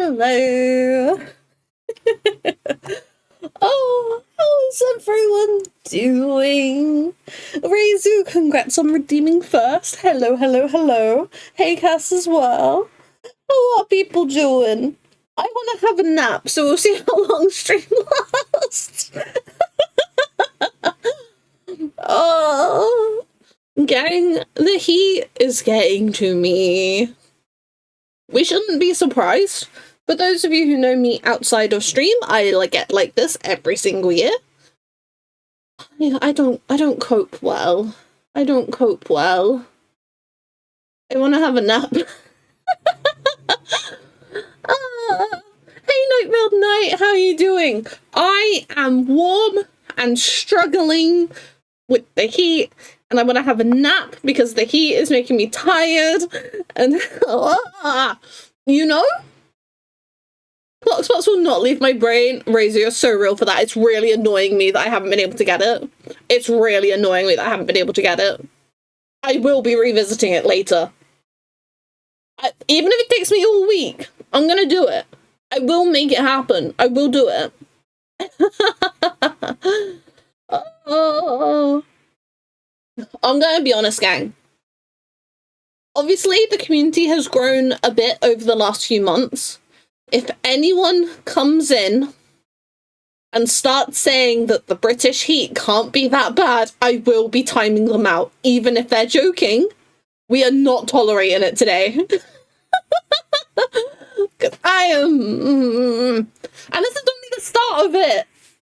Hello. Oh, how's everyone doing? Reizu, congrats on redeeming first. Hello, hello, hello. Hey, Cass as well. How are people doing? I want to have a nap, so we'll see how long stream lasts. Oh, gang, the heat is getting to me. We shouldn't be surprised. For those of you who know me outside of stream, I get like this every single year. Yeah, I don't cope well. I don't cope well. I want to have a nap. Hey, Nightmare Knight, how are you doing? I am warm and struggling with the heat, and I want to have a nap because the heat is making me tired, and you know? Clock spots will not leave my brain. Razor, you're so real for that. It's really annoying me that I haven't been able to get it. It's really annoying me that I haven't been able to get it. I will be revisiting it later. Even if it takes me all week, I'm gonna do it. I will make it happen. I will do it. Oh. I'm gonna be honest, gang. Obviously, the community has grown a bit over the last few months. If anyone comes in and starts saying that the British heat can't be that bad, I will be timing them out. Even if they're joking, we are not tolerating it today. Because I am... and this is only the start of it.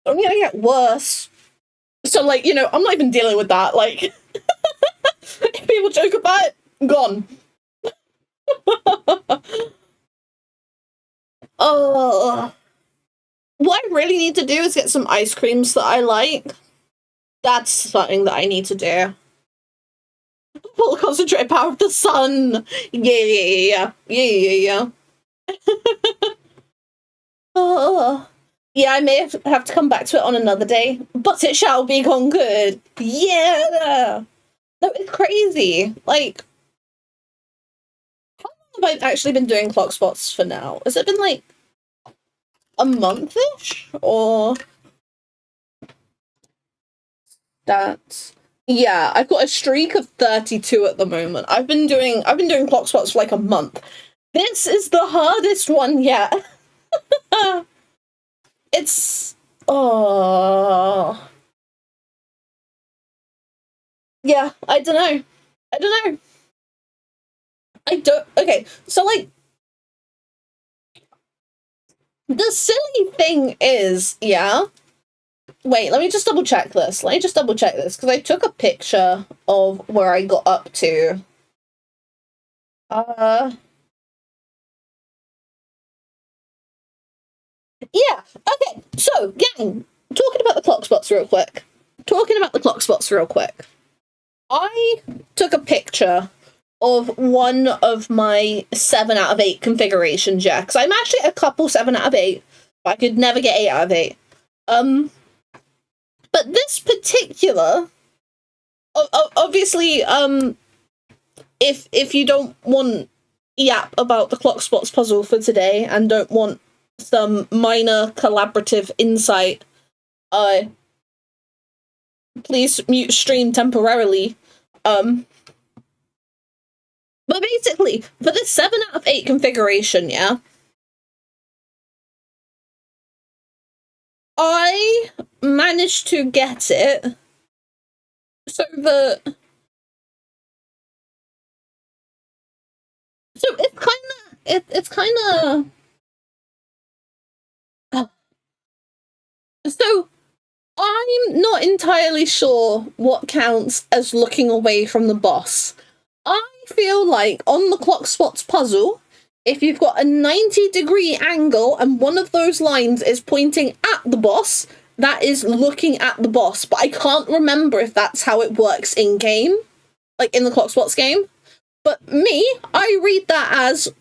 I'm gonna get worse. So, like, you know, I'm not even dealing with that. Like, if people joke about it, gone. Oh, what I really need to do is get some ice creams that I like. That's something that I need to do. Full concentrated power of the sun. Yeah. Oh, yeah, I may have to come back to it on another day, but it shall be conquered. Yeah. No, it's crazy. Like, how long have I actually been doing clock spots for now? Has it been like a month-ish? Or that's... yeah, I've got a streak of 32 at the moment. I've been doing clock spots for like a month. This is the hardest one yet. It's... oh... yeah, I don't know. Okay, so, like, the silly thing is, yeah... wait, let me just double check this. Because I took a picture of where I got up to. Yeah, okay, so, gang, talking about the clock spots real quick. I took a picture of one of my 7 out of 8 configurations, yeah, because I'm actually a couple 7 out of 8, but I could never get 8 out of 8. But this particular, obviously, if you don't want yap about the clock spots puzzle for today and don't want some minor collaborative insight, please mute stream temporarily. But basically, for this 7 out of 8 configuration, yeah, I managed to get it so that... so it's kind of... so I'm not entirely sure what counts as looking away from the boss. I feel like on the clock spots puzzle, if you've got a 90-degree angle and one of those lines is pointing at the boss, that is looking at the boss. But I can't remember if that's how it works in-game, like in the clock spots game. But me, I read that as,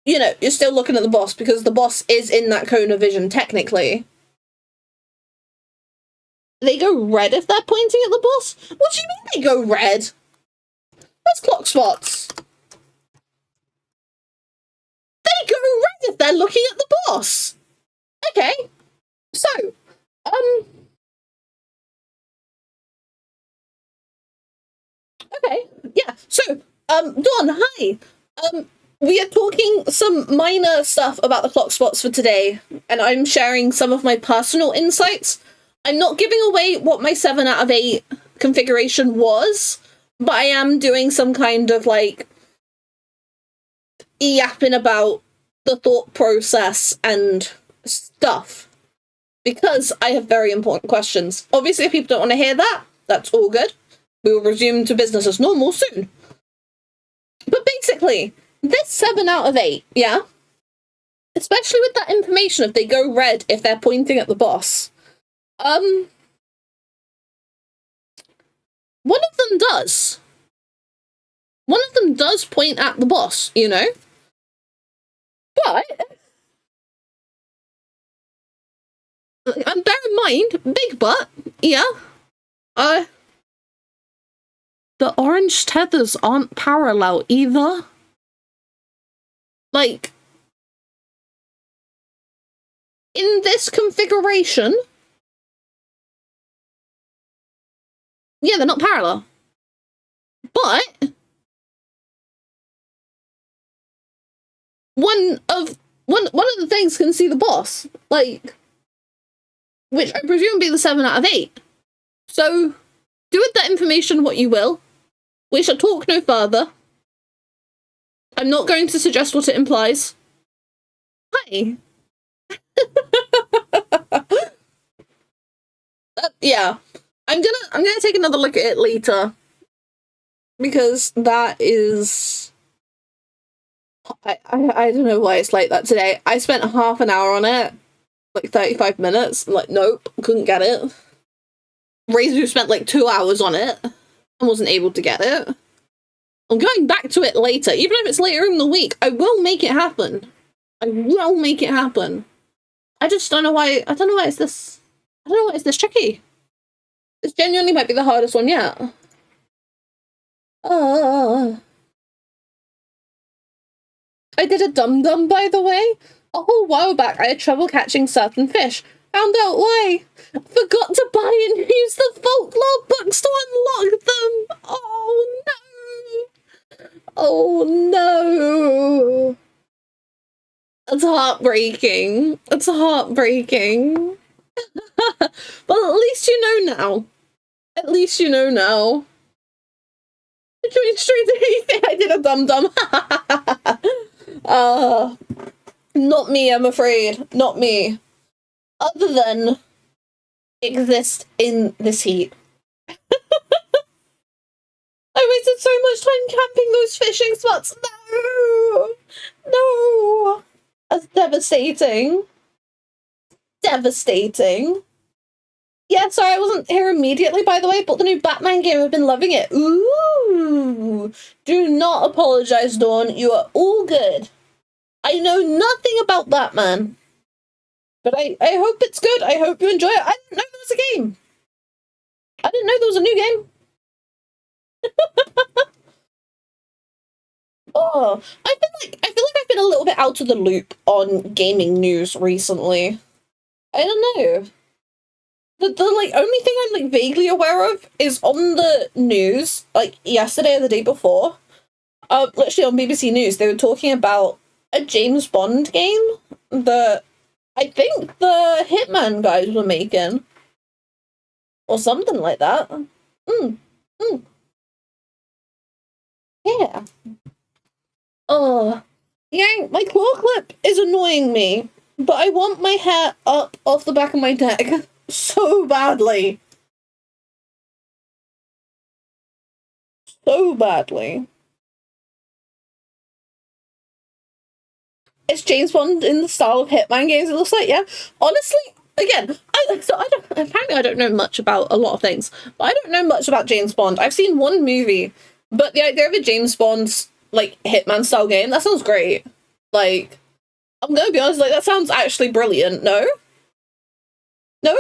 you know, you're still looking at the boss because the boss is in that cone of vision, technically. They go red if they're pointing at the boss? What do you mean they go red? Where's clock spots? They go red if they're looking at the boss. Okay. So, okay. Yeah. So, Dawn, hi. We are talking some minor stuff about the clock spots for today, and I'm sharing some of my personal insights. I'm not giving away what my 7 out of 8 configuration was, but I am doing some kind of, like, yapping about the thought process and stuff, because I have very important questions. Obviously, if people don't want to hear that, that's all good. We will resume to business as normal soon. But basically, this 7 out of 8, yeah? Especially with that information, if they go red, if they're pointing at the boss. One of them does. One of them does point at the boss, you know? But, and bear in mind, big but, yeah? The orange tethers aren't parallel either. Like, in this configuration, yeah, they're not parallel. But one of the things can see the boss, like, which I presume would be the 7 out of 8. So, do with that information what you will. We shall talk no further. I'm not going to suggest what it implies. Hi. Yeah. I'm gonna take another look at it later. Because that is... I don't know why it's like that today. I spent half an hour on it. Like 35 minutes. I'm like, nope, couldn't get it. Razor spent like 2 hours on it. And wasn't able to get it. I'm going back to it later. Even if it's later in the week, I will make it happen. I will make it happen. I just don't know why... I don't know why it's this... I don't know why it's this tricky. This genuinely might be the hardest one yet. I did a dum-dum, by the way. A whole while back, I had trouble catching certain fish. Found out why. Forgot to buy and use the folklore books to unlock them. Oh, no. Oh, no. It's heartbreaking. It's heartbreaking. Well, at least you know now. At least you know now. Going straight to anything. I did a dum-dum. Not me, I'm afraid. Not me. Other than exist in this heat. I wasted so much time camping those fishing spots. No! No! That's devastating. Devastating. Yeah, sorry, I wasn't here immediately, by the way, but the new Batman game, I've been loving it. Ooh! Do not apologize, Dawn. You are all good. I know nothing about Batman. But I hope it's good. I hope you enjoy it. I didn't know there was a game. I didn't know there was a new game. Oh, I feel like I've been a little bit out of the loop on gaming news recently. I don't know. The like only thing I'm like vaguely aware of is on the news, like yesterday or the day before. Literally on BBC News, they were talking about a James Bond game that I think the Hitman guys were making. Or something like that. Yeah. Oh. Yeah, my claw clip is annoying me. But I want my hair up off the back of my neck so badly. So badly. It's James Bond in the style of Hitman games, it looks like, yeah. Honestly, again, apparently I don't know much about a lot of things, but I don't know much about James Bond. I've seen one movie, but the idea of a James Bond, like, Hitman style game, that sounds great. Like, I'm gonna be honest, like, that sounds actually brilliant, no? No?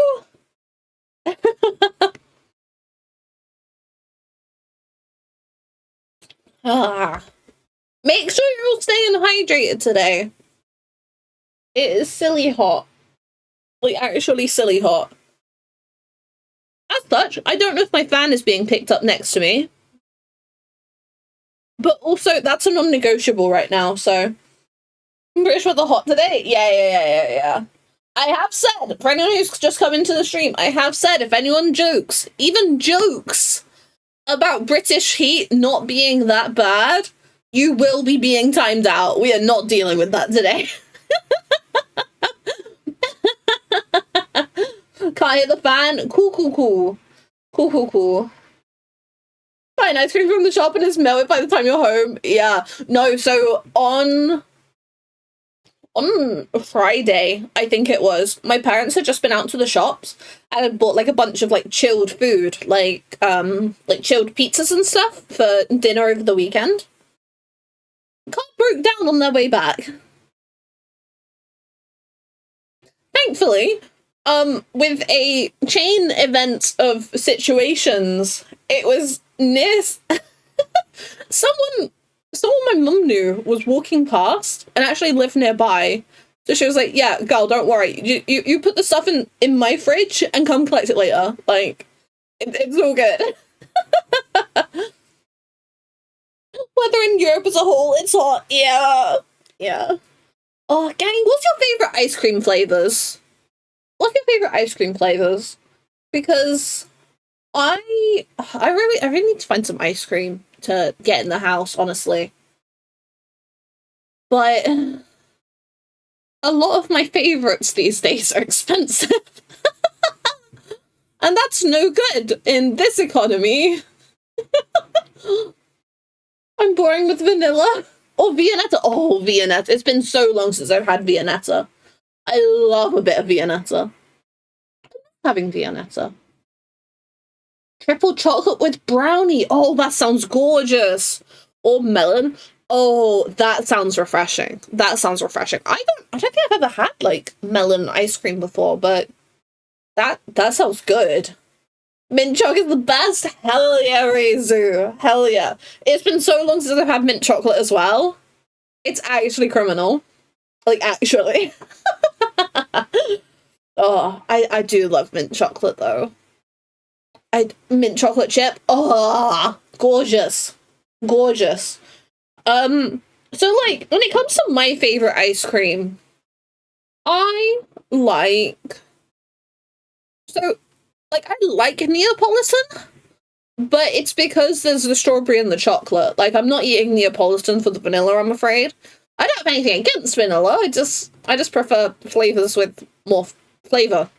Make sure you're all staying hydrated today. It is silly hot. Like, actually silly hot. As such, I don't know if my fan is being picked up next to me. But also, that's a non-negotiable right now, so... I'm pretty sure the hot today. Yeah. I have said, for anyone who's just come into the stream, I have said, if anyone jokes, even jokes, about British heat not being that bad, you will be being timed out. We are not dealing with that today. Can't hear the fan. Cool. Fine, ice cream from the shop and it's melted by the time you're home. Yeah. No, so on Friday, I think it was, my parents had just been out to the shops and had bought like a bunch of like chilled food, like chilled pizzas and stuff for dinner over the weekend. Car broke down on their way back. Thankfully, with a chain event of situations, it was near someone my mum knew was walking past and actually lived nearby. So she was like, yeah, girl, don't worry. You put the stuff in my fridge and come collect it later. Like, it's all good. Weather in Europe as a whole, it's hot. Yeah. Oh, gang, what's your favourite ice cream flavours? Because I really need to find some ice cream to get in the house, honestly. But a lot of my favourites these days are expensive. And that's no good in this economy. I'm boring with vanilla. Or Viennetta. Oh, Viennetta. It's been so long since I've had Viennetta. I love a bit of Viennetta. Having Viennetta. Triple chocolate with brownie. Oh, that sounds gorgeous. Or melon. Oh, that sounds refreshing. I don't think I've ever had like melon ice cream before, but that sounds good. Mint chocolate is the best. Hell yeah, Reizu. Hell yeah. It's been so long since I've had mint chocolate as well. It's actually criminal. Like, actually. Oh, I do love mint chocolate, though. Mint chocolate chip. Oh, gorgeous. So, like, when it comes to my favorite ice cream, I like Neapolitan, but it's because there's the strawberry and the chocolate. Like, I'm not eating Neapolitan for the vanilla, I'm afraid. I don't have anything against vanilla, I just prefer flavors with more flavor.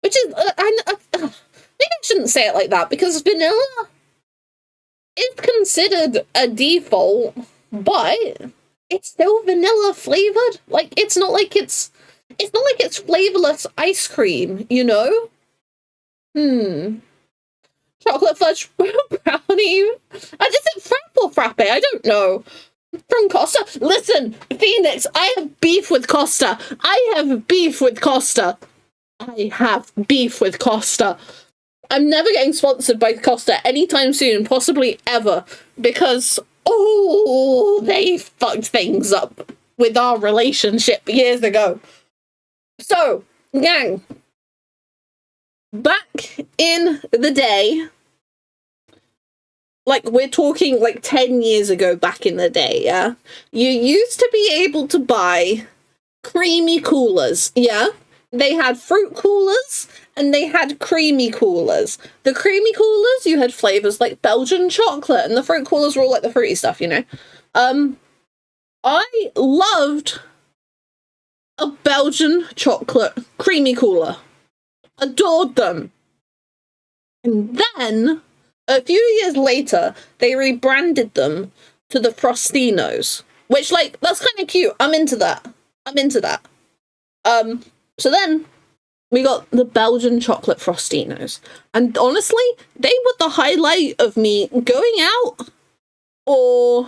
Which is, maybe I shouldn't say it like that, because vanilla is considered a default, but it's still vanilla flavored. Like, it's not like it's flavorless ice cream, you know? Chocolate fudge brownie. Is it frappe or frappe? I don't know. From Costa? Listen, Phoenix, I have beef with Costa. I'm never getting sponsored by Costa anytime soon, possibly ever, because, they fucked things up with our relationship years ago. So, gang, back in the day, like, we're talking, like, 10 years ago back in the day, yeah? You used to be able to buy creamy coolers, yeah? They had fruit coolers, and they had creamy coolers. The creamy coolers, you had flavours like Belgian chocolate, and the fruit coolers were all like the fruity stuff, you know? I loved a Belgian chocolate creamy cooler. Adored them. And then, a few years later, they rebranded them to the Frostinos. Which, like, that's kind of cute. I'm into that. So then, we got the Belgian chocolate Frostinos. And honestly, they were the highlight of me going out or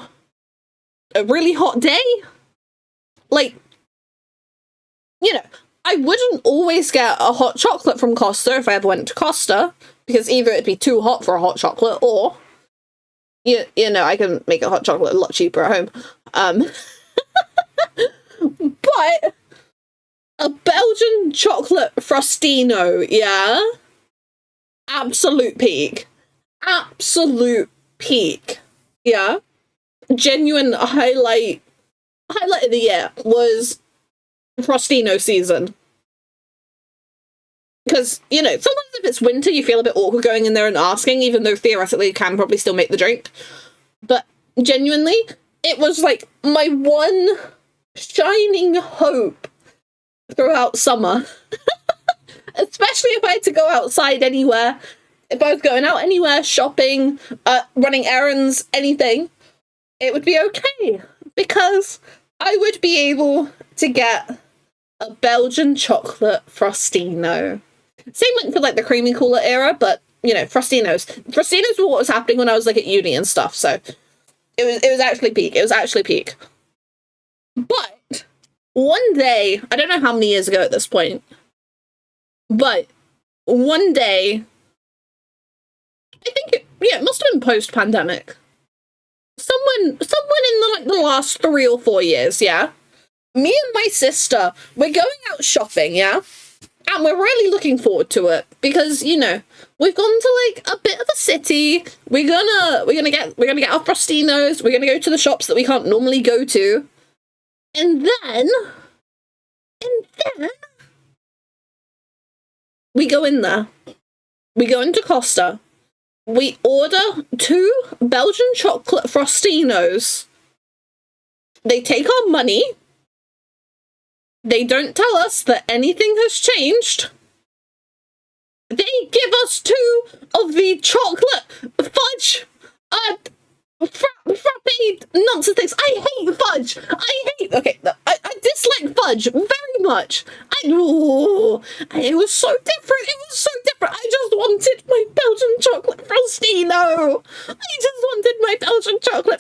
a really hot day. Like, you know, I wouldn't always get a hot chocolate from Costa if I ever went to Costa, because either it'd be too hot for a hot chocolate, or, you know, I can make a hot chocolate a lot cheaper at home. But A Belgian chocolate frostino, yeah? Absolute peak. Absolute peak. Yeah? Genuine highlight of the year was frostino season. Because, you know, sometimes if it's winter, you feel a bit awkward going in there and asking, even though theoretically you can probably still make the drink. But genuinely, it was like my one shining hope throughout summer. Especially if I had to go outside anywhere. If I was going out anywhere, shopping, running errands, anything, it would be okay. Because I would be able to get a Belgian chocolate frostino. Same went for like the creamy cooler era, but you know, frostinos were what was happening when I was like at uni and stuff. So it was actually peak. It was actually peak. But one day, I don't know how many years ago at this point, but one day, I think it must have been post-pandemic. Someone in the last 3 or 4 years, yeah. Me and my sister, we're going out shopping, yeah. And we're really looking forward to it because, you know, we've gone to like a bit of a city. We're gonna get our frostinos. We're gonna go to the shops that we can't normally go to. And then we go in there. We go into Costa. We order 2 Belgian chocolate frostinos. They take our money. They don't tell us that anything has changed. They give us 2 of the chocolate fudge frappe nonsense things. I hate fudge. I dislike fudge very much. It was so different. It was so different. I just wanted my Belgian chocolate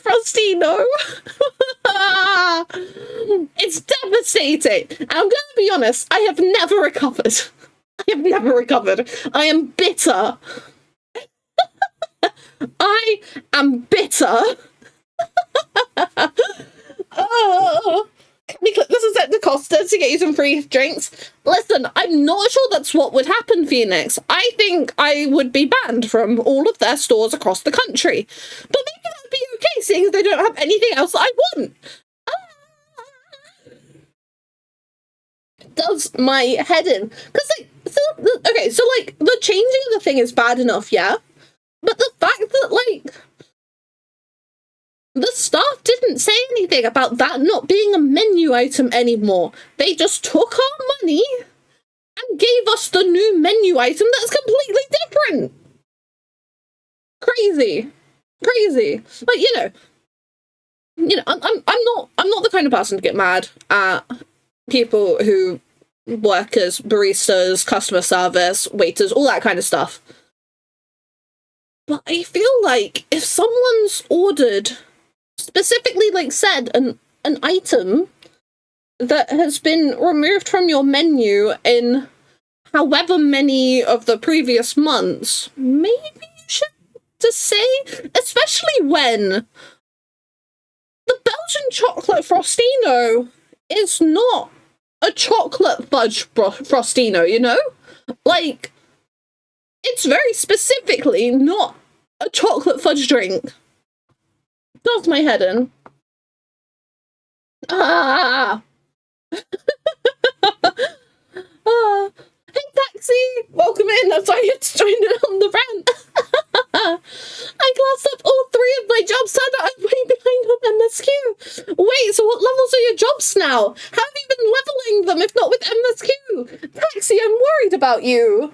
frostino. It's devastating. And I'm gonna be honest, I have never recovered. I am bitter. I am bitter. Oh, can we click this is at Costa to get you some free drinks? Listen, I'm not sure that's what would happen, Phoenix. I think I would be banned from all of their stores across the country. But maybe that'd be okay, seeing as they don't have anything else that I want. Does my head in. Because, like, so, like, the changing of the thing is bad enough, yeah? But the fact that, like, the staff didn't say anything about that not being a menu item anymore. They just took our money and gave us the new menu item that's completely different. Crazy. Like, you know, I'm not the kind of person to get mad at people who work as baristas, customer service, waiters, all that kind of stuff. But I feel like if someone's ordered, specifically, like, said, an item that has been removed from your menu in however many of the previous months, maybe you should just say, especially when the Belgian chocolate frostino is not a chocolate fudge frostino, you know? Like, it's very specifically not a chocolate fudge drink. Does my head in. Hey, Taxi! Welcome in. I'm sorry you had to join in on the rant. I glassed up all 3 of my jobs, turned out I'm way behind on MSQ. Wait, so what levels are your jobs now? How have you been leveling them if not with MSQ? Taxi, I'm worried about you.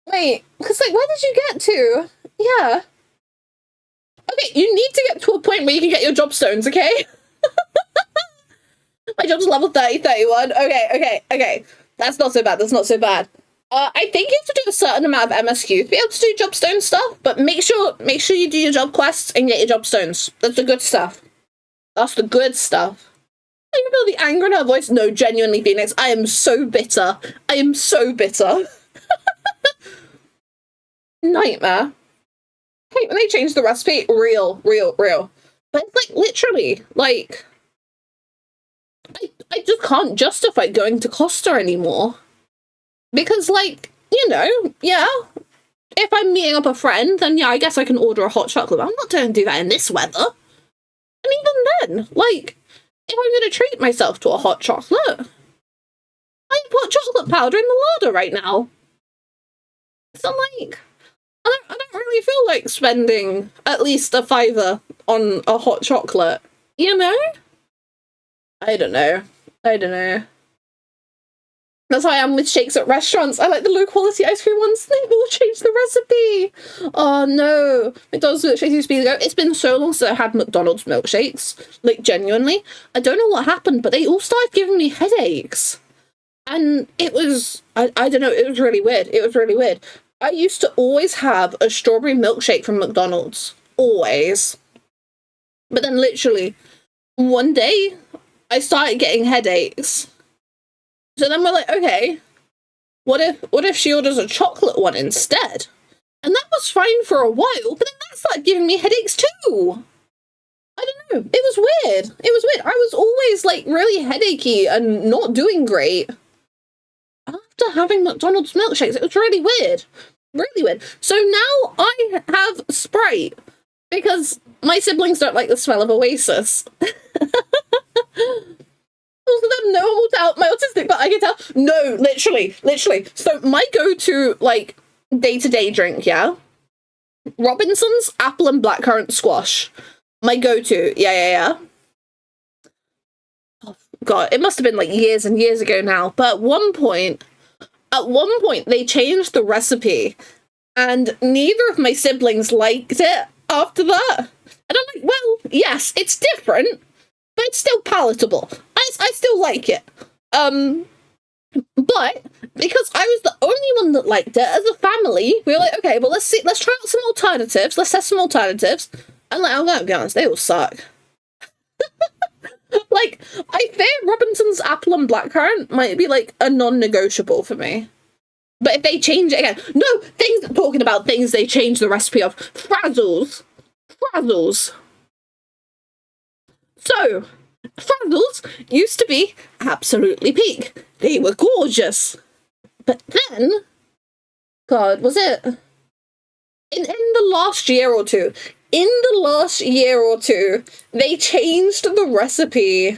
Wait, because, like, where did you get to? Yeah. Okay, you need to get to a point where you can get your job stones, okay? My job's level 30, 31. Okay. That's not so bad. I think you have to do a certain amount of MSQ to be able to do job stone stuff, but make sure you do your job quests and get your job stones. That's the good stuff. I can feel the anger in her voice. No, genuinely, Phoenix, I am so bitter. Nightmare. Hey, when they changed the recipe, real. But it's like, literally, like, I just can't justify going to Costa anymore. Because, like, you know, yeah, if I'm meeting up a friend, then yeah, I guess I can order a hot chocolate. But I'm not going to do that in this weather. And even then, like, if I'm going to treat myself to a hot chocolate, I put chocolate powder in the larder right now. So, like, I don't really feel like spending at least a $5 on a hot chocolate, you know? I don't know. That's how I am with shakes at restaurants. I like the low-quality ice cream ones. They will change the recipe. Oh, no. McDonald's milkshakes used to be the go. It's been so long since I had McDonald's milkshakes. Like, genuinely. I don't know what happened, but they all started giving me headaches. And it was... I don't know. It was really weird. I used to always have a strawberry milkshake from McDonald's. Always. But then, literally, one day, I started getting headaches. So then we're like, okay, what if she orders a chocolate one instead? And that was fine for a while, but then that started giving me headaches too. I don't know. It was weird. I was always, like, really headachy and not doing great. After having McDonald's milkshakes, it was really weird. So now I have Sprite because my siblings don't like the smell of Oasis. Them no one will doubt my autistic, but I can tell. No, literally. So my go-to, like, day-to-day drink, yeah? Robinson's apple and blackcurrant squash. My go-to. Yeah. Oh, God, it must have been, like, years and years ago now. But at one point, they changed the recipe, and neither of my siblings liked it after that. And I'm like, well, yes, it's different, but it's still palatable. I still like it. But because I was the only one that liked it as a family, we were like, okay, well, let's try out some alternatives. Let's test some alternatives. And, like, I'm gonna be honest, they all suck. Like, I think Robinson's apple and blackcurrant might be, like, a non-negotiable for me. But if they change it again, talking about things they change the recipe of. Frazzles. So, Frazzles used to be absolutely peak. They were gorgeous. But then, God, was it? In the last year or two, they changed the recipe.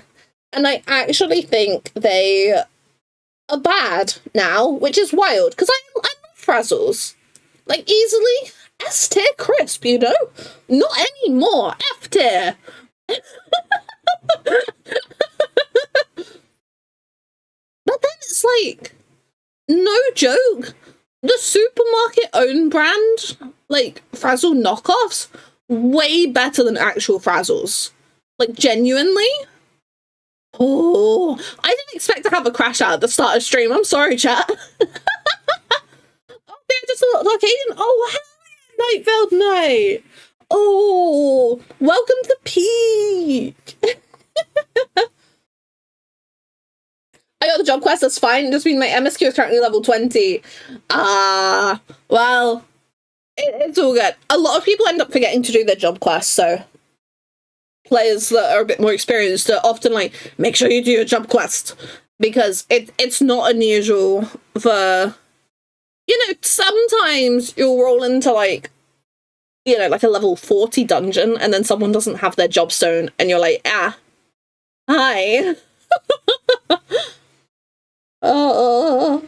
And I actually think they are bad now, which is wild, because I love Frazzles. Like, easily S-tier crisp, you know? Not anymore. F-tier. But then it's like, no joke, the supermarket own brand, like, Frazzle knockoffs, way better than actual Frazzles. Like, genuinely. Oh, I didn't expect to have a crash out at the start of stream. I'm sorry, chat. Oh, they're just a little arcade. Oh, hi, Nightfeld Knight. Oh, welcome to Peak. I got the job quest, that's fine. Just mean my MSQ is currently level 20. Well, it's all good. A lot of people end up forgetting to do their job quest, so players that are a bit more experienced are often like, make sure you do your job quest, because it's not unusual for, you know, sometimes you'll roll into, like, you know, like a level 40 dungeon, and then someone doesn't have their job stone, and you're like, hi. Oh,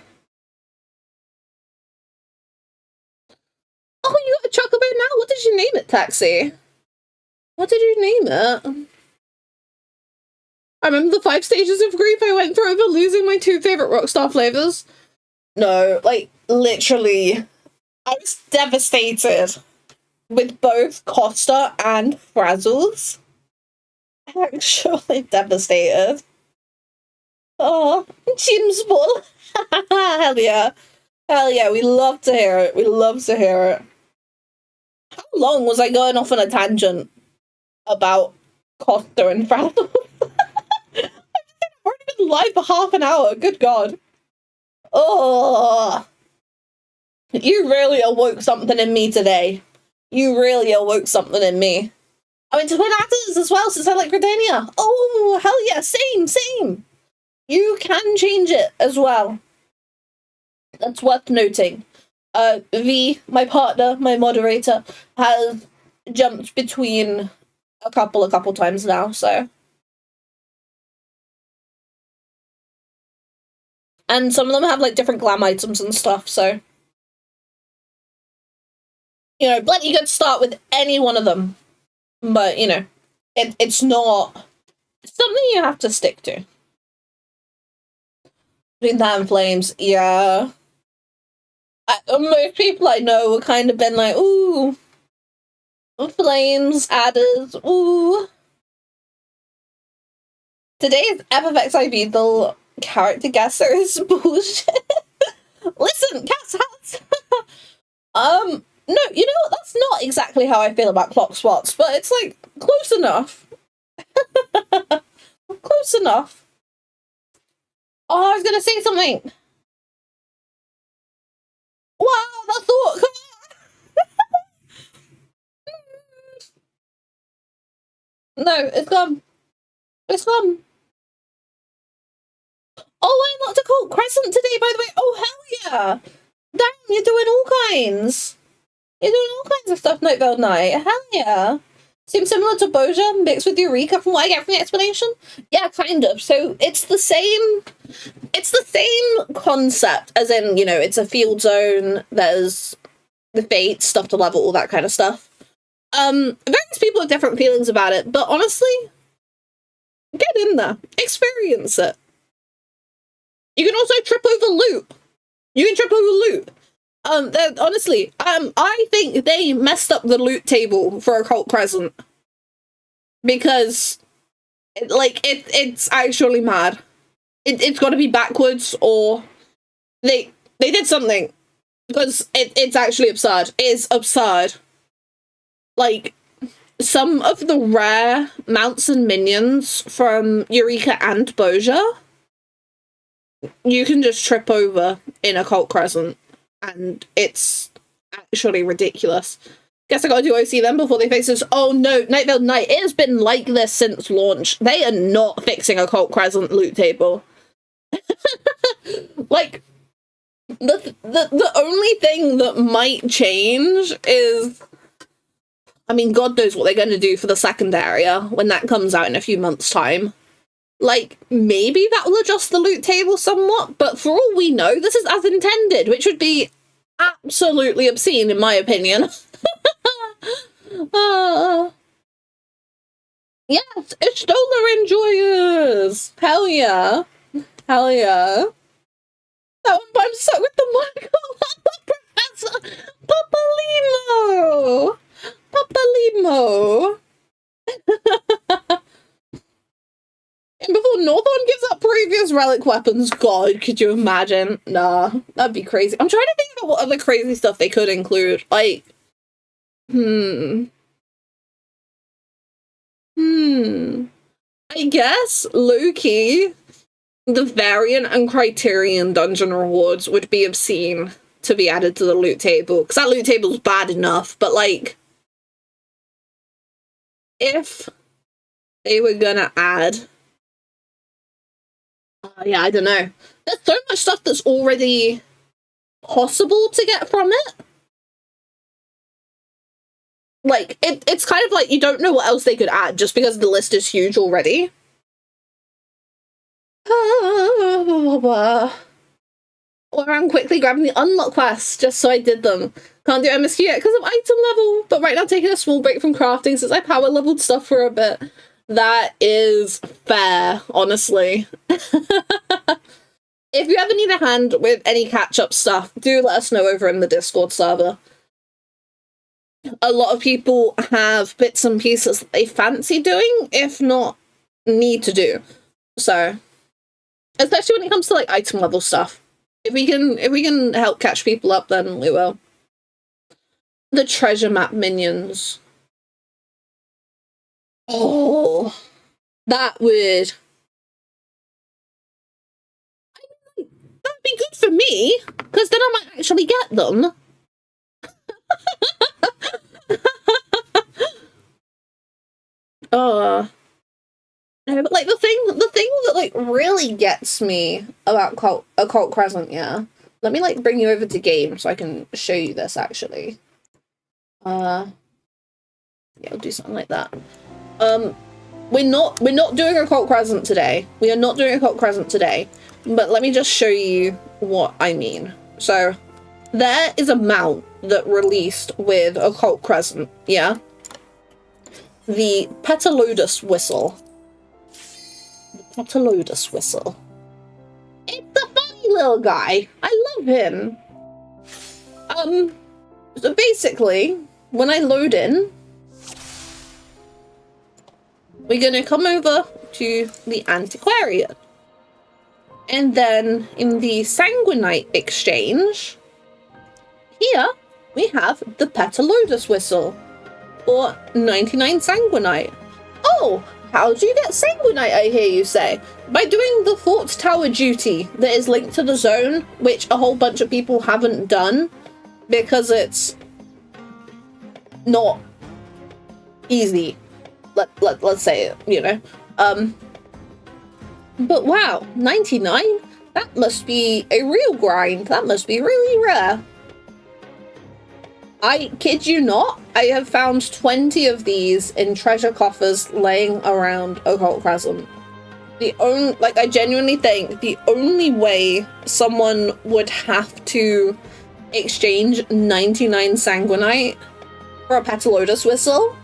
you got a chocobo now? What did you name it, Taxi? What did you name it? I remember the 5 stages of grief I went through over losing my 2 favorite Rockstar flavors. No, like, literally, I was devastated with both Costa and Frazzles. Actually devastated. Oh, Jim's Ball. Hell yeah. We love to hear it. How long was I going off on a tangent about Costa and Frazzles? I've already been live for half an hour. Good God. Oh. You really awoke something in me today. I went to Twin Actors as well since I like Gridania. Oh, hell yeah. Same. you can change it as well. That's worth noting. V, my partner, my moderator, has jumped between a couple times now, so. And some of them have, like, different glam items and stuff, so. You know, but you could start with any one of them. But, you know, it's not something you have to stick to. Between that and flames, yeah. Most people I know have kind of been like, ooh, flames, adders, ooh. Today's FFXIV, the character guesser is bullshit. Listen, cats, hats. No, you know what? That's not exactly how I feel about clock spots, but it's like close enough. Close enough. Oh, I was gonna say something. Wow, that thought. No, it's gone. It's gone. Oh, I unlocked Occult Crescent today, by the way. Oh, hell yeah. Damn, you're doing all kinds. You're doing all kinds of stuff Night Veiled Night. Hell yeah. Seems similar to Boja mixed with Eureka from what I get from the explanation. Yeah, kind of. So it's the same concept, as in, you know, it's a field zone, there's the fates, stuff to level, all that kind of stuff. Various people have different feelings about it, but honestly, get in there. Experience it. You can also trip over loot. You can trip over loot. Honestly, I think they messed up the loot table for Occult Crescent. Because, it's actually mad. It's gotta be backwards, or they did something. Because it's actually absurd. It's absurd. Like, some of the rare mounts and minions from Eureka and Boja, you can just trip over in Occult Crescent, and it's actually ridiculous. Guess I gotta do OC then before they fix this. Oh no, Night Veiled Night, it has been like this since launch. They are not fixing Occult Crescent loot table. Like, the only thing that might change is, I mean, God knows what they're going to do for the second area when that comes out in a few months' time. Like, maybe that will adjust the loot table somewhat, but for all we know, this is as intended, which would be absolutely obscene, in my opinion. Yes, it's Stoller Enjoyers! Hell yeah. Hell yeah. That one, I'm stuck with the Michael Professor Papalimo! Papalimo! And before Northorn gives up previous relic weapons, God, could you imagine? Nah, that'd be crazy. I'm trying to think about what other crazy stuff they could include. Like, I guess, low-key, the variant and criterion dungeon rewards would be obscene to be added to the loot table, because that loot table's bad enough, but, like, if they were gonna add... yeah, I don't know. There's so much stuff that's already possible to get from it. Like, it's kind of like you don't know what else they could add just because the list is huge already. Or I'm quickly grabbing the unlock quests just so I did them. Can't do MSQ yet because of item level, but right now taking a small break from crafting since I power leveled stuff for a bit. That is fair, honestly. If you ever need a hand with any catch-up stuff, do let us know over in the Discord server. A lot of people have bits and pieces that they fancy doing, if not need to do. So, especially when it comes to like item level stuff. If we can help catch people up, then we will. The treasure map minions. Oh, that would... That'd be good for me, because then I might actually get them. but like the thing that like really gets me about Occult Crescent, yeah. Let me like bring you over to game so I can show you this actually. Yeah, I'll do something like that. We're not doing Occult Crescent today. We are not doing Occult Crescent today. But let me just show you what I mean. So there is a mount that released with Occult Crescent, yeah? The Petalodus Whistle. The Petalodus Whistle. It's a funny little guy. I love him. So basically, when I load in, we're gonna come over to the Antiquarian. And then in the Sanguinite exchange, here we have the Petalodus Whistle, or 99 Sanguinite. Oh, how do you get Sanguinite, I hear you say? By doing the Fort Tower duty that is linked to the zone, which a whole bunch of people haven't done, because it's not easy. Let's say it, you know. But wow, 99? That must be a real grind. That must be really rare. I kid you not, I have found 20 of these in treasure coffers laying around Occult Crescent. I genuinely think the only way someone would have to exchange 99 Sanguinite for a Petalodus Whistle,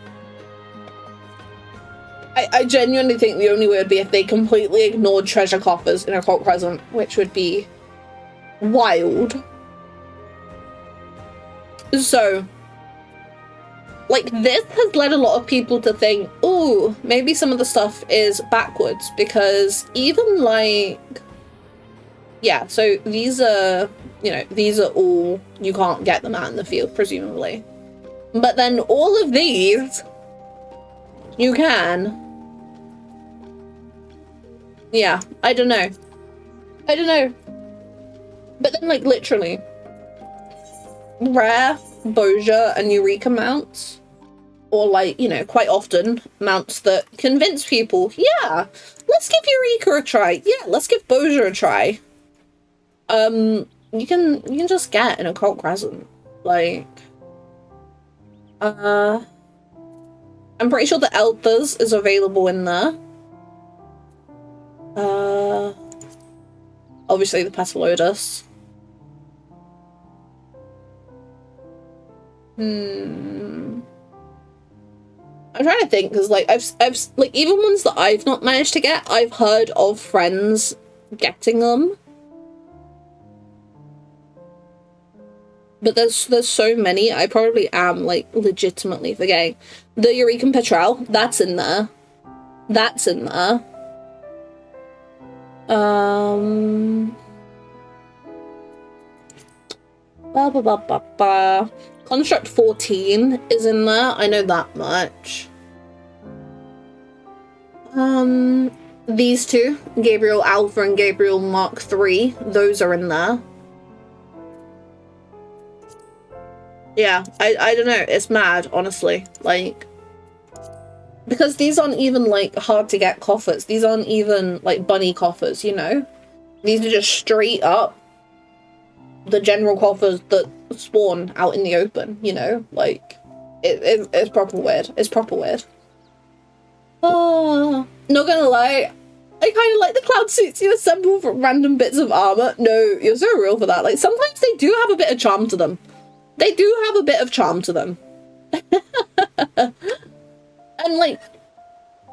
I genuinely think the only way would be if they completely ignored treasure coffers in Occult Crescent, which would be wild. So, like, this has led a lot of people to think, ooh, maybe some of the stuff is backwards, because even, like, yeah, so these are, you know, these are all, you can't get them out in the field, presumably. But then all of these, you can. Yeah, I don't know. But then, like, literally, rare Boja and Eureka mounts, or like, you know, quite often mounts that convince people, yeah, let's give Eureka a try. Yeah, let's give Boja a try. You can just get an Occult Crescent. Like, I'm pretty sure the Elthers is available in there. Obviously the Petalodus. I'm trying to think, because like I've like, even ones that I've not managed to get, I've heard of friends getting them. But there's so many, I probably am like legitimately forgetting. The Eureka Petrel, that's in there. That's in there. Construct 14 is in there, I know that much. These two, Gabriel Alpha and Gabriel Mark III, those are in there. Yeah, I don't know, it's mad, honestly. Like, because these aren't even, like, hard to get coffers. These aren't even, like, bunny coffers, you know? These are just straight up the general coffers that spawn out in the open, you know? Like, it's proper weird. It's proper weird. Oh, not gonna lie, I kind of like the cloud suits you assemble from random bits of armor. No, you're so real for that. Like, sometimes they do have a bit of charm to them. They do have a bit of charm to them. And, like,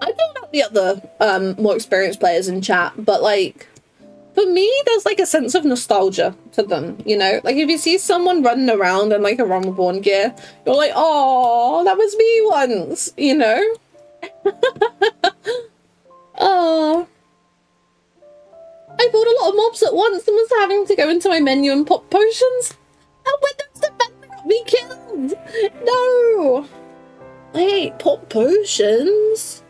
I don't know about the other, more experienced players in chat, but, like, for me, there's, like, a sense of nostalgia to them, you know? Like, if you see someone running around in, like, a Realm Reborn gear, you're like, oh, that was me once, you know? Oh. I fought a lot of mobs at once and was having to go into my menu and pop potions. And when those defenders got me killed! No! Wait, pop potions?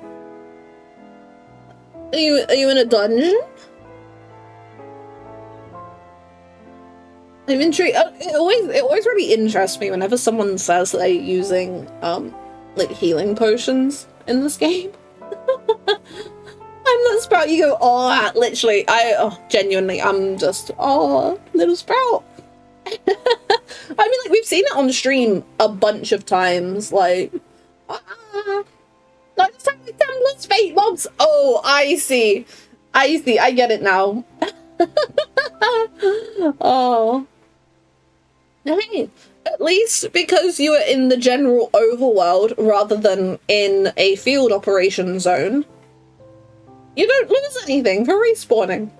Are you in a dungeon? I'm intrigued. It always really interests me whenever someone says that they're using like healing potions in this game. I'm little sprout, you go, oh, literally, genuinely, I'm just, oh, little sprout. I mean, like, we've seen it on stream a bunch of times, like, like, it's time like Templars, fate mobs. Oh, I see, I get it now. Oh. Hey, at least because you were in the general overworld rather than in a field operation zone, you don't lose anything for respawning.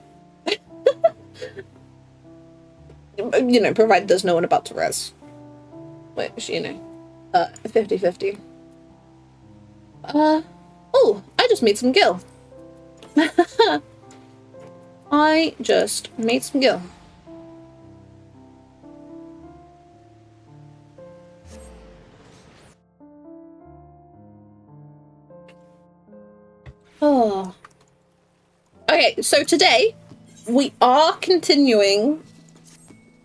You know, provided there's no one about to res. Which, you know, 50-50. Oh, I just made some gil. I just made some gil. Oh. Okay, so today we are continuing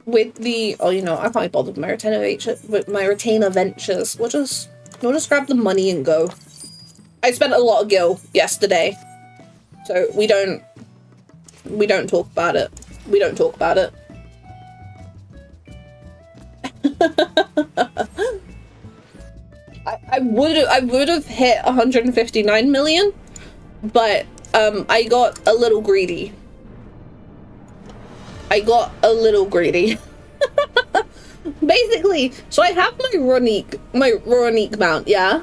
with the, oh, you know, I can't be bothered with my retainer ventures. We'll just grab the money and go. I spent a lot of gil yesterday, so we don't talk about it. We don't talk about it. I would have hit 159 million, but I got a little greedy. Basically, so I have my Relic mount, yeah?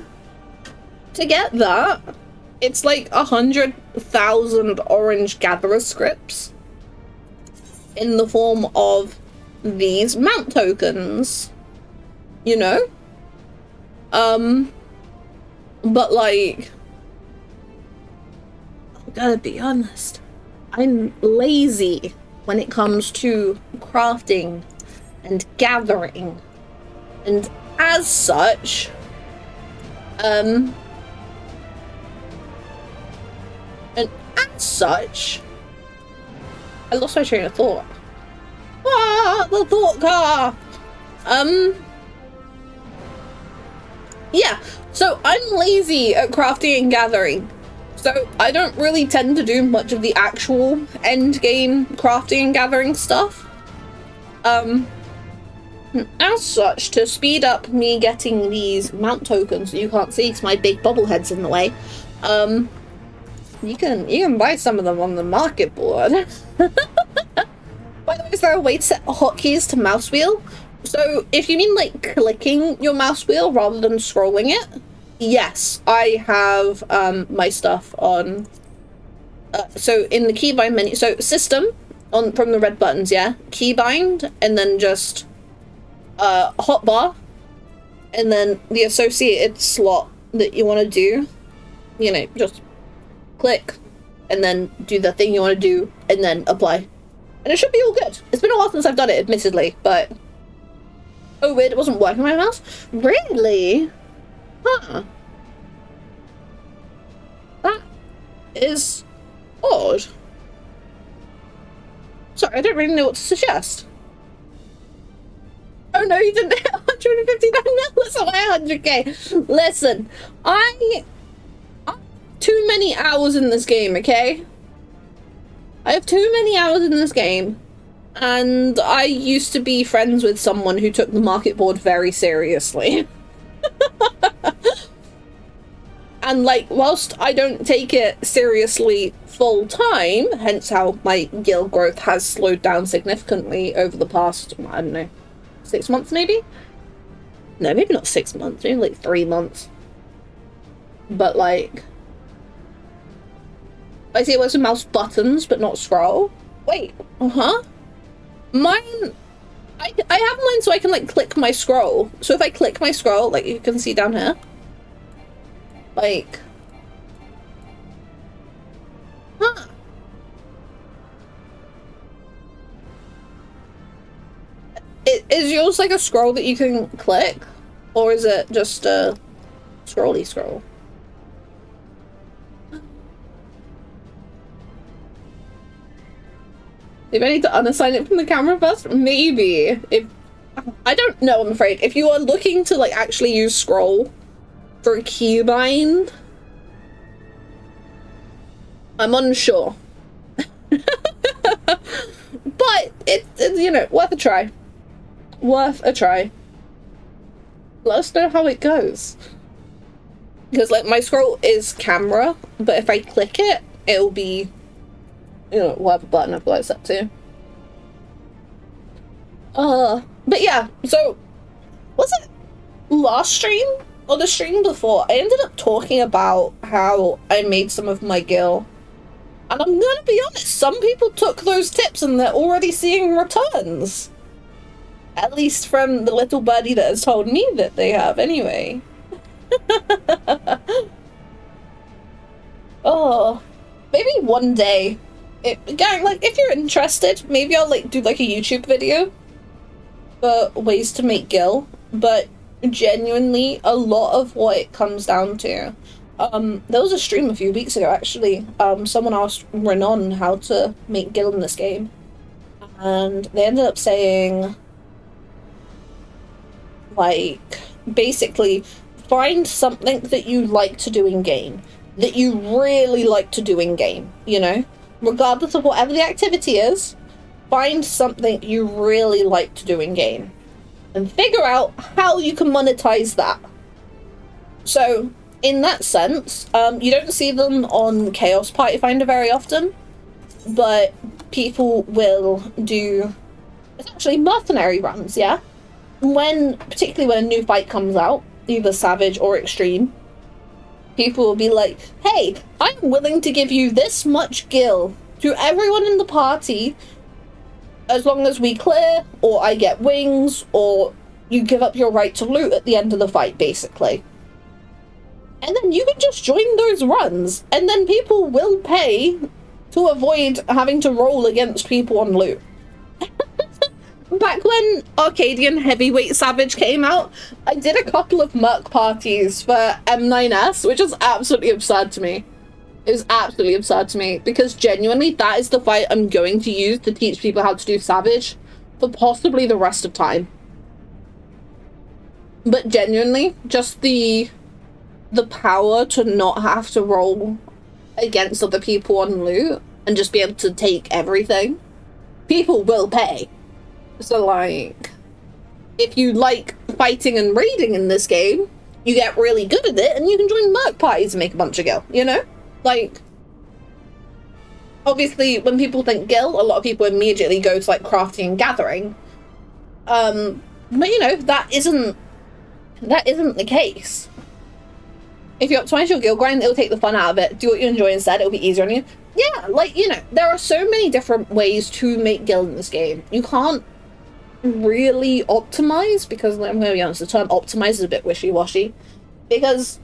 To get that, it's like 100,000 orange gatherer scripts in the form of these mount tokens, you know? But like, I gotta be honest, I'm lazy when it comes to crafting and gathering, and as such, I lost my train of thought. Ah, the thought car! Yeah, so I'm lazy at crafting and gathering. So I don't really tend to do much of the actual end game crafting and gathering stuff. As such, to speed up me getting these mount tokens that you can't see because my big bubble head's in the way, you can buy some of them on the market board. By the way, is there a way to set hotkeys to mouse wheel? So if you mean like clicking your mouse wheel rather than scrolling it, yes, I have my stuff on. So in the keybind menu, so system on from the red buttons, yeah, keybind, and then just hotbar, and then the associated slot that you want to do. You know, just click, and then do the thing you want to do, and then apply, and it should be all good. It's been a while since I've done it, admittedly, but. Oh, weird, it wasn't working on my mouse? Really? Huh. That is odd. Sorry, I don't really know what to suggest. Oh no, you didn't hit 159 mil, that's only 100k. Listen, I have too many hours in this game, okay? I have too many hours in this game. And I used to be friends with someone who took the market board very seriously. And like, whilst I don't take it seriously full time, hence how my guild growth has slowed down significantly over the past, I don't know, 6 months maybe? No, maybe not 6 months, maybe like 3 months. But like, I see it works with mouse buttons, but not scroll. Wait, Mine, I have mine so I can like click my scroll. So if I click my scroll, like you can see down here, like, is yours like a scroll that you can click, or is it just a scrolly scroll? Maybe I need to unassign it from the camera first? Maybe. I don't know, I'm afraid. If you are looking to, like, actually use scroll for a keybind, I'm unsure. But it's, you know, worth a try. Worth a try. Let us know how it goes. Because, like, my scroll is camera, but if I click it, it'll be, you know, whatever button I've got it set to. But yeah, so, was it last stream or the stream before? I ended up talking about how I made some of my gil. And I'm gonna be honest, some people took those tips and they're already seeing returns. At least from the little birdie that has told me that they have, anyway. Oh, maybe one day, gang, like, if you're interested, maybe I'll, like, do, like, a YouTube video for ways to make gil, but genuinely, a lot of what it comes down to, there was a stream a few weeks ago, actually, someone asked Renan how to make gil in this game, and they ended up saying, like, basically, find something that you like to do in game, that you really like to do in game, you know, regardless of whatever the activity is, find something you really like to do in game and figure out how you can monetize that. So in that sense, you don't see them on Chaos Party Finder very often, but people will do essentially mercenary runs, yeah? Particularly when a new fight comes out, either Savage or Extreme, people will be like, hey, I'm willing to give you this much gil to everyone in the party as long as we clear, or I get wings, or you give up your right to loot at the end of the fight, basically. And then you can just join those runs, and then people will pay to avoid having to roll against people on loot. Back when Arcadian Heavyweight Savage came out, I did a couple of merc parties for M9S, which is absolutely absurd to me. It was absolutely absurd to me, because genuinely, that is the fight I'm going to use to teach people how to do Savage for possibly the rest of time. But genuinely, just the power to not have to roll against other people on loot and just be able to take everything, people will pay. So, like, if you like fighting and raiding in this game, you get really good at it, and you can join merc parties and make a bunch of gil, you know? Like, obviously, when people think gil, a lot of people immediately go to, like, crafting and gathering. But, you know, that isn't the case. If you optimize your gil grind, it'll take the fun out of it. Do what you enjoy instead, it'll be easier on you. Yeah, like, you know, there are so many different ways to make gil in this game. You can't really optimize, because I'm gonna be honest, the term optimize is a bit wishy-washy, because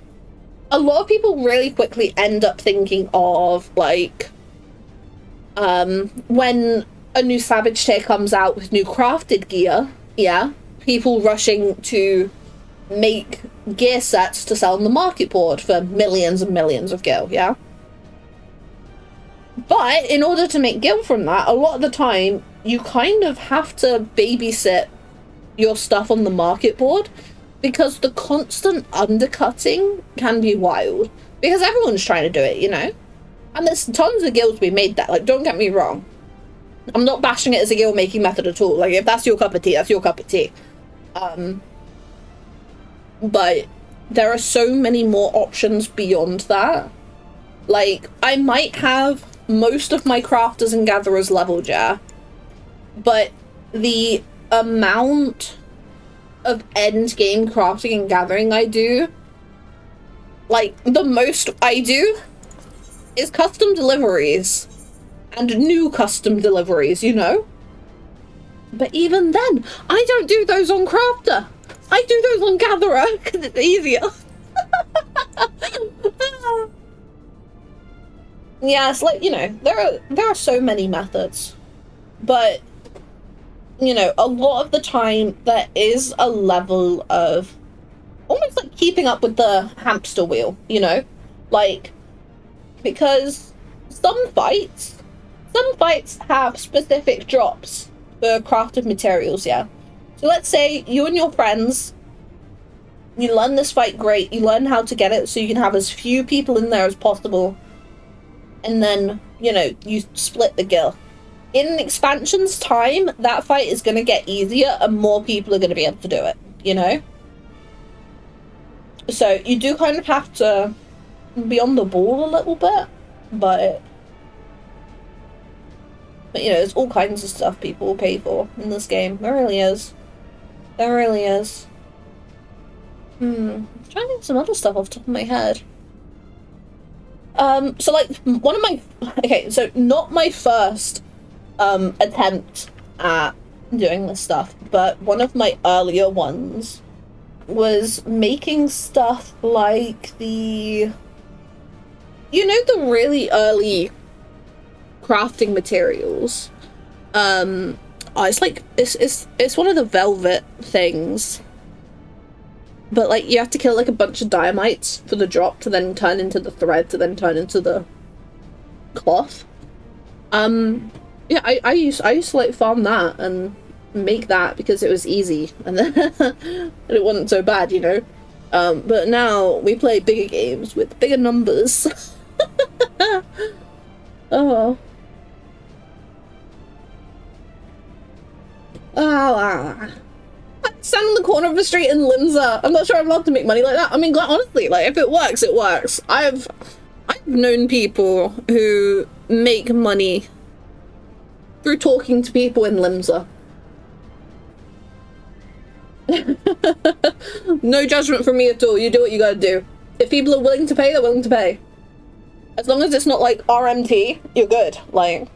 a lot of people really quickly end up thinking of, like, when a new Savage tier comes out with new crafted gear, yeah, people rushing to make gear sets to sell on the market board for millions and millions of gil, yeah? But in order to make gil from that, a lot of the time, you kind of have to babysit your stuff on the market board, because the constant undercutting can be wild. Because everyone's trying to do it, you know? And there's tons of gil to be made that, like, don't get me wrong. I'm not bashing it as a gil making method at all. Like, if that's your cup of tea, that's your cup of tea. But there are so many more options beyond that. Like, I might have most of my crafters and gatherers leveled, yeah, but the amount of end game crafting and gathering I do, like, the most I do is custom deliveries and new custom deliveries, you know? But even then, I don't do those on crafter. I do those on gatherer because it's easier. Yeah, it's like, you know, there are so many methods, but, you know, a lot of the time there is a level of almost like keeping up with the hamster wheel, you know, like, because some fights have specific drops for crafted materials, yeah. So let's say you and your friends, you learn this fight great, you learn how to get it so you can have as few people in there as possible. and then, you know, you split the gil. In expansion's time, that fight is going to get easier and more people are going to be able to do it, you know? So you do kind of have to be on the ball a little bit, but you know, there's all kinds of stuff people will pay for in this game. There really is. There really is. I'm trying to think of some other stuff off the top of my head. So like, one of my... Okay, so not my first attempt at doing this stuff, but one of my earlier ones was making stuff like the... You know, the really early crafting materials? Oh, it's like, it's one of the velvet things. But, like, you have to kill, like, a bunch of diamites for the drop to then turn into the thread to then turn into the cloth. Yeah, I used to, like, farm that and make that because it was easy. And then and it wasn't so bad, you know? But now we play bigger games with bigger numbers. Oh. Stand in the corner of the street in Lindsay. I'm not sure I'm allowed to make money like that. I mean, honestly, like, if it works, it works. I've known people who make money through talking to people in Limsa. No judgment from me at all. You do what you gotta do. If people are willing to pay, they're willing to pay. As long as it's not like RMT, you're good. Like...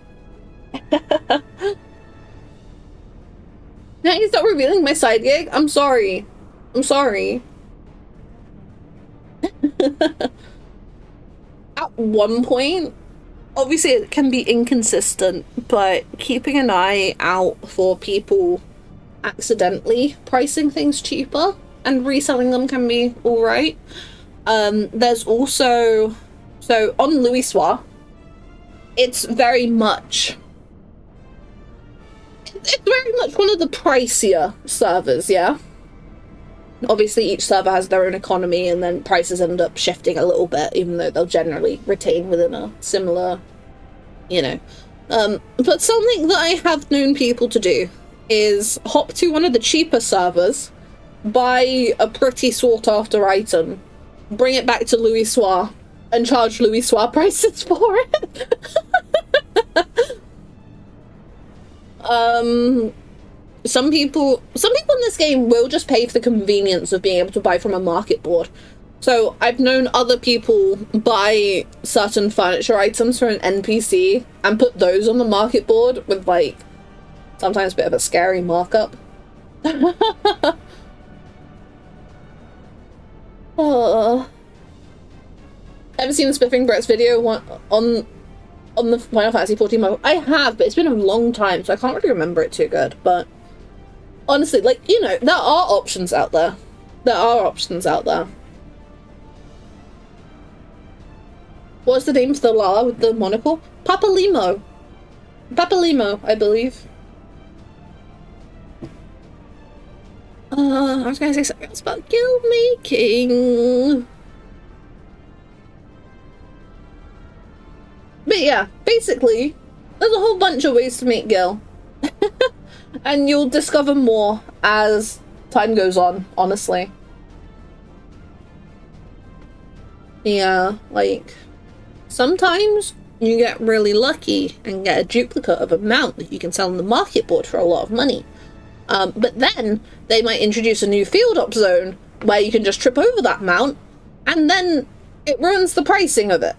Now you start revealing my side gig? I'm sorry. I'm sorry. At one point, obviously it can be inconsistent, but keeping an eye out for people accidentally pricing things cheaper and reselling them can be alright. There's also... So, on Louisoix, it's very much one of the pricier servers, yeah? Obviously, each server has their own economy, and then prices end up shifting a little bit, even though they'll generally retain within a similar, you know. But something that I have known people to do is hop to one of the cheaper servers, buy a pretty sought-after item, bring it back to Louisoix, and charge Louisoix prices for it. Some people in this game will just pay for the convenience of being able to buy from a market board. So I've known other people buy certain furniture items for an NPC and put those on the market board with, like, sometimes a bit of a scary markup. Ever seen the Spiffing Brett's video on the Final Fantasy XIV mode? I have, but it's been a long time, so I can't really remember it too good. But honestly, like, you know, there are options out there. There are options out there. What's the name for the Lala with the monocle? Papalimo. Papalimo, I believe. I was gonna say something else about guild making. But yeah, basically, there's a whole bunch of ways to make gil. And you'll discover more as time goes on, honestly. Yeah, like, sometimes you get really lucky and get a duplicate of a mount that you can sell on the market board for a lot of money. But then they might introduce a new field op zone where you can just trip over that mount, and then it ruins the pricing of it.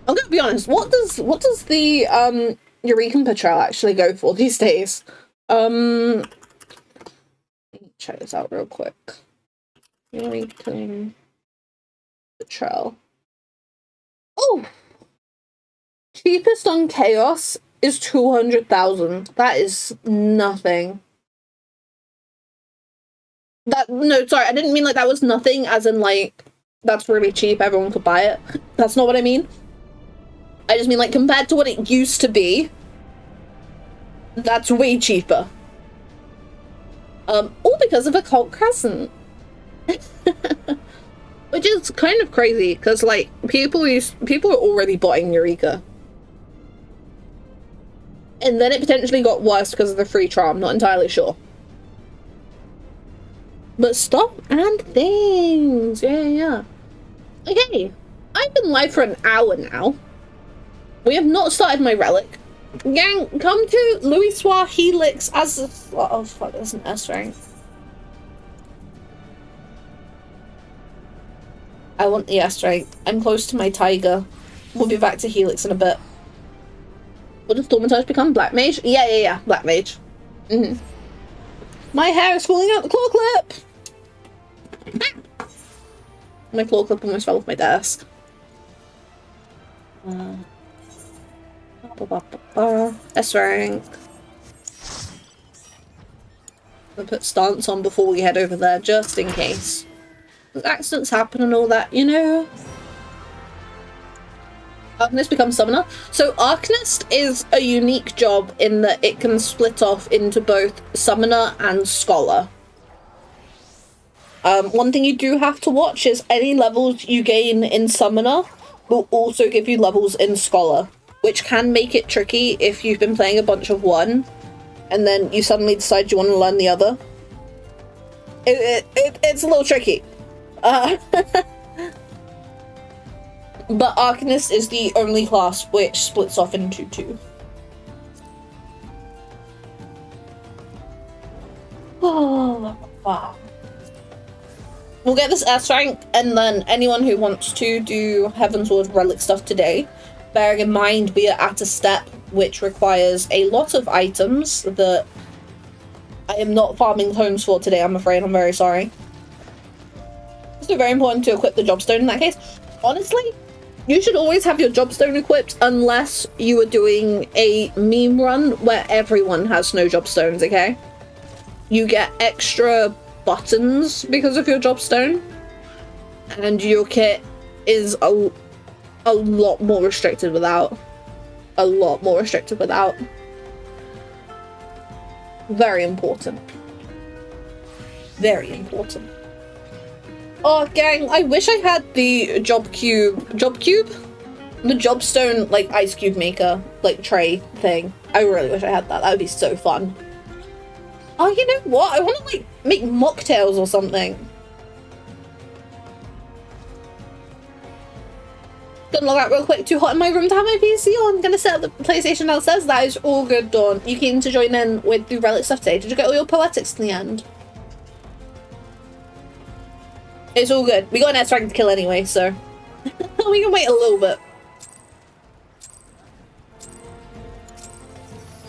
I'm gonna be honest, what does the Eureka Patrol actually go for these days? Let me check this out real quick. Eureka Patrol. Oh! Cheapest on Chaos is 200,000. That is nothing. No, sorry, I didn't mean like that was nothing, as in like, that's really cheap, everyone could buy it. That's not what I mean. I just mean, like, compared to what it used to be, that's way cheaper. All because of Occult Crescent. Which is kind of crazy, because, like, people are already buying Eureka. And then it potentially got worse because of the free trial. I'm not entirely sure. But stuff and things. Yeah. Okay. I've been live for an hour now. We have not started my relic. Gang, come to Heavensward Relics as a... Oh, fuck, there's an S rank. I want the S rank. I'm close to my tiger. We'll be back to Helix in a bit. What does Thaumaturge become? Black Mage? Yeah. Black Mage. My hair is falling out the claw clip! My claw clip almost fell off my desk. S rank. I'll put stance on before we head over there, just in case. Accidents happen and all that, you know? Arcanist becomes Summoner. So Arcanist is a unique job in that it can split off into both Summoner and Scholar. One thing you do have to watch is any levels you gain in Summoner will also give you levels in Scholar, which can make it tricky if you've been playing a bunch of one and then you suddenly decide you want to learn the other. It's a little tricky. But Arcanist is the only class which splits off into two. Oh, wow. We'll get this S rank, and then anyone who wants to do Heavensward Relic stuff today, bearing in mind we are at a step which requires a lot of items that I am not farming homes for today, I'm afraid. I'm very sorry. It's very important to equip the Jobstone in that case. Honestly, you should always have your Jobstone equipped unless you are doing a meme run where everyone has no Jobstones, okay? You get extra buttons because of your Jobstone, and your kit is a lot more restricted without. A lot more restricted without. Very important. Very important. Oh, gang, I wish I had the job cube? The Jobstone, like, ice cube maker, like, tray thing. I really wish I had that. That would be so fun. Oh, you know what? I want to, like, make mocktails or something. Gonna log out real quick. Too hot in my room to have my PC on. Gonna set up the PlayStation downstairs. That is all good, Dawn. You keen to join in with the Relic stuff today? Did you get all your poetics in the end? It's all good. We got an S rank to kill anyway, so we can wait a little bit.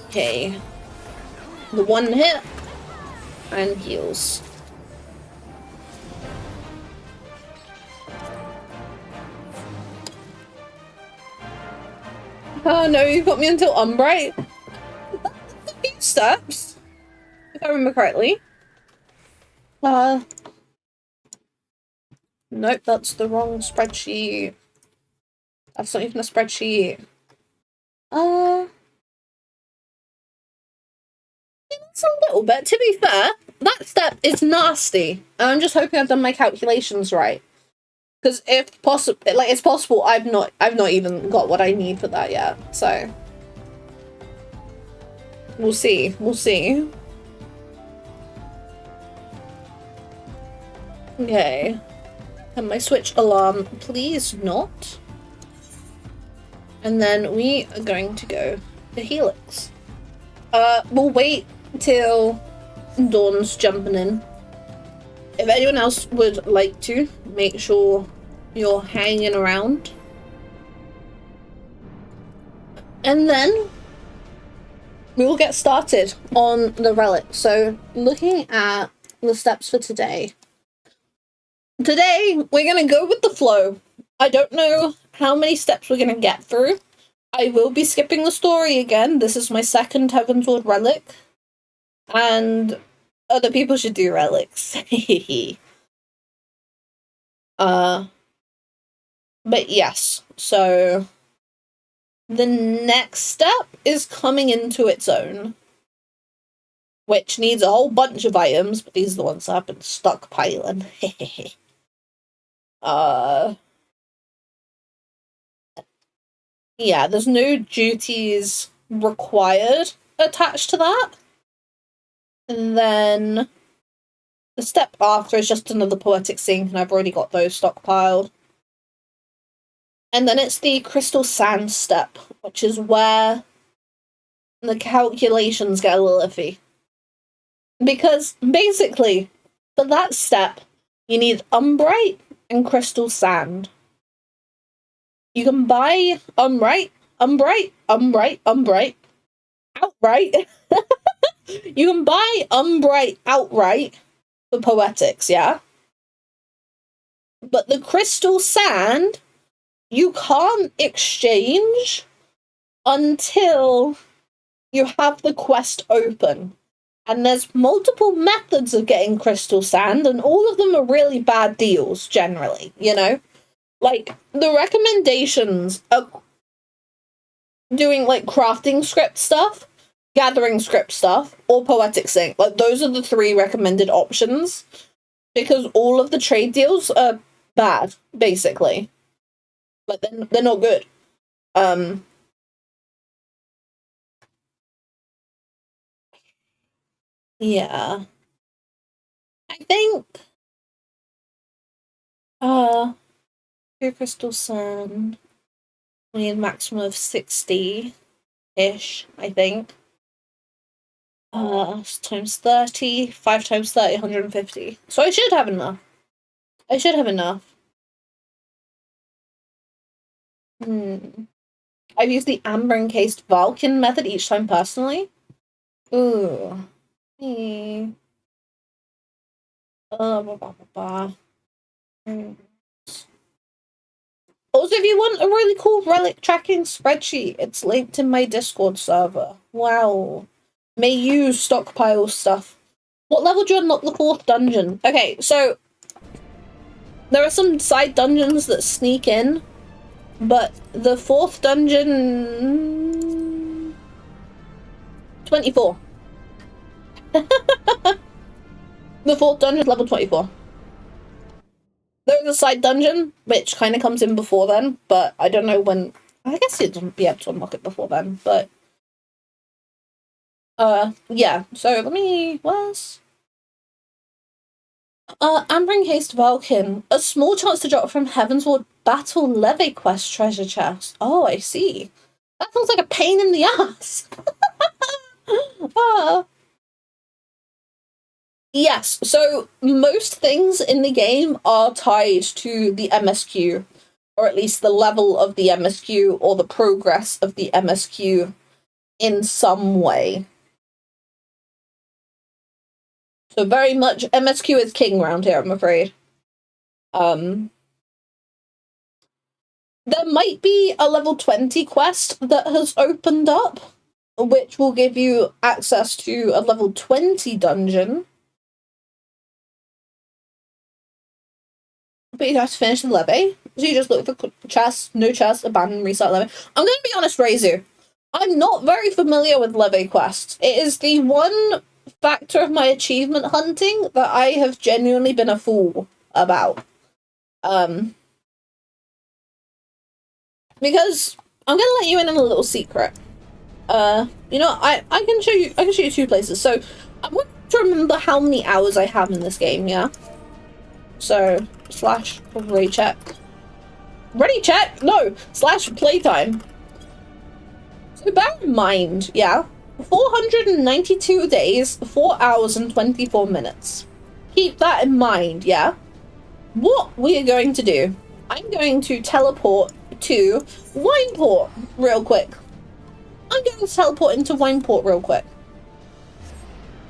Okay. The one hit and heals. Oh no, you've got me until Umbright. That's a few steps, if I remember correctly. Nope, that's the wrong spreadsheet. That's not even a spreadsheet. It's a little bit. To be fair, that step is nasty. And I'm just hoping I've done my calculations right. Because if possible, like, it's possible I've not even got what I need for that yet. So we'll see. We'll see. Okay. Can my Switch alarm please not? And then we are going to go to Helix. We'll wait till Dawn's jumping in. If anyone else would like to, make sure you're hanging around. And then we will get started on the relic. So looking at the steps for today. Today, we're going to go with the flow. I don't know how many steps we're going to get through. I will be skipping the story again. This is my second Heavensward Relic. And other people should do relics. But yes, so the next step is coming into its own, which needs a whole bunch of items, but these are the ones that I've been stockpiling. Yeah, there's no duties required attached to that. And then the step after is just another poetic sink, and I've already got those stockpiled. And then it's the crystal sand step, which is where the calculations get a little iffy. Because basically, for that step, you need umbrite and crystal sand. You can buy umbrite outright. You can buy umbrite outright for poetics, yeah? But the crystal sand, you can't exchange until you have the quest open. And there's multiple methods of getting crystal sand, and all of them are really bad deals, generally, you know? Like, the recommendations are doing, like, crafting script stuff, gathering script stuff, or poetic sync. Like, those are the 3 recommended options, because all of the trade deals are bad, basically. But they're not good. Yeah. I think pure crystal sand, we need a maximum of 60-ish, I think. Times 30, 5 times 30, 150. So I should have enough. I've used the amber encased Vulcan method each time personally. Ooh. Also, if you want a really cool relic tracking spreadsheet, it's linked in my Discord server. Wow. May use stockpile stuff. What level do you unlock the 4th dungeon? Okay, so there are some side dungeons that sneak in, but the 4th dungeon... 24. The 4th dungeon is level 24. There's a side dungeon, which kind of comes in before then, but I don't know when... I guess you'd be able to unlock it before then, but... yeah, so let me... Where's... Amber Encased Vulcan. A small chance to drop from Heavensward Battle Levy quest treasure chest. Oh, I see. That sounds like a pain in the ass. Yes, so most things in the game are tied to the MSQ, or at least the level of the MSQ, or the progress of the MSQ in some way. So very much MSQ is king around here, I'm afraid. There might be a level 20 quest that has opened up, which will give you access to a level 20 dungeon. But you have to finish the levy. So you just look for chests, no chests, abandon, restart levy. I'm going to be honest, Reizu. I'm not very familiar with levy quests. It is the one factor of my achievement hunting that I have genuinely been a fool about. Because I'm gonna let you in on a little secret. You know, I can show you 2 places. So I want to remember how many hours I have in this game, yeah? So / ready check. Ready check? No, / playtime. So bear in mind, yeah, 492 days, 4 hours and 24 minutes. Keep that in mind, yeah? What we are going to do, I'm going to teleport to Wineport real quick. I'm going to teleport into Wineport real quick.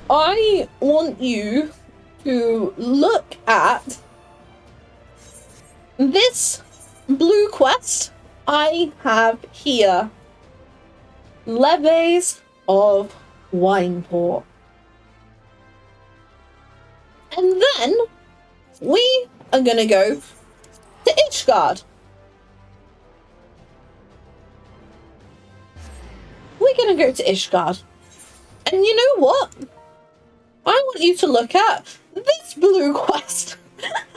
I want you to look at this blue quest I have here. Levies of Wineport. And then we are gonna go to Ishgard. We're gonna go to Ishgard. And you know what? I want you to look at this blue quest.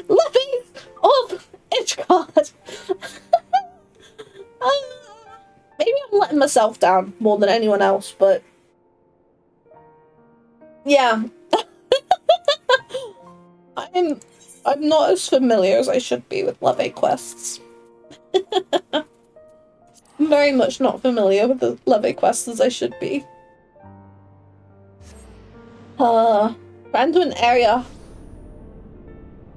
Levies of Ishgard. Maybe letting myself down more than anyone else, but yeah. I'm not as familiar as I should be with Leve quests. I'm very much not familiar with the Leve quests as I should be. Ran to an area.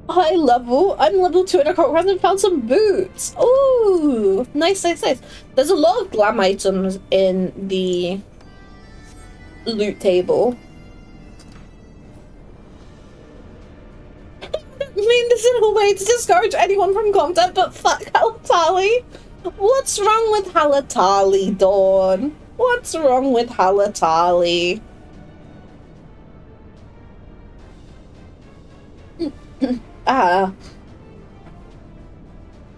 High level. I'm level 2 in Occult Crescent. Found some boots. Ooh, nice, nice, nice. There's a lot of glam items in the loot table. I mean, this is a way to discourage anyone from content, but fuck Halatali. What's wrong with Halatali, Dawn? What's wrong with Halatali?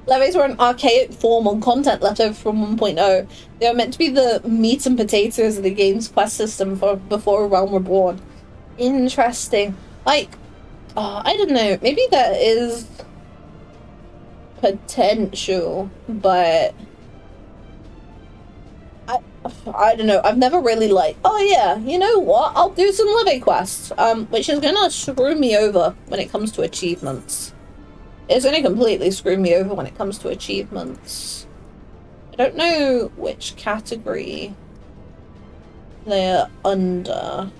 Leves were an archaic form on content left over from 1.0. They were meant to be the meat and potatoes of the game's quest system for before A Realm Reborn. Interesting. Like, I don't know. Maybe that is potential, but I don't know. I've never really like, oh yeah, you know what? I'll do some Leve quests, which is gonna screw me over when it comes to achievements. It's gonna completely screw me over when it comes to achievements. I don't know which category they're under.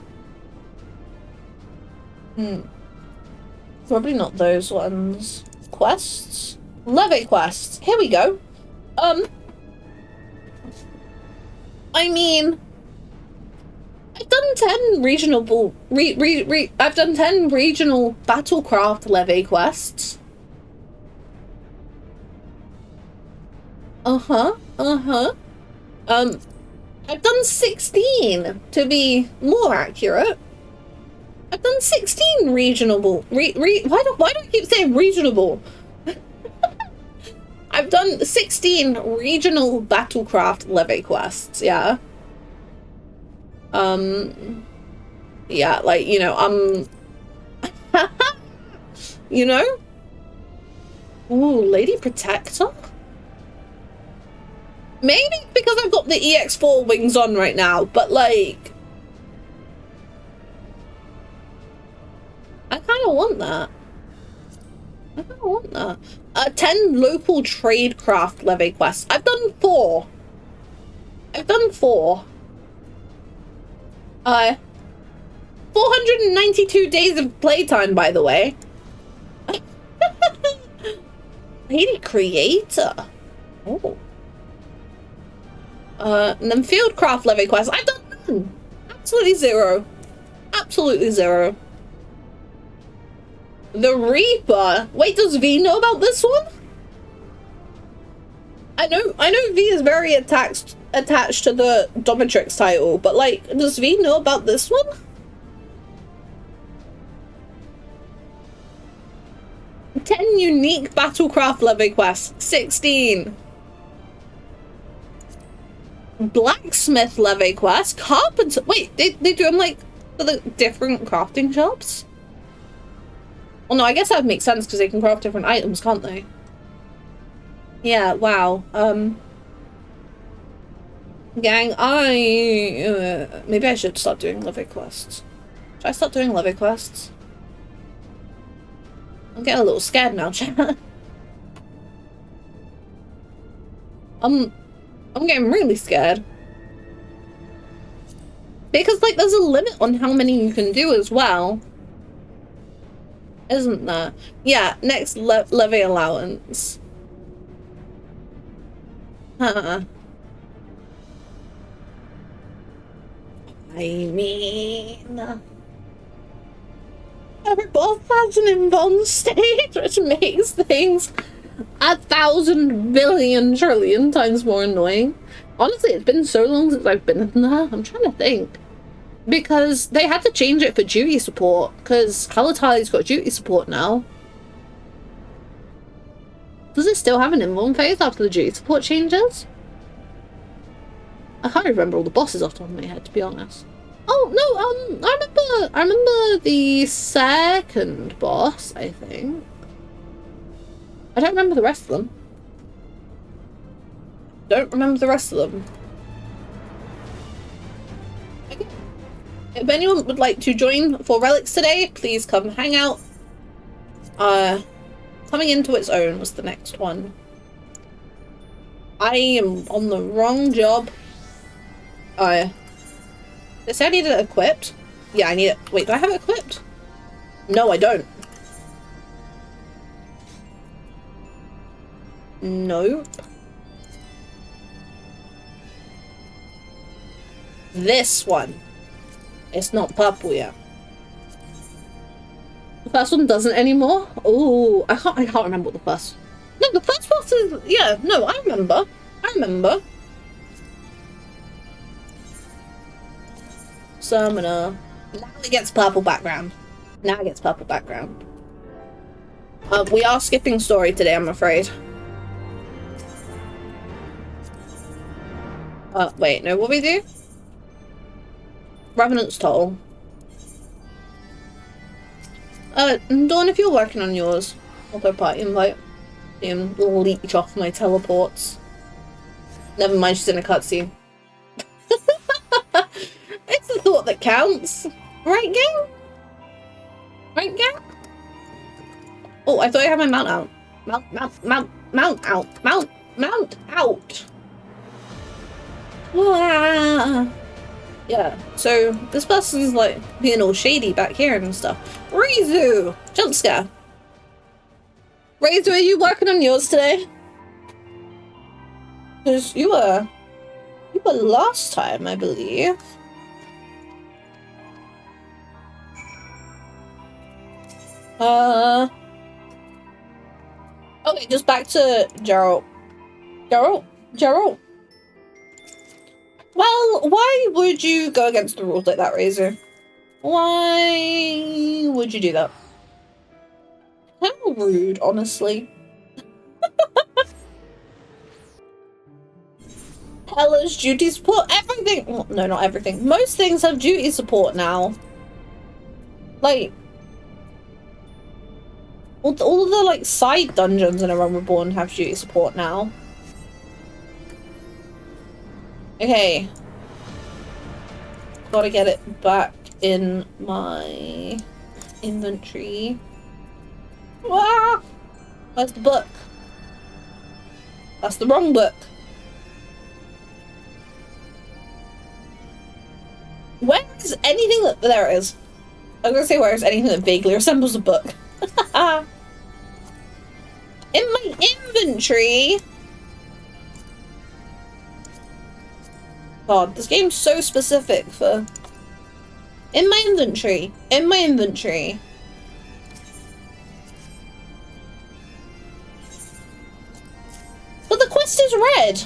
Probably not those ones. Quests? Leve quests. Here we go. I mean, I've done 10 regional I've done 10 regional battlecraft Leve quests. I've done 16 to be more accurate. I've done 16 regional why do I keep saying regional? I've done 16 regional battlecraft Leve quests, yeah. Yeah, like, you know, you know? Ooh, Lady Protector? Maybe because I've got the EX4 wings on right now, but like, I kind of want that. I kind of want that. 10 local tradecraft Leve quests. I've done 4. I've done 4. 492 days of playtime, by the way. Lady Creator. Oh. And then fieldcraft Leve quests. I've done none. Absolutely 0. Absolutely 0. The Reaper. Wait, does V know about this one? I know V is very attached to the Dominatrix title, but like, does V know about this one? Ten unique battlecraft Leve quests. 16. Blacksmith Leve quest. Carpenter. Wait, they do them like for the different crafting shops? Well, no, I guess that would make sense because they can craft different items, can't they? Yeah, wow. Gang, maybe I should start doing Leve quests. Should I start doing Leve quests? I'm getting a little scared now, chat. I'm getting really scared. Because, like, there's a limit on how many you can do as well. Isn't there? Yeah, next Leve allowance. Huh. I mean, every boss has an inbound state, which makes things 1,000 billion trillion times more annoying. Honestly, it's been so long since I've been in there. I'm trying to think. Because they had to change it for duty support, because Halatali's got duty support now. Does it still have an inbound phase after the duty support changes? I can't remember all the bosses off the top of my head, to be honest. Oh, no, I remember the second boss, I think. I don't remember the rest of them. Don't remember the rest of them. If anyone would like to join for Relics today, please come hang out. Coming into its own was the next one. I am on the wrong job. They said I needed it equipped. Yeah, I need it. Wait, do I have it equipped? No, I don't. Nope. This one. It's not purple yet. The first one doesn't anymore? Oh, I can't remember what the first... No, the first one is... Yeah, no, I remember. I remember. Summoner. Now it gets purple background. Now it gets purple background. We are skipping story today, I'm afraid. Wait, no, what we do? Revenant's Toll. Dawn, if you're working on yours, I'll go party invite. And leech off my teleports. Never mind, she's in a cutscene. It's the thought that counts. Right, gang? Right, gang? Oh, I thought I had my mount out. Mount out. Wow. Yeah, so this person's like being all shady back here and stuff. Rizu! Jump scare. Rizu, are you working on yours today? Because you were last time, I believe. Okay, just back to Gerald. Gerald. Well, why would you go against the rules like that, Razor? Why would you do that? How rude, honestly. Hella's duty support, everything. Well, no, not everything. Most things have duty support now. Like, all of the like side dungeons in A Realm Reborn have duty support now. Okay. Gotta get it back in my inventory. Ah! Where's the book? That's the wrong book. Where is anything that... There it is. I was gonna say where is anything that vaguely resembles a book. In my inventory... God, this game's so specific for... In my inventory. In my inventory. But the quest is red!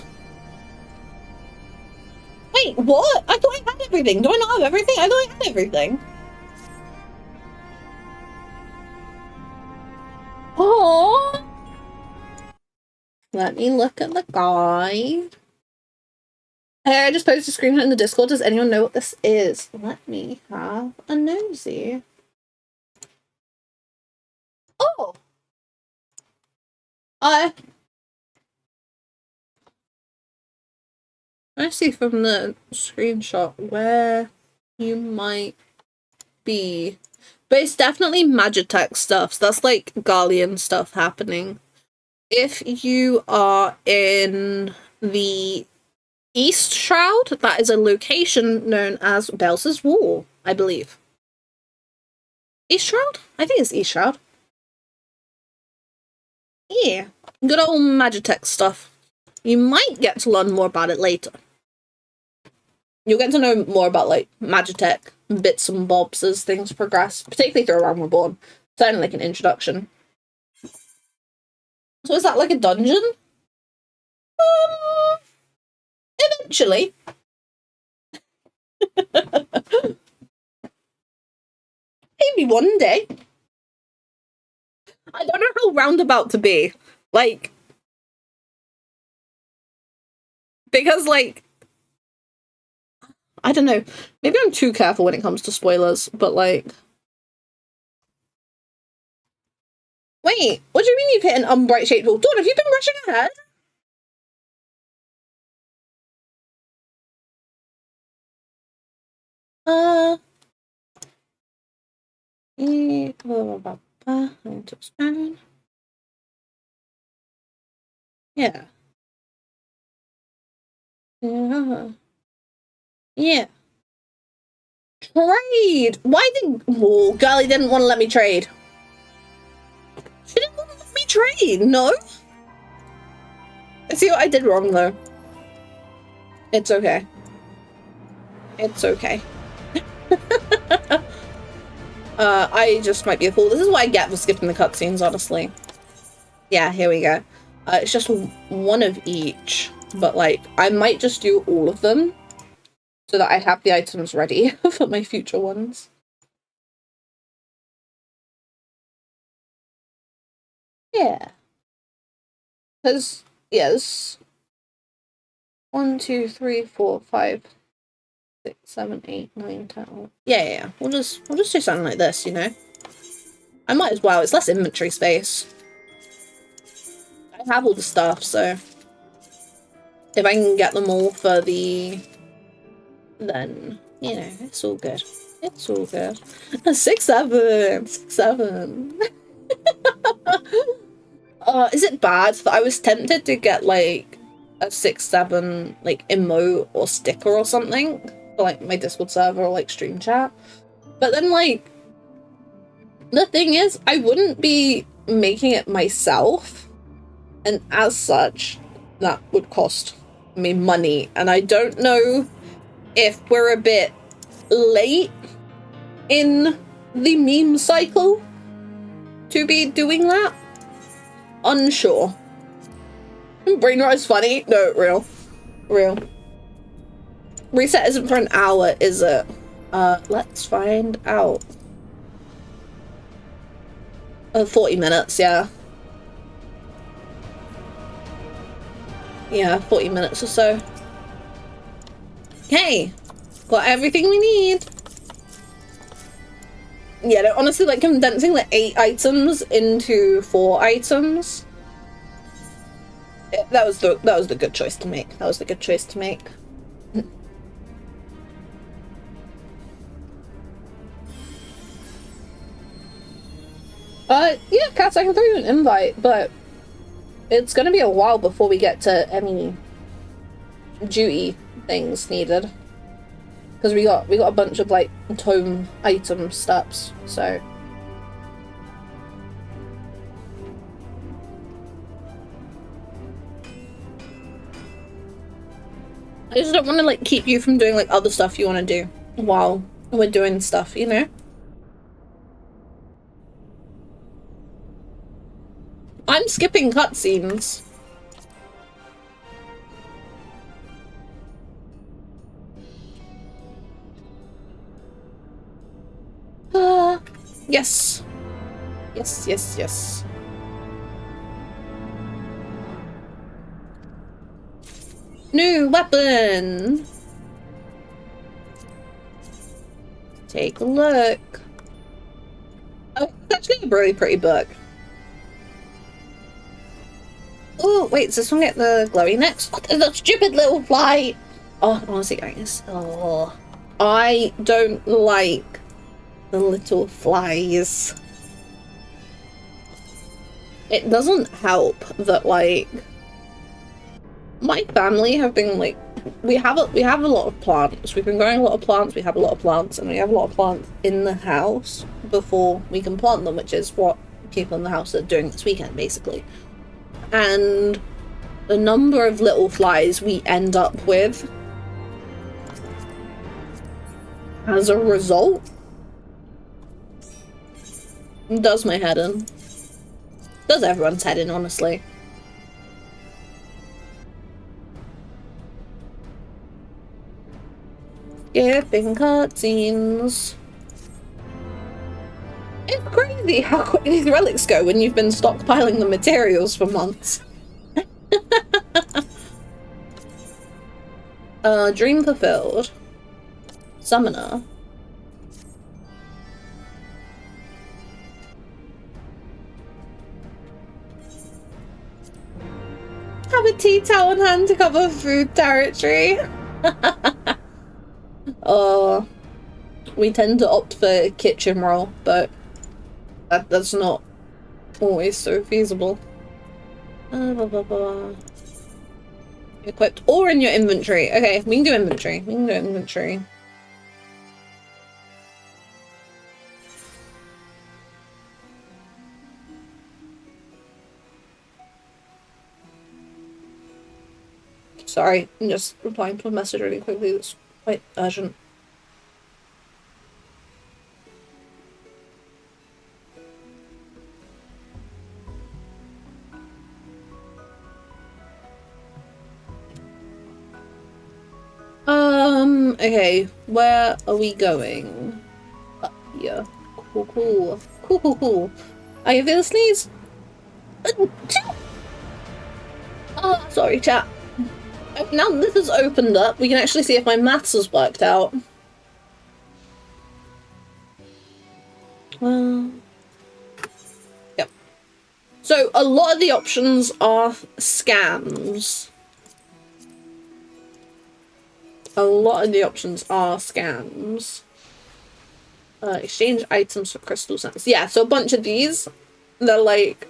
Wait, what? I thought I had everything. Do I not have everything? I thought I had everything. Oh! Let me look at the guide. Hey, I just posted a screenshot in the Discord. Does anyone know what this is? Let me have a nosy. Oh! I see from the screenshot where you might be. But it's definitely Magitech stuff. So that's like Garlean stuff happening. If you are in the East Shroud, that is a location known as Belsa's Wall, I believe. East Shroud? I think it's East Shroud. Yeah. Good old Magitech stuff. You might get to learn more about it later. You'll get to know more about, like, Magitech bits and bobs as things progress, particularly through A Realm Reborn. Certainly like an introduction. So is that like a dungeon? Eventually. Maybe one day. I don't know how roundabout to be. Like, because, like, I don't know. Maybe I'm too careful when it comes to spoilers, but, like... Wait, what do you mean you've hit an unbright shaped wall? Dawn, have you been rushing ahead? I need to expand. Yeah. Yeah. Trade! Why did... Oh, Girlie didn't want to let me trade. She didn't want to let me trade, no? I see what I did wrong, though. It's okay. It's okay. I just might be a fool. This is what I get for skipping the cutscenes, honestly. Yeah, here we go. It's just one of each, but like, I might just do all of them so that I have the items ready for my future ones. Yeah. Because, yes. 1, 2, 3, 4, 5, 6, 7, 8, 9, 10. Yeah. We'll just do something like this, you know? I might as well. It's less inventory space. I have all the stuff, so if I can get them all for then, you know, it's all good. It's all good. 6, 7. 6, 7. Is it bad that I was tempted to get like a 6, 7 like emote or sticker or something for like my Discord server or like stream chat? But then like, the thing is, I wouldn't be making it myself, and as such, that would cost me money, and I don't know if we're a bit late in the meme cycle to be doing that. Unsure. Brain rot is funny? No, real. Real. Reset isn't for an hour, is it? Let's find out. 40 minutes, yeah. Yeah, 40 minutes or so. Okay. Got everything we need. Yeah, no, honestly, like, condensing the 8 items into 4 items. That was the good choice to make. That was the good choice to make. Yeah, Cats, I can throw you an invite, but it's gonna be a while before we get to any duty things needed. Because we got a bunch of like tome item steps, so. I just don't want to like keep you from doing like other stuff you want to do while we're doing stuff, you know? I'm skipping cutscenes. Yes. Yes. New weapon! Take a look. Oh, it's actually a really pretty book. Oh, wait, does this one get the glowy next? Oh, the stupid little fly! Oh, honestly, guys. Oh, I don't like the little flies. It doesn't help that, like, my family have been, like, we have a lot of plants. We've been growing a lot of plants, we have a lot of plants, and we have a lot of plants in the house before we can plant them, which is what people in the house are doing this weekend, basically. And the number of little flies we end up with as a result does my head in. Does everyone's head in, honestly. Skipping cutscenes. It's crazy how quick these relics go when you've been stockpiling the materials for months. Dream fulfilled. Summoner. Have a tea towel in hand to cover food territory. We tend to opt for kitchen roll, but That's not always so feasible. Blah, blah, blah. Equipped or in your inventory. Okay, we can do inventory. We can do inventory. Sorry, I'm just replying to a message really quickly that's quite urgent. Okay, where are we going? Up here. Cool, cool. Cool, cool, cool. Are you feeling sneeze? Oh, sorry, chat. Now this has opened up, we can actually see if my maths has worked out. Yep. So a lot of the options are scams. A lot of the options are scams. Exchange items for crystal sense. Yeah, so a bunch of these, they're like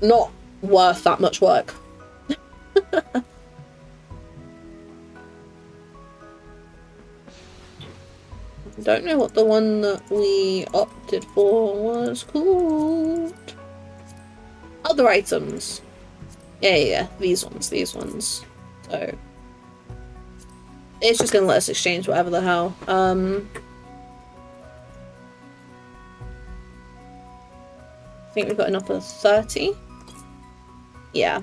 not worth that much work. Don't know what the one that we opted for was called. Other items. Yeah, these ones. So it's just gonna let us exchange whatever the hell. I think we've got enough for 30. Yeah.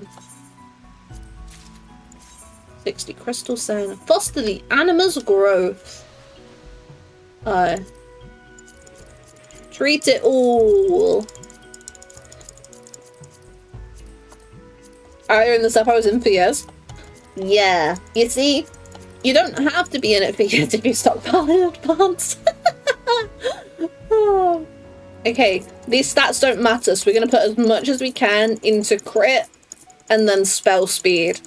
60 crystal sand. Foster the animal's growth. Treat it all. Earlier in the stuff I was in for years. Yeah. You see, you don't have to be in it for years if you stockpile in advance. Oh. Okay, these stats don't matter, so we're gonna put as much as we can into crit and then spell speed.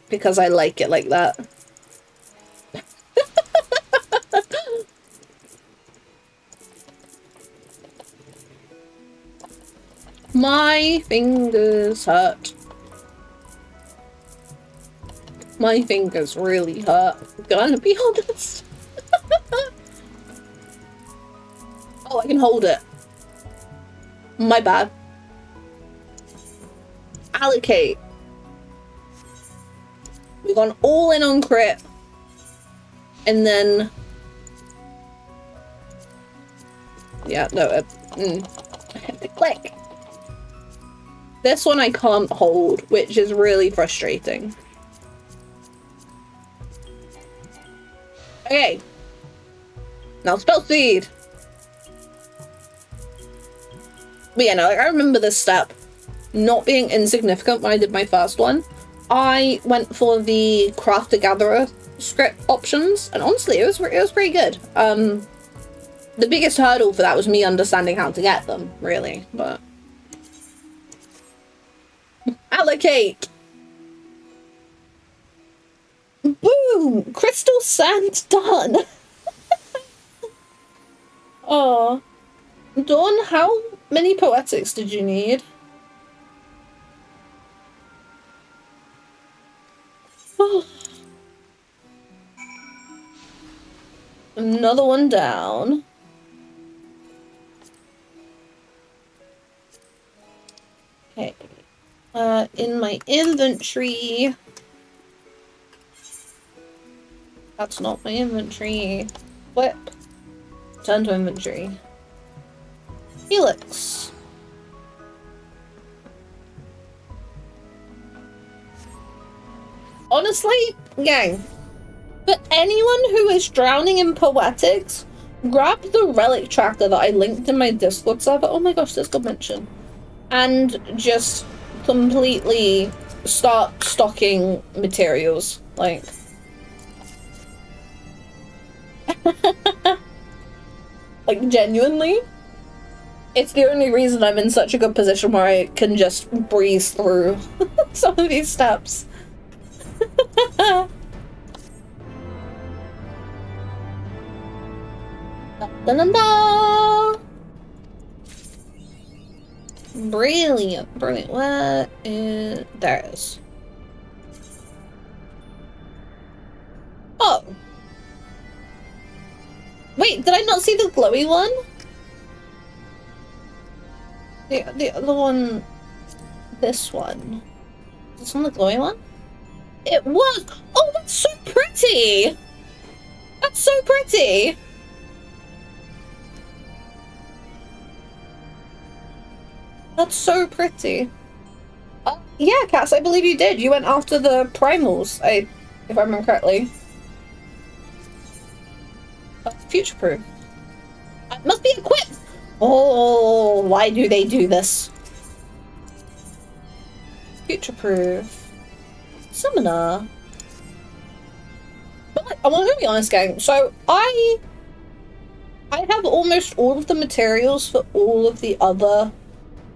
Because I like it like that. My fingers hurt. My fingers really hurt. I'm gonna be honest. Oh, I can hold it. My bad. Allocate. We've gone all in on crit. And then... yeah, no, I have to click. This one I can't hold, which is really frustrating. Okay. Now spell speed. But yeah, no, like, I remember this step not being insignificant when I did my first one. I went for the crafter gatherer script options, and honestly, it was pretty good. The biggest hurdle for that was me understanding how to get them, really, but... allocate! Boom! Crystal sand done! Oh. Dawn, how many poetics did you need? Oh. Another one down. Okay. In my inventory. That's not my inventory. Flip. Turn to inventory. Helix. Honestly, gang, for anyone who is drowning in poetics, grab the relic tracker that I linked in my Discord server. Oh my gosh, this got mentioned. And just completely start stocking materials. Like... like, genuinely, it's the only reason I'm in such a good position where I can just breeze through some of these steps. Da da da! Brilliant, brilliant. Where is... There it is. Oh! Wait, did I not see the glowy one? The other one... This one. Is this one the glowy one? It was! Oh, that's so pretty! That's so pretty! That's so pretty. Yeah, Cass, I believe you did. You went after the primals, if I remember correctly. Future-proof. It must be equipped! Oh, why do they do this? Future-proof. Summoner. But like, I'm gonna be honest, gang. So, I have almost all of the materials for all of the other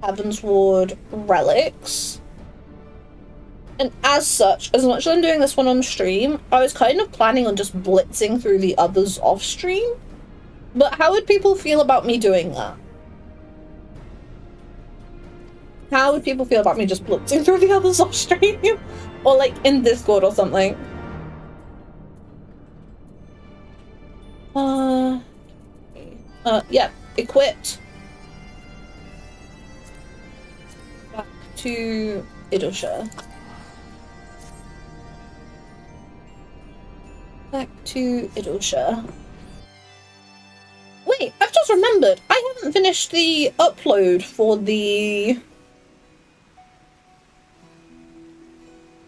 Heavensward Relics. And as such, as much as I'm doing this one on stream, I was kind of planning on just blitzing through the others off stream. But how would people feel about me doing that? How would people feel about me just blitzing through the others off stream? Or like in Discord or something? Yeah, equipped. Back to Idleshire. Back to Idleshire. Wait, I've just remembered. I haven't finished the upload for the...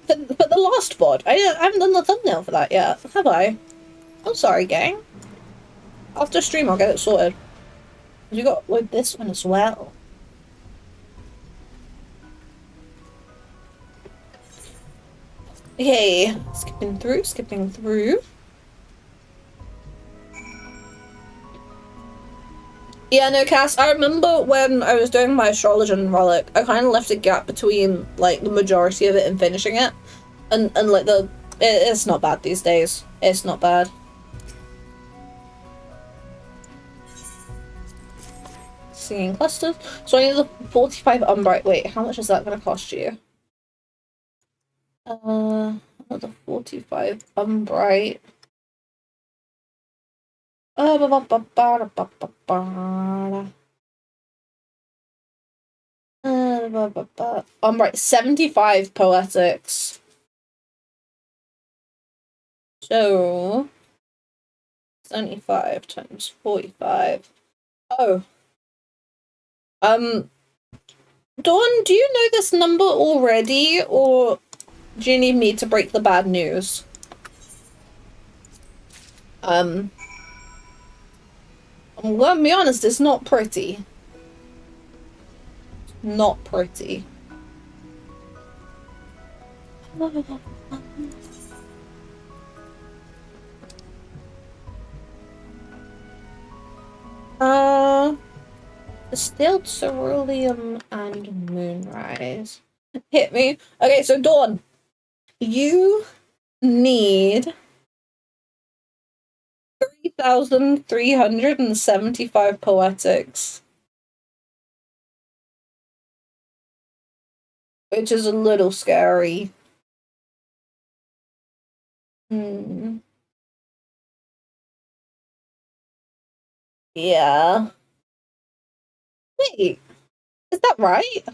For the last VOD. I haven't done the thumbnail for that yet, have I? I'm sorry, gang. After stream, I'll get it sorted. You got to upload this one as well. Okay, skipping through. Yeah, no, Cass, I remember when I was doing my astrologer and relic, I kind of left a gap between, like, the majority of it and finishing it. And like, it's not bad these days. It's not bad. Singing clusters. So I need the 45 Umbright. Wait, how much is that going to cost you? Another 45 Umbright. Umbright, 75 Poetics. So 75 times 45. Oh. Dawn, do you know this number already, or do you need me to break the bad news? I'm gonna be honest, it's not pretty. Not pretty. Distilled ceruleum and moonrise. Hit me. Okay, so Dawn, you need 3,375 poetics. Which is a little scary. Yeah. Wait, is that right?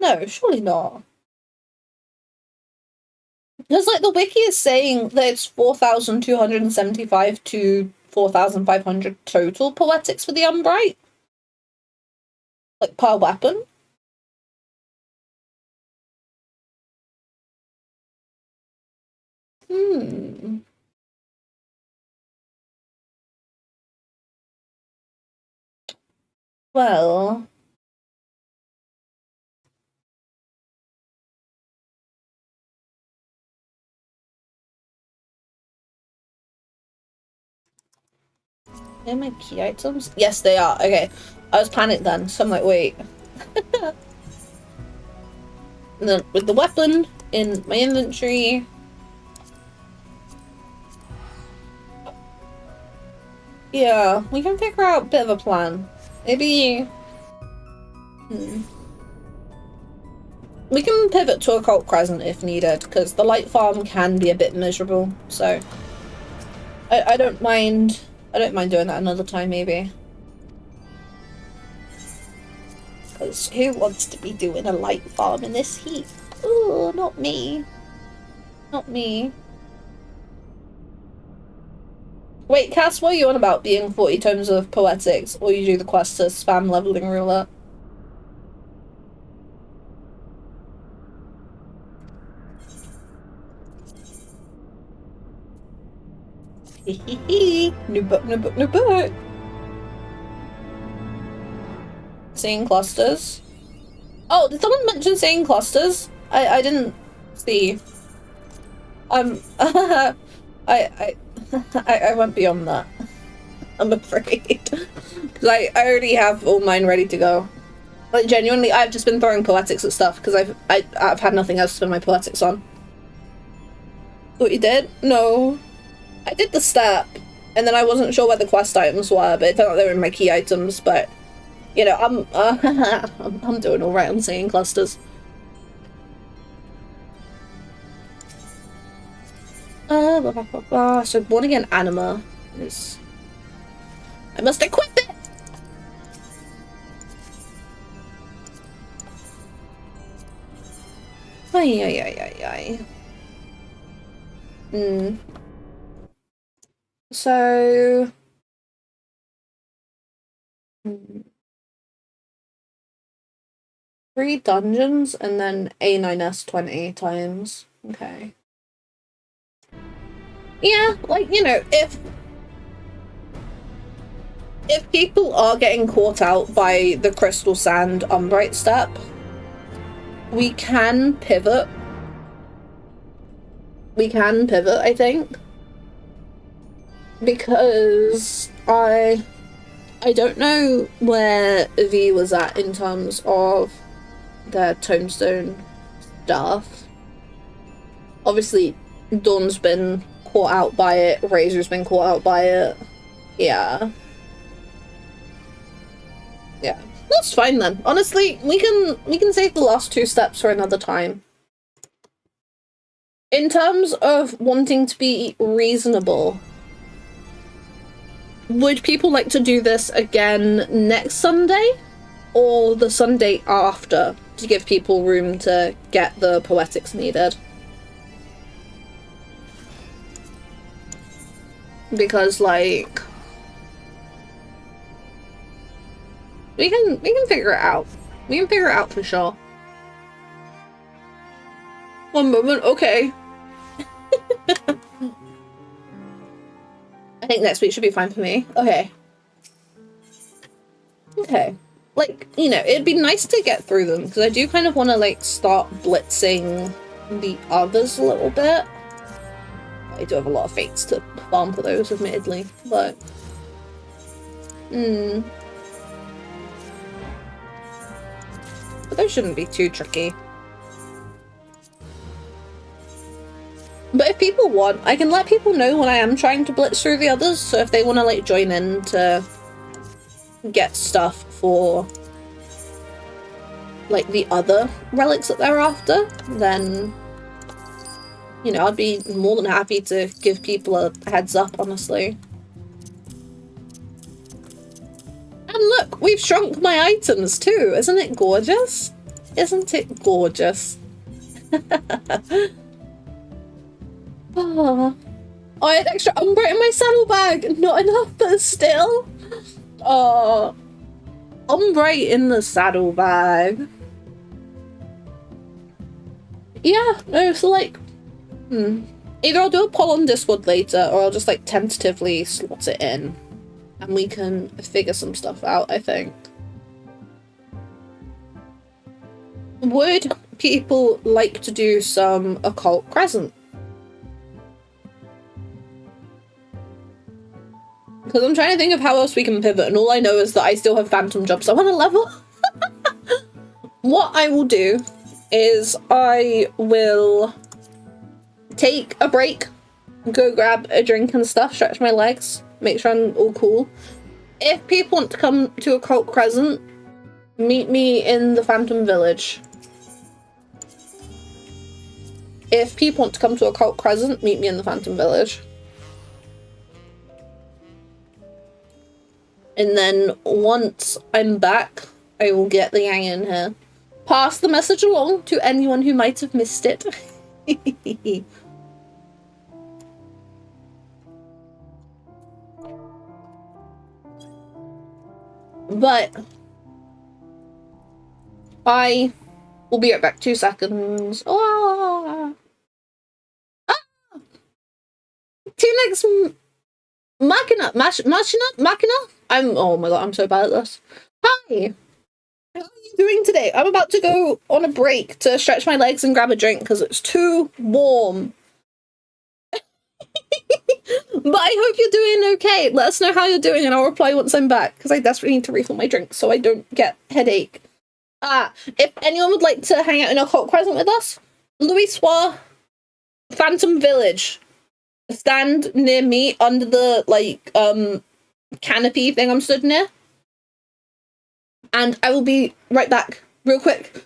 No, surely not. Because, like, the wiki is saying that it's 4,275 to 4,500 total poetics for the Umbright. Like, per weapon. Well... Are my key items? Yes, they are. Okay. I was panicked then, so I'm like, wait. And then with the weapon in my inventory. Yeah, we can figure out a bit of a plan. Maybe... We can pivot to Occult Crescent if needed, because the light farm can be a bit miserable, so... I don't mind... I don't mind doing that another time, maybe. Because who wants to be doing a light farm in this heat? Ooh, not me. Not me. Wait, Cass, what are you on about being 40 tomes of poetics, or you do the quest to spam leveling roulette? Hehehe. New book, new book, new book. Seeing clusters. Oh, did someone mention seeing clusters? I didn't see. I went beyond that. I'm afraid. Because I already have all mine ready to go. Like, genuinely, I've just been throwing poetics at stuff because I've had nothing else to spend my poetics on. What you did? No. I did the step, and then I wasn't sure where the quest items were, but it turned out they were in my key items, but, you know, I'm doing alright on seeing clusters. So born again anima is... I must equip it! Ay. So... 3 dungeons and then A9S 20 times. Okay. Yeah, like, you know, if people are getting caught out by the Crystal Sand Umbrite step, we can pivot. We can pivot, I think. Because I don't know where V was at in terms of their tombstone stuff. Obviously, Dawn's been caught out by it, Razor's been caught out by it. Yeah. Yeah. That's fine then. Honestly, we can save the last 2 steps for another time. In terms of wanting to be reasonable, would people like to do this again next Sunday? Or the Sunday after, to give people room to get the poetics needed? Because, like... We can figure it out. We can figure it out for sure. One moment, okay. I think next week should be fine for me. Okay. Okay. Like, you know, it'd be nice to get through them, because I do kind of want to, like, start blitzing the others a little bit. I do have a lot of fates to farm for those, admittedly, but... But those shouldn't be too tricky. But if people want, I can let people know when I am trying to blitz through the others, so if they want to, like, join in to get stuff for, like, the other relics that they're after, then, you know, I'd be more than happy to give people a heads up, honestly. And look, we've shrunk my items too, isn't it gorgeous? Isn't it gorgeous? Oh, I had extra Umbrite in my saddlebag! Not enough, but still! Oh, Umbrite in the saddlebag. Yeah, no, so like... Either I'll do a poll on Discord later, or I'll just like tentatively slot it in. And we can figure some stuff out, I think. Would people like to do some Occult Crescent? Because I'm trying to think of how else we can pivot, and all I know is that I still have phantom jobs I want to level. What I will do is I will take a break, go grab a drink and stuff, stretch my legs, make sure I'm all cool. If people want to come to Occult Crescent, meet me in the Phantom Village. If people want to come to Occult Crescent, meet me in the Phantom Village. And then once I'm back, I will get the gang in here. Pass the message along to anyone who might have missed it. But I will be right back. 2 seconds. Ah! Ah! T-Nex Machina? Oh my god, I'm so bad at this. Hi! How are you doing today? I'm about to go on a break to stretch my legs and grab a drink because it's too warm. But I hope you're doing okay. Let us know how you're doing and I'll reply once I'm back because I desperately need to refill my drink so I don't get headache. If anyone would like to hang out in Occult Crescent with us, Louis Soir, Phantom Village. Stand near me under the, like, canopy thing I'm stood near. And I will be right back, real quick.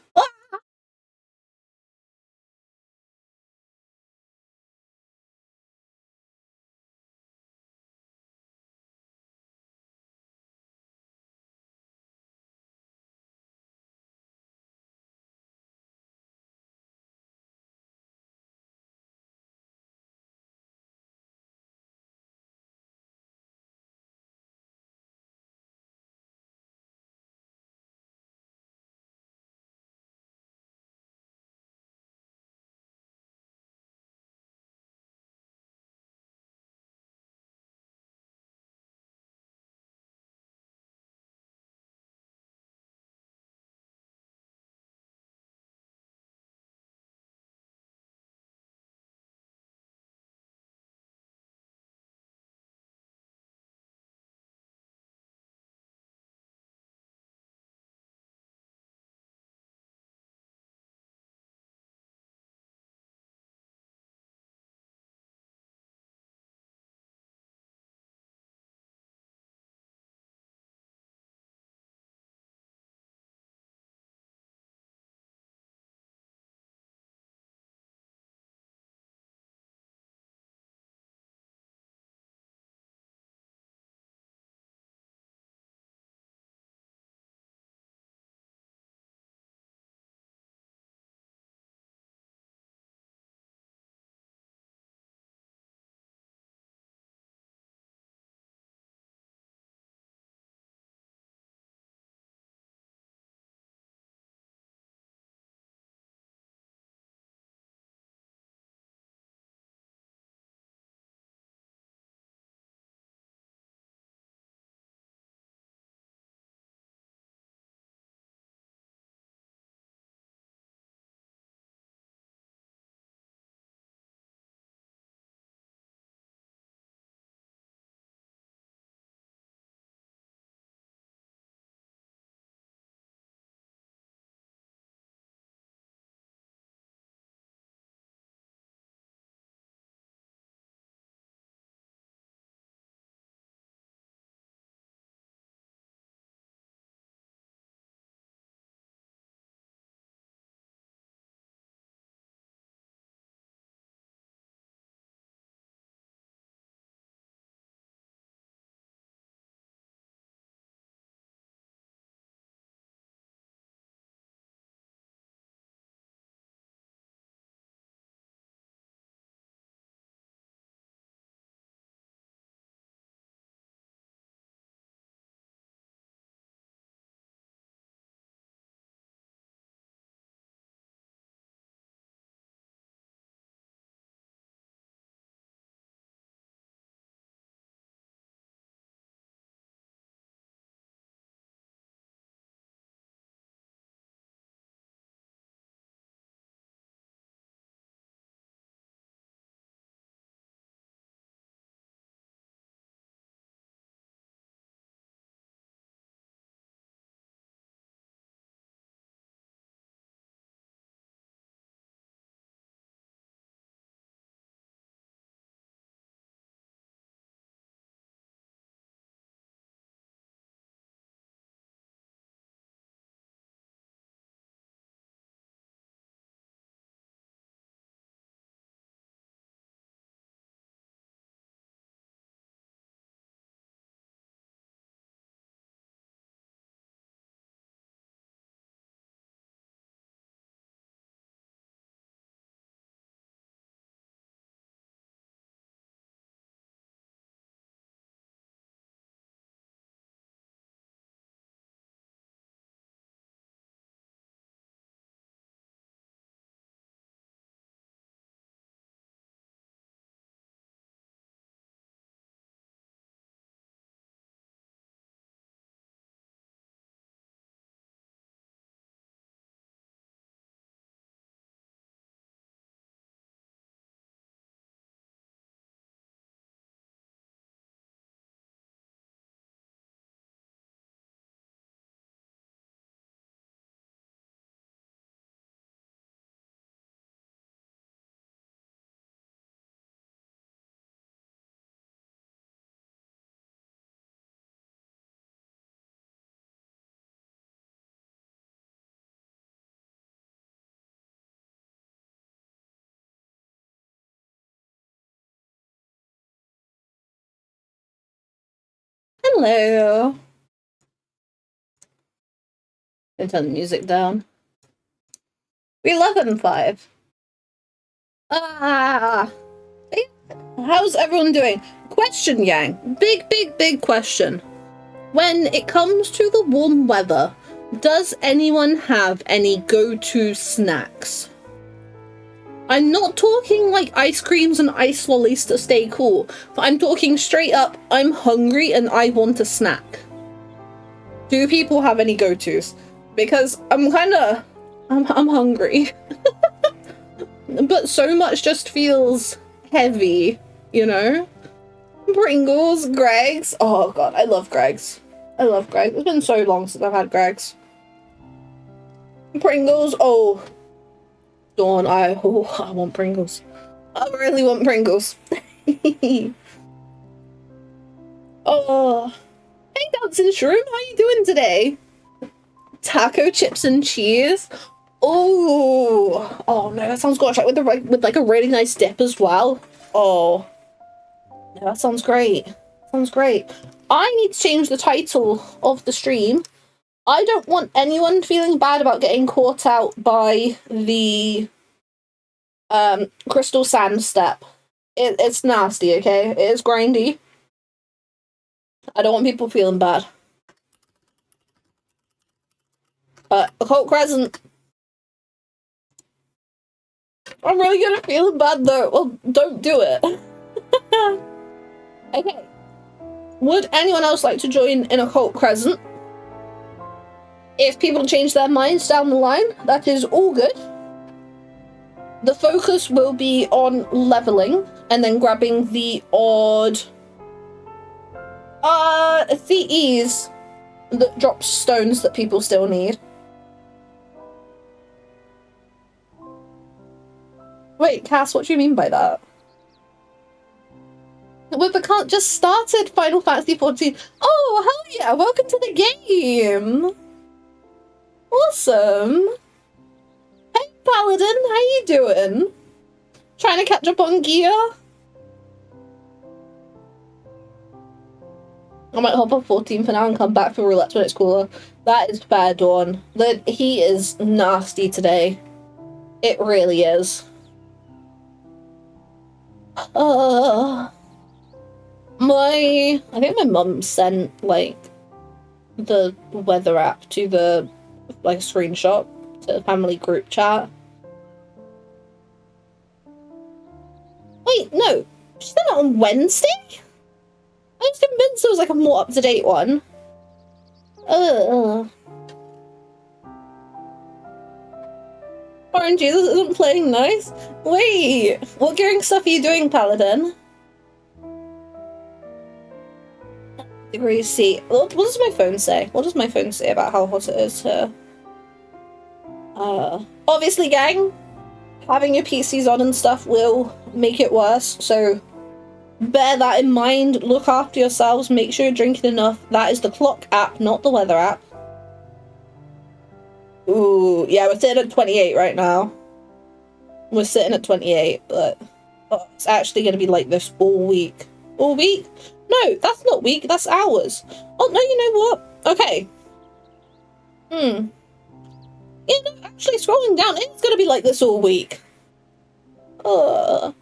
Hello. Gonna turn the music down. 11-5. How's everyone doing? Question, Yang. Big question. When it comes to the warm weather, does anyone have any go-to snacks? I'm not talking like ice creams and ice lollies to stay cool, but I'm talking straight up, I'm hungry and I want a snack. Do people have any go-tos? Because I'm hungry. But so much just feels heavy, you know? Pringles, Greg's. Oh god, I love Greg's. I love Greg's. It's been so long since I've had Greg's. Pringles, oh. Dawn, I want Pringles. I really want Pringles. Oh. Hey, Dancing Shroom, how you doing today? Taco chips and cheese. Oh no, that sounds gosh, like with like a really nice dip as well. Oh, no, that sounds great. Sounds great. I need to change the title of the stream. I don't want anyone feeling bad about getting caught out by the crystal sand step. It's nasty, okay? It is grindy. I don't want people feeling bad. Occult Crescent. I'm really good at feeling bad though. Well, don't do it. Okay. Would anyone else like to join in Occult Crescent? If people change their minds down the line, that is all good. The focus will be on leveling and then grabbing the odd CEs that drop stones that people still need. Wait, Cass, what do you mean by that? We've just started Final Fantasy XIV. Oh, hell yeah, welcome to the game! Awesome! Hey, Paladin, how you doing? Trying to catch up on gear? I might hop off 14 for now and come back for roulette when it's cooler. That is fair, Dawn. The heat is nasty today. It really is. I think my mum sent like the weather app to the like screenshot to the family group chat. Wait, no, she sent it on Wednesday? I was convinced there was like a more up-to-date one. Orange Jesus isn't playing nice. Wait, what gearing stuff are you doing, Paladin? Degree C. What does my phone say? What does my phone say about how hot it is here? Obviously, gang, having your PCs on and stuff will make it worse, so bear that in mind. Look after yourselves. Make sure you're drinking enough. That is the clock app, not the weather app. Ooh, yeah, we're sitting at 28 right now. We're sitting at 28, but it's actually going to be like this all week. All week? No, that's not week, that's hours. Oh, no, you know what? Okay. Yeah, no, actually, scrolling down, it's going to be like this all week. That's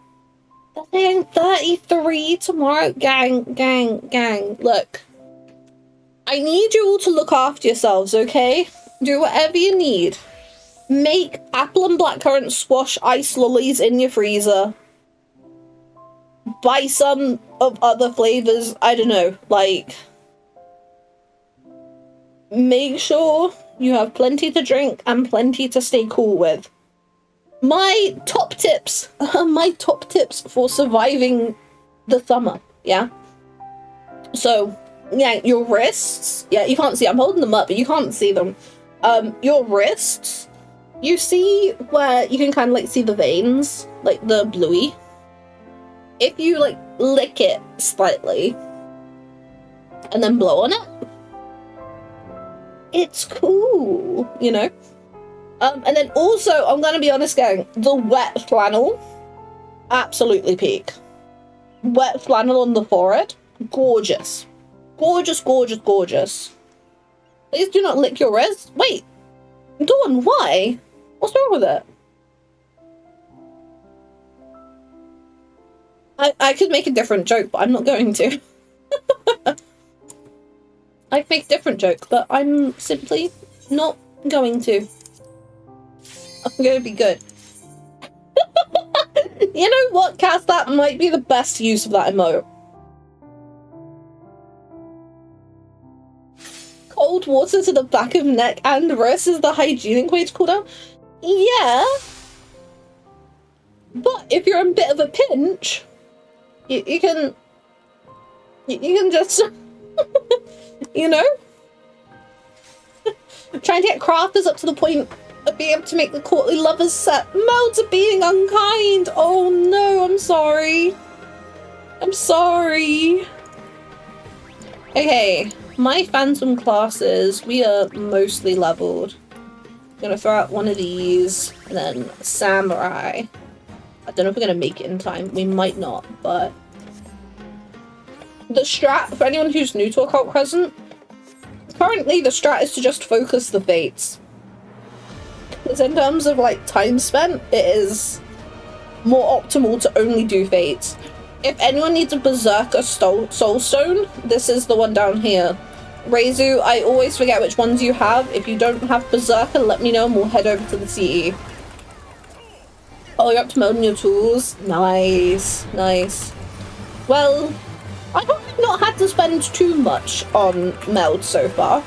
saying 33 tomorrow. Gang. Look. I need you all to look after yourselves, okay? Do whatever you need. Make apple and blackcurrant squash ice lollies in your freezer. Buy some of other flavors. I don't know, like, make sure you have plenty to drink and plenty to stay cool with. My top tips for surviving the summer, yeah? So, yeah, your wrists, yeah, you can't see, I'm holding them up, but you can't see them. Your wrists, you see where you can kind of like see the veins, like the bluey. If you like lick it slightly and then blow on it, it's cool, you know? And then also, I'm gonna be honest, gang, the wet flannel, absolutely peak. Wet flannel on the forehead, gorgeous. Gorgeous, gorgeous, gorgeous. Please do not lick your wrist. Wait, Dawn, why? What's wrong with it? I could make a different joke, but I'm not going to. I could make a different joke, but I'm simply not going to. I'm going to be good. You know what, Cass? That might be the best use of that emote. Cold water to the back of neck and wrist is the hygienic way to cool down? Yeah. But if you're in a bit of a pinch, you can just, you know? Trying to get crafters up to the point of being able to make the courtly lovers set. Melds are being unkind. Oh no, I'm sorry. I'm sorry. Okay, my phantom classes, we are mostly leveled. I'm gonna throw out one of these, and then samurai. I don't know if we're gonna make it in time. We might not, but the strat, for anyone who's new to Occult Crescent, currently the strat is to just focus the fates. Because in terms of like time spent, it is more optimal to only do fates. If anyone needs a berserker soul stone, this is the one down here. Reizu, I always forget which ones you have. If you don't have berserker, let me know and we'll head over to the CE. Oh, you're up to molding your tools? Nice, nice. Well, I hope you've not had to spend too much on meld so far.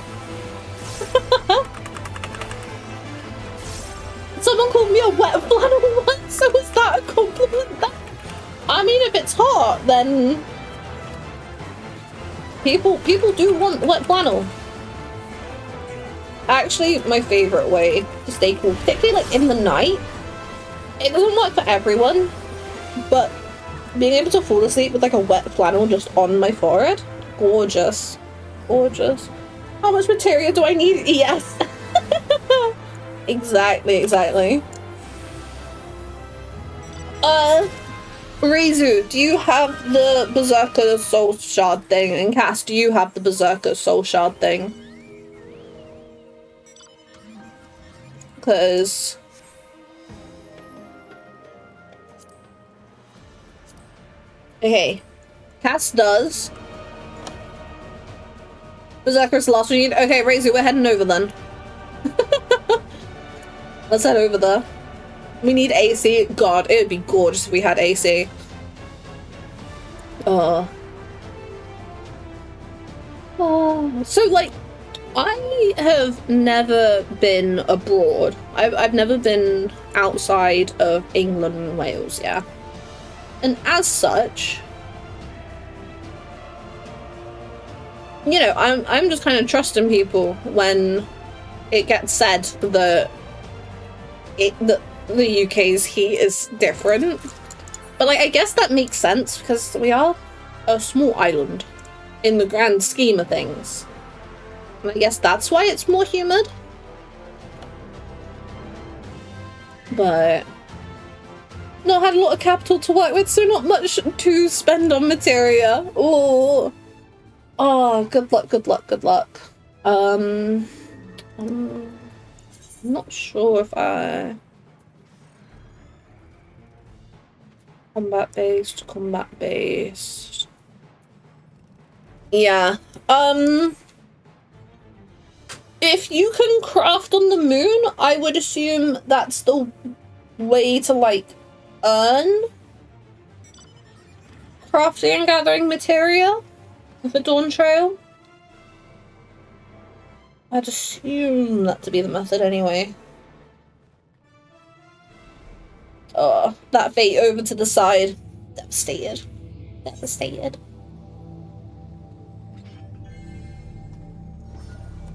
Someone called me a wet flannel once, so was that a compliment? I mean, if it's hot, then people do want wet flannel. Actually, my favourite way to stay cool, particularly like in the night. It doesn't work for everyone, but being able to fall asleep with like a wet flannel just on my forehead, gorgeous, gorgeous. How much materia do I need? Yes. Exactly. Reizu, do you have the Berserker Soul Shard thing? And Cass, do you have the Berserker Soul Shard thing? Because okay, Cass does. Berserker's the last one you need. Okay, Reizu, we're heading over then. Let's head over there. We need AC. God, it would be gorgeous if we had AC. So like, I have never been abroad. I've never been outside of England and Wales, yeah. And as such, you know, I'm just kind of trusting people when it gets said that the UK's heat is different. But like, I guess that makes sense because we are a small island in the grand scheme of things. And I guess that's why it's more humid. But not had a lot of capital to work with, so not much to spend on materia. Oh, good luck. I'm not sure if I combat based. Yeah. If you can craft on the moon, I would assume that's the way to like earn crafting and gathering materia for Dawn Trail. I'd assume that to be the method anyway. Oh, that fate over to the side. Devastated.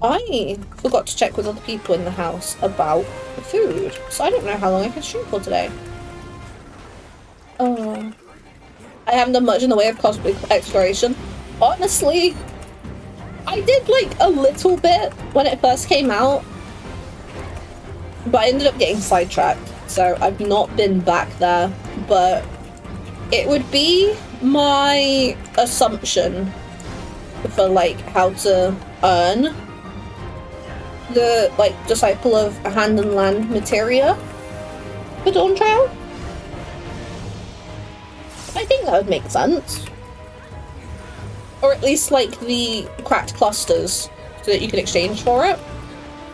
I forgot to check with other people in the house about the food, so I don't know how long I can shoot for today. I haven't done much in the way of cosmic exploration. Honestly, I did like a little bit when it first came out, but I ended up getting sidetracked, so I've not been back there. But it would be my assumption for like how to earn the like Disciple of Hand and Land materia for Dawn Trail. I think that would make sense. Or at least like the cracked clusters so that you can exchange for it.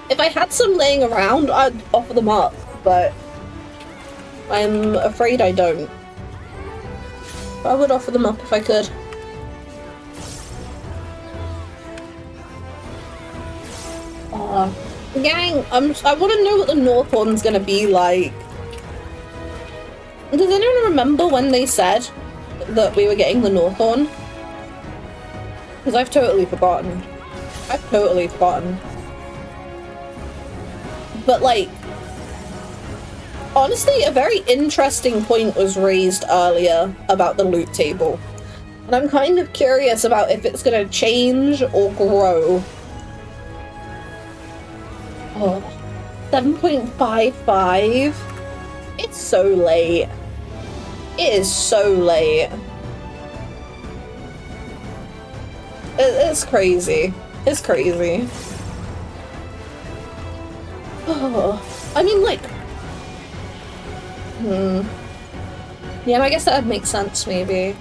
If I had some laying around, I'd offer them up, but I'm afraid I don't. I would offer them up if I could. Gang, I want to know what the North one's gonna be like. Does anyone remember when they said that we were getting the North one? Because I've totally forgotten. I've totally forgotten. But like, honestly, a very interesting point was raised earlier about the loot table. And I'm kind of curious about if it's gonna change or grow. Oh, 7.55? It's so late. It is so late. It's crazy. It's crazy. Oh, I mean, like... Yeah, I guess that would make sense, maybe.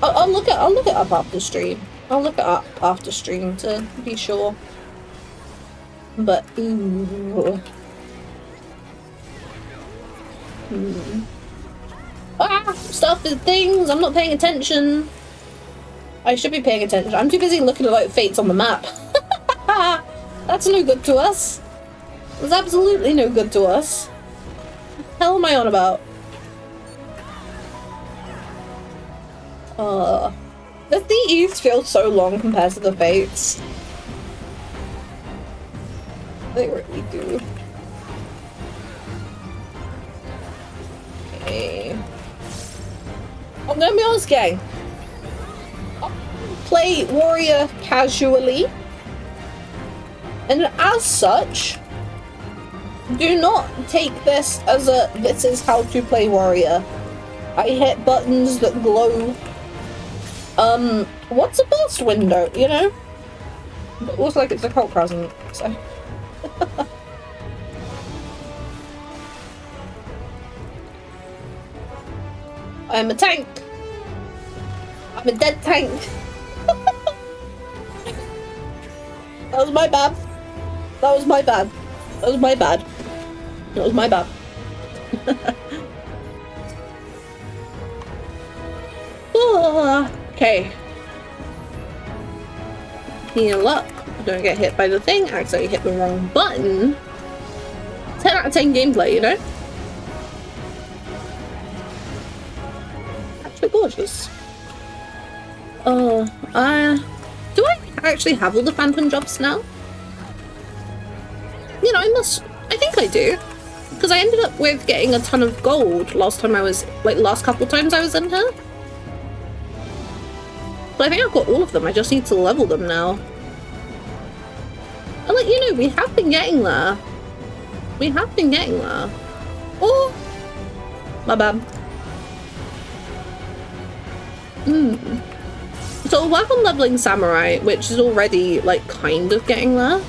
I'll look it up after stream. I'll look it up after stream to be sure. But, ooh. Ah! Stuff and things! I'm not paying attention! I should be paying attention. I'm too busy looking at, like, fates on the map. That's no good to us. That's absolutely no good to us. What the hell am I on about? The Thieves feel so long compared to the fates. They really do. Okay. I'm gonna be honest, gang. I'll play Warrior casually. And as such, do not take this as a this is how to play Warrior. I hit buttons that glow. What's a burst window, you know? It looks like it's Occult Crescent, so. I'm a tank. I'm a dead tank. That was my bad. That was my bad. That was my bad. That was my bad. Okay. Heal up. Don't get hit by the thing. Actually hit the wrong button. 10 out of 10 gameplay, you know? Actually gorgeous. Do I actually have all the phantom jobs now? You know, I think I do. Because I ended up with getting a ton of gold last time I was, like, last couple times I was in here. But I think I've got all of them, I just need to level them now. I'll let you know, we have been getting there. We have been getting there. Oh! My bad. So I'll work on leveling Samurai, which is already, like, kind of getting there.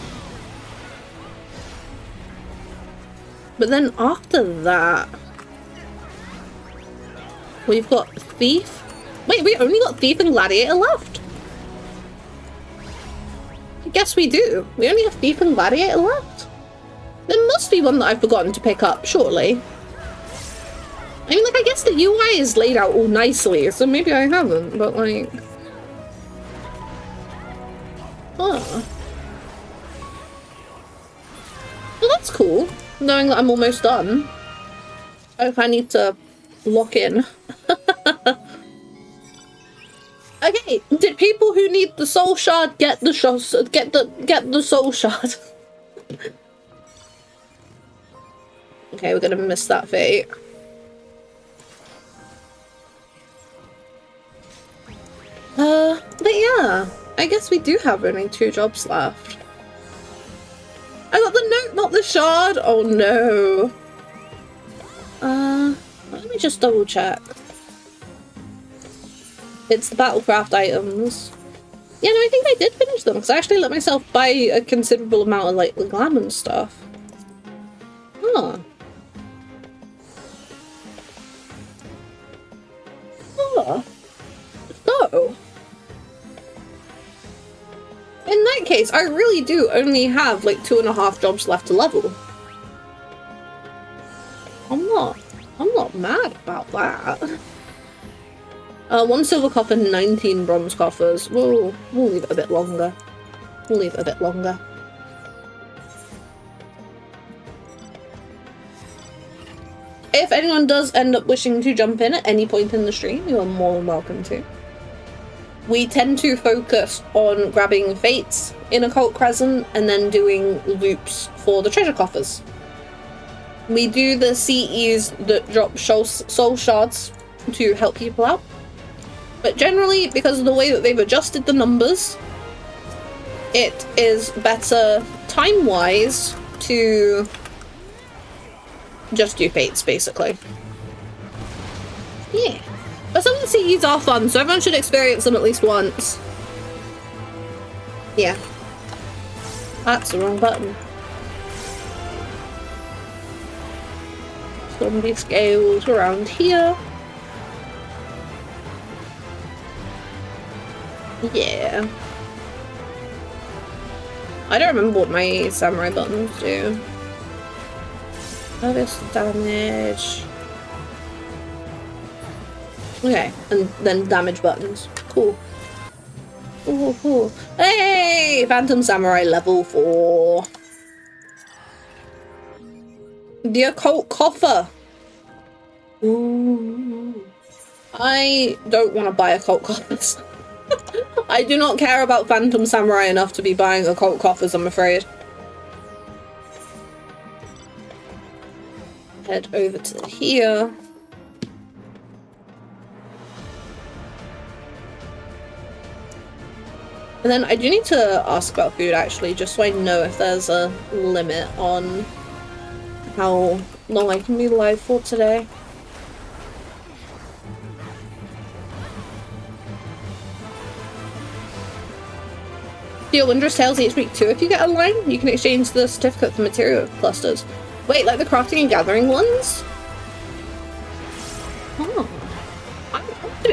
But then after that, we've got Thief. Wait, we only got Thief and Gladiator left. I guess we do. We only have Thief and Gladiator left. There must be one that I've forgotten to pick up, surely. I mean, like, I guess the UI is laid out all nicely, so maybe I haven't, but, like... Huh. Well, that's cool. Knowing that I'm almost done. If I need to lock in. Okay, did people who need the soul shard get the soul shard? Okay, we're gonna miss that fate. But yeah, I guess we do have only 2 jobs left. I got the note, not the shard. Oh no. Let me just double check. It's the battlecraft items. Yeah, no, I think I did finish them, because I actually let myself buy a considerable amount of, like, glam and stuff. Huh. Huh. So, in that case, I really do only have, like, 2.5 jobs left to level. I'm not mad about that. 1 silver coffer, 19 bronze coffers. We'll leave it a bit longer. We'll leave it a bit longer. If anyone does end up wishing to jump in at any point in the stream, you are more than welcome to. We tend to focus on grabbing fates in Occult Crescent and then doing loops for the treasure coffers. We do the CEs that drop soul shards to help people out. But generally, because of the way that they've adjusted the numbers, it is better time-wise to just do fates, basically. Yeah. But some of the CEs are fun, so everyone should experience them at least once. Yeah. That's the wrong button. Zombie scales around here. Yeah. I don't remember what my samurai buttons do. Harvest damage. Okay, and then damage buttons. Cool. Cool, cool. Hey! Phantom Samurai level 4. The Occult Coffer. Ooh. I don't want to buy Occult Coffers. I do not care about Phantom Samurai enough to be buying Occult Coffers, I'm afraid. Head over to here. And then I do need to ask about food, actually, just so I know if there's a limit on how long I can be live for today. Deal Wondrous Tales each week too. If you get a line, you can exchange the certificate for material clusters. Wait, like the crafting and gathering ones? Oh.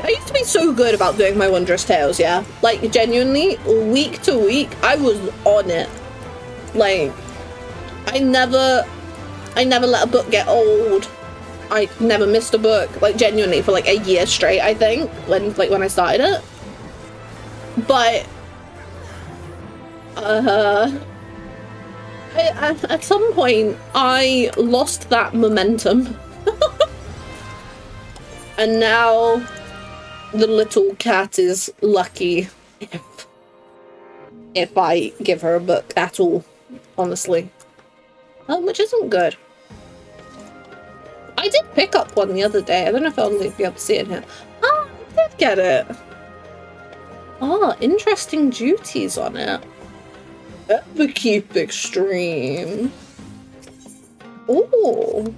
I used to be so good about doing my Wondrous Tales, yeah? Like, genuinely, week to week, I was on it. Like, I never let a book get old. I never missed a book, like, genuinely, for like a year straight, I think, when I started it. But at some point, I lost that momentum. And now the little cat is lucky if I give her a book at all, honestly. Which isn't good. I did pick up one the other day. I don't know if I'll be able to see it here. Oh, I did get it. Oh, interesting duties on it. Upkeep Extreme. Oh,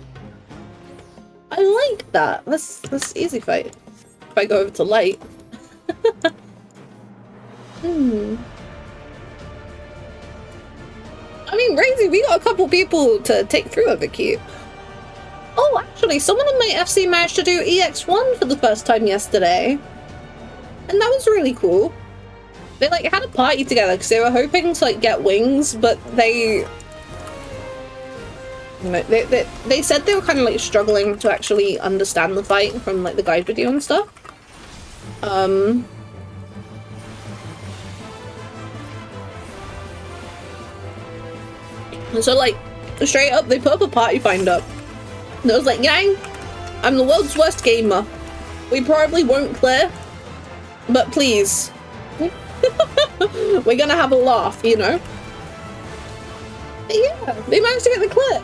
I like that. That's easy fight. If I go over to light. I mean, Razy, we got a couple people to take through Upkeep. Oh, actually, someone in my FC managed to do EX1 for the first time yesterday. And that was really cool. They, like, had a party together because they were hoping to, like, get wings, but they... You know, they said they were kind of, like, struggling to actually understand the fight from, like, the guide video and stuff. And so, like, straight up, they put up a party find up. And it was like, gang, I'm the world's worst gamer. We probably won't clear, but please. We're gonna have a laugh, you know? But yeah, they managed to get the clear.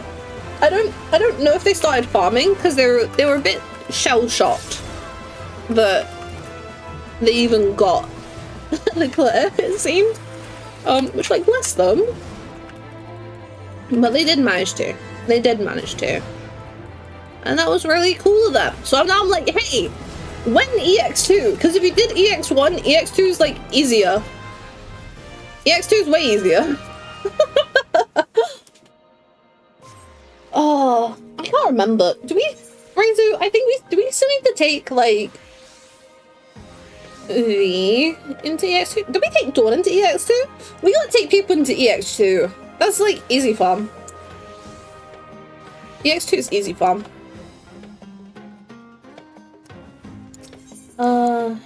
I don't know if they started farming because they were a bit shell-shocked that they even got the clear, it seemed. Which, like, bless them. But they did manage to. They did manage to. And that was really cool of them. So now I'm like, hey, When EX2? Because if you did EX1, EX2 is like easier. EX2 is way easier. Oh, I can't remember. Do we, Reizu, I think do we still need to take like V into EX2? Do we take Dawn into EX2? We gotta take people into EX2. That's like easy farm. EX2 is easy farm.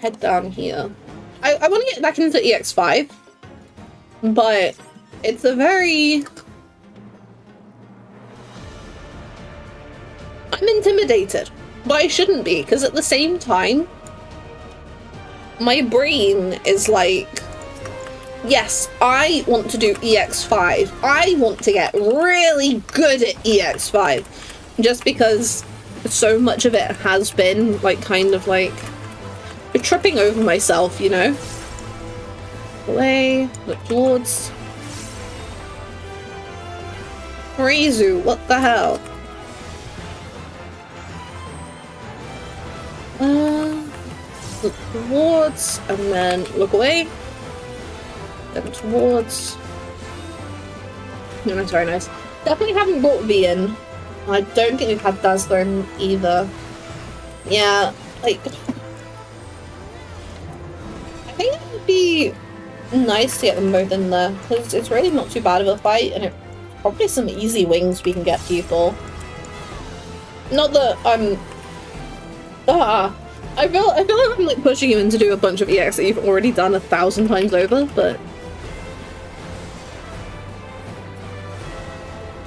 Head down here. I want to get back into EX5, but it's a very... I'm intimidated, but I shouldn't be, because at the same time, my brain is like, yes, I want to do EX5. I want to get really good at EX5, just because so much of it has been like kind of like tripping over myself, you know? Away, look towards. Reizu, what the hell? Look towards, and then look away. Then towards. No, that's very nice. Definitely haven't brought V in. I don't think we've had Dazzler in either. Yeah, like... I think it would be nice to get them both in there, because it's really not too bad of a fight, and it's probably some easy wings we can get people. Not that I'm... I feel like I'm like pushing you in to do a bunch of EX that you've already done 1,000 times over, but...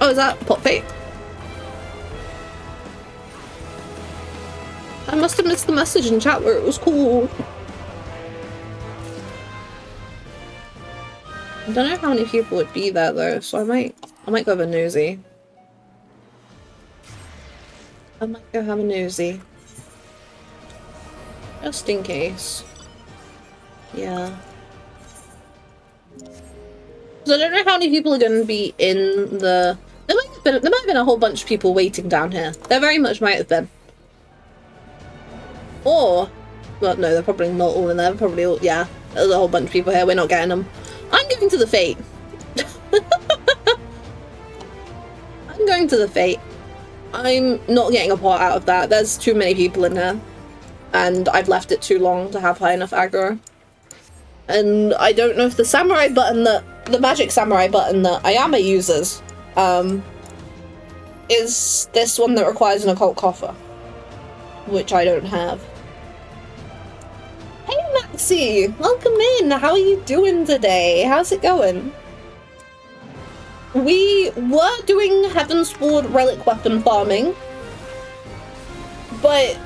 Oh, is that Pop Fate? I must have missed the message in chat where it was cool. I don't know how many people would be there though, so I might go have a nosy. I might go have a nosy. Just in case. Yeah. So I don't know how many people are going to be in the... There might have been a whole bunch of people waiting down here. There very much might have been. Or... Well, no, they're probably not all in there. Probably all... Yeah, there's a whole bunch of people here. We're not getting them. I'm going to the Fate. I'm going to the Fate. I'm not getting a pot out of that. There's too many people in here. And I've left it too long to have high enough aggro. And I don't know if the samurai button that... The magic samurai button that Ayama uses... is this one that requires an occult coffer. Which I don't have. Hey Maxie! Welcome in! How are you doing today? How's it going? We were doing Heavensward Relic weapon farming. But,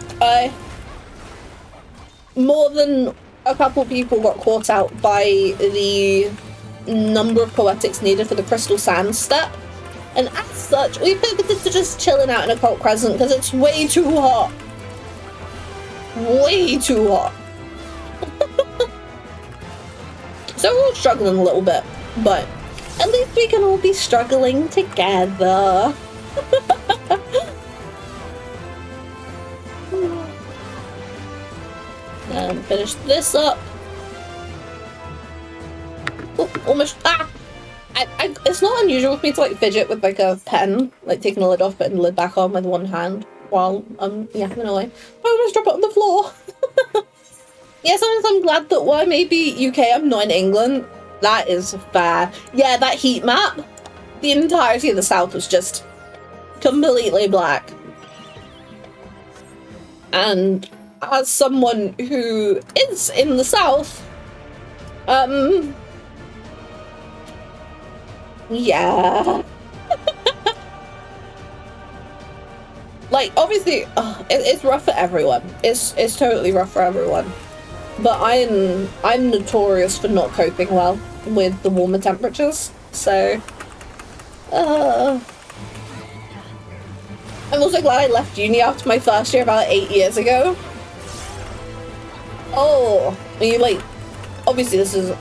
more than a couple people got caught out by the number of poetics needed for the Crystal Sand step. And as such, we pivoted to just chilling out in Occult Crescent because it's way too hot. Way too hot. So we're all struggling a little bit, but at least we can all be struggling together. And finish this up. Oh, almost. Ah! It's not unusual for me to like fidget with like a pen, like taking the lid off, putting the lid back on with one hand while I'm yapping away. I almost drop it on the floor. Yeah, sometimes I'm glad that while I may be UK, I'm not in England. That is fair. Yeah, that heat map, the entirety of the south was just completely black. And as someone who is in the south, yeah. Like, obviously, it's rough for everyone. It's totally rough for everyone. But I'm notorious for not coping well with the warmer temperatures, so... I'm also glad I left uni after my first year about 8 years ago. Oh, are you like... Obviously this is...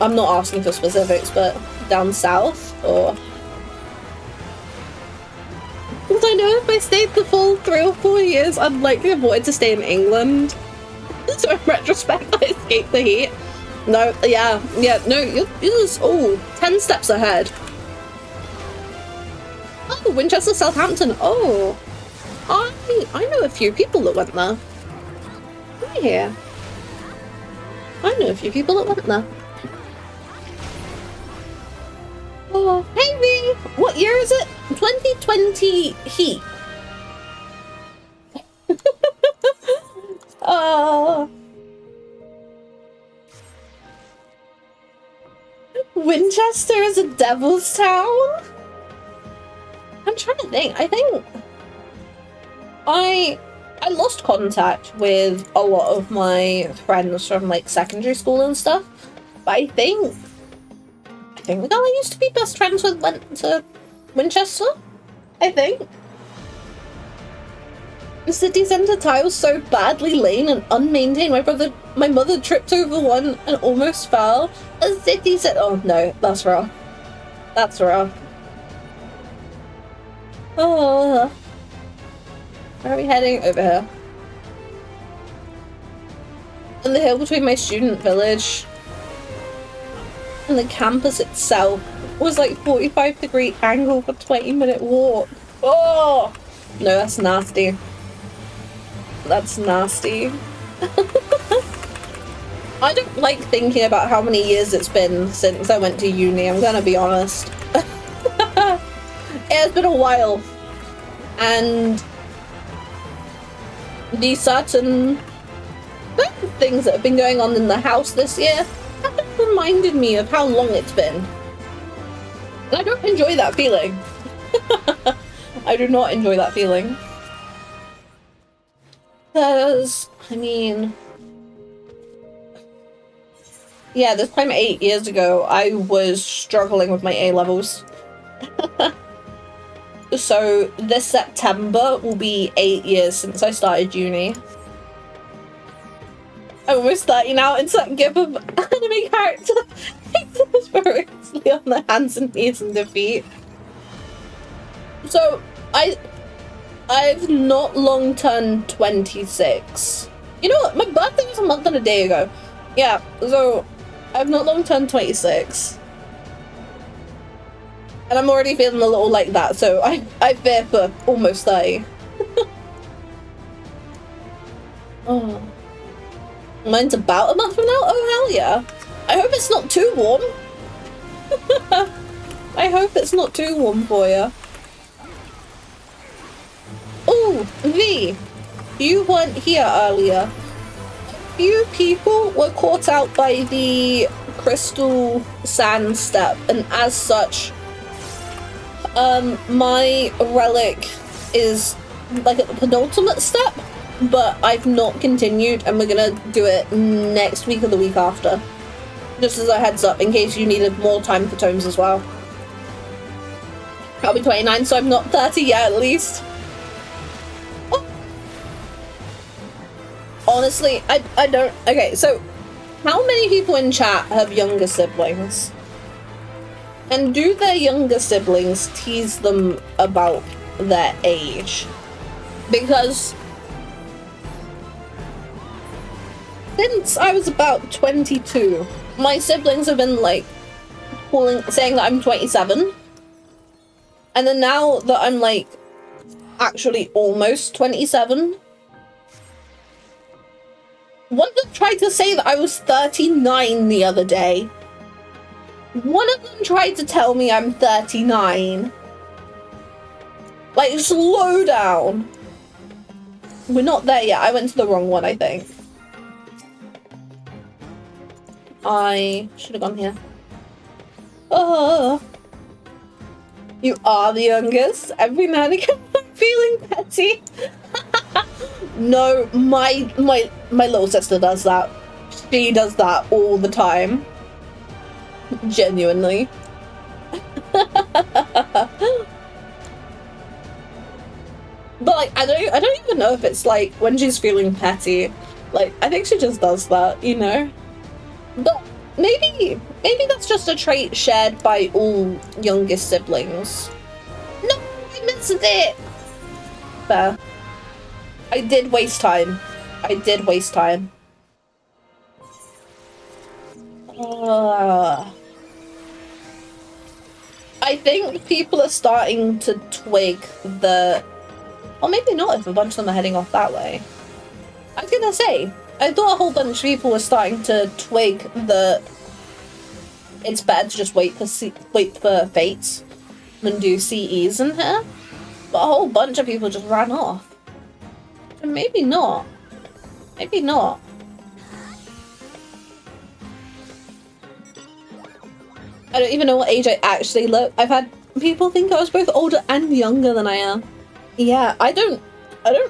I'm not asking for specifics, but down south, or... Because I know if I stayed the full 3 or 4 years, I'd likely have wanted to stay in England. So in retrospect, I escaped the heat. No, yeah, no, you're just, 10 steps ahead. Oh, Winchester, Southampton. Oh, I know a few people that went there. Right here. I know a few people that went there. Oh, hey V! What year is it? 2020 heat. Winchester is a devil's town? I'm trying to think. I think I lost contact with a lot of my friends from like secondary school and stuff. But I think the girl I used to be best friends with went to Winchester. I think. The city centre tiles so badly laid and unmaintained. My mother tripped over one and almost fell. A city centre. Oh no, that's rough. That's rough. Oh. Where are we heading? Over here. And the hill between my student village and the campus itself was like 45-degree angle for 20-minute walk. Oh! No, that's nasty. That's nasty. I don't like thinking about how many years it's been since I went to uni, I'm gonna be honest. It's been a while. And the certain things that have been going on in the house this year haven't reminded me of how long it's been. And I don't enjoy that feeling. I do not enjoy that feeling. Because, I mean... yeah, this time 8 years ago, I was struggling with my A-levels. So, this September will be 8 years since I started uni. I'm almost 30 now. It's that gif of anime character spiritually on their hands and knees in defeat. So, I've not long turned 26. You know what? My birthday was a month and a day ago. Yeah, so I've not long turned 26. And I'm already feeling a little like that, so I fear for almost 30. Oh. Mine's about a month from now? Oh, hell yeah. I hope it's not too warm. I hope it's not too warm for you. Oh, V, you weren't here earlier. A few people were caught out by the crystal sand step, and as such, my relic is like at the penultimate step, but I've not continued, and we're gonna do it next week or the week after. Just as a heads up, in case you needed more time for tomes as well. I'll be 29, so I'm not 30 yet, at least. Oh. Honestly, I don't... Okay, so how many people in chat have younger siblings? And do their younger siblings tease them about their age? Because since I was about 22, my siblings have been like saying that I'm 27. And then now that I'm like actually almost 27, one of them tried to say that I was 39 the other day. One of them tried to tell me I'm 39. Like, slow down. We're not there yet. I went to the wrong one, I think. I should have gone here. Oh, you are the youngest. Every now and again, I'm feeling petty. No, my little sister does that. She does that all the time. Genuinely. But like, I don't even know if it's like when she's feeling petty. Like, I think she just does that, you know. But maybe that's just a trait shared by all youngest siblings. No, I missed it. Fair. I did waste time. I did waste time. I think people are starting to twig the... Or maybe not if a bunch of them are heading off that way. I was gonna say, I thought a whole bunch of people were starting to twig that it's better to just wait for fates than do CEs in here. But a whole bunch of people just ran off. So maybe not. Maybe not. I don't even know what age I actually look. I've had people think I was both older and younger than I am. Yeah, I don't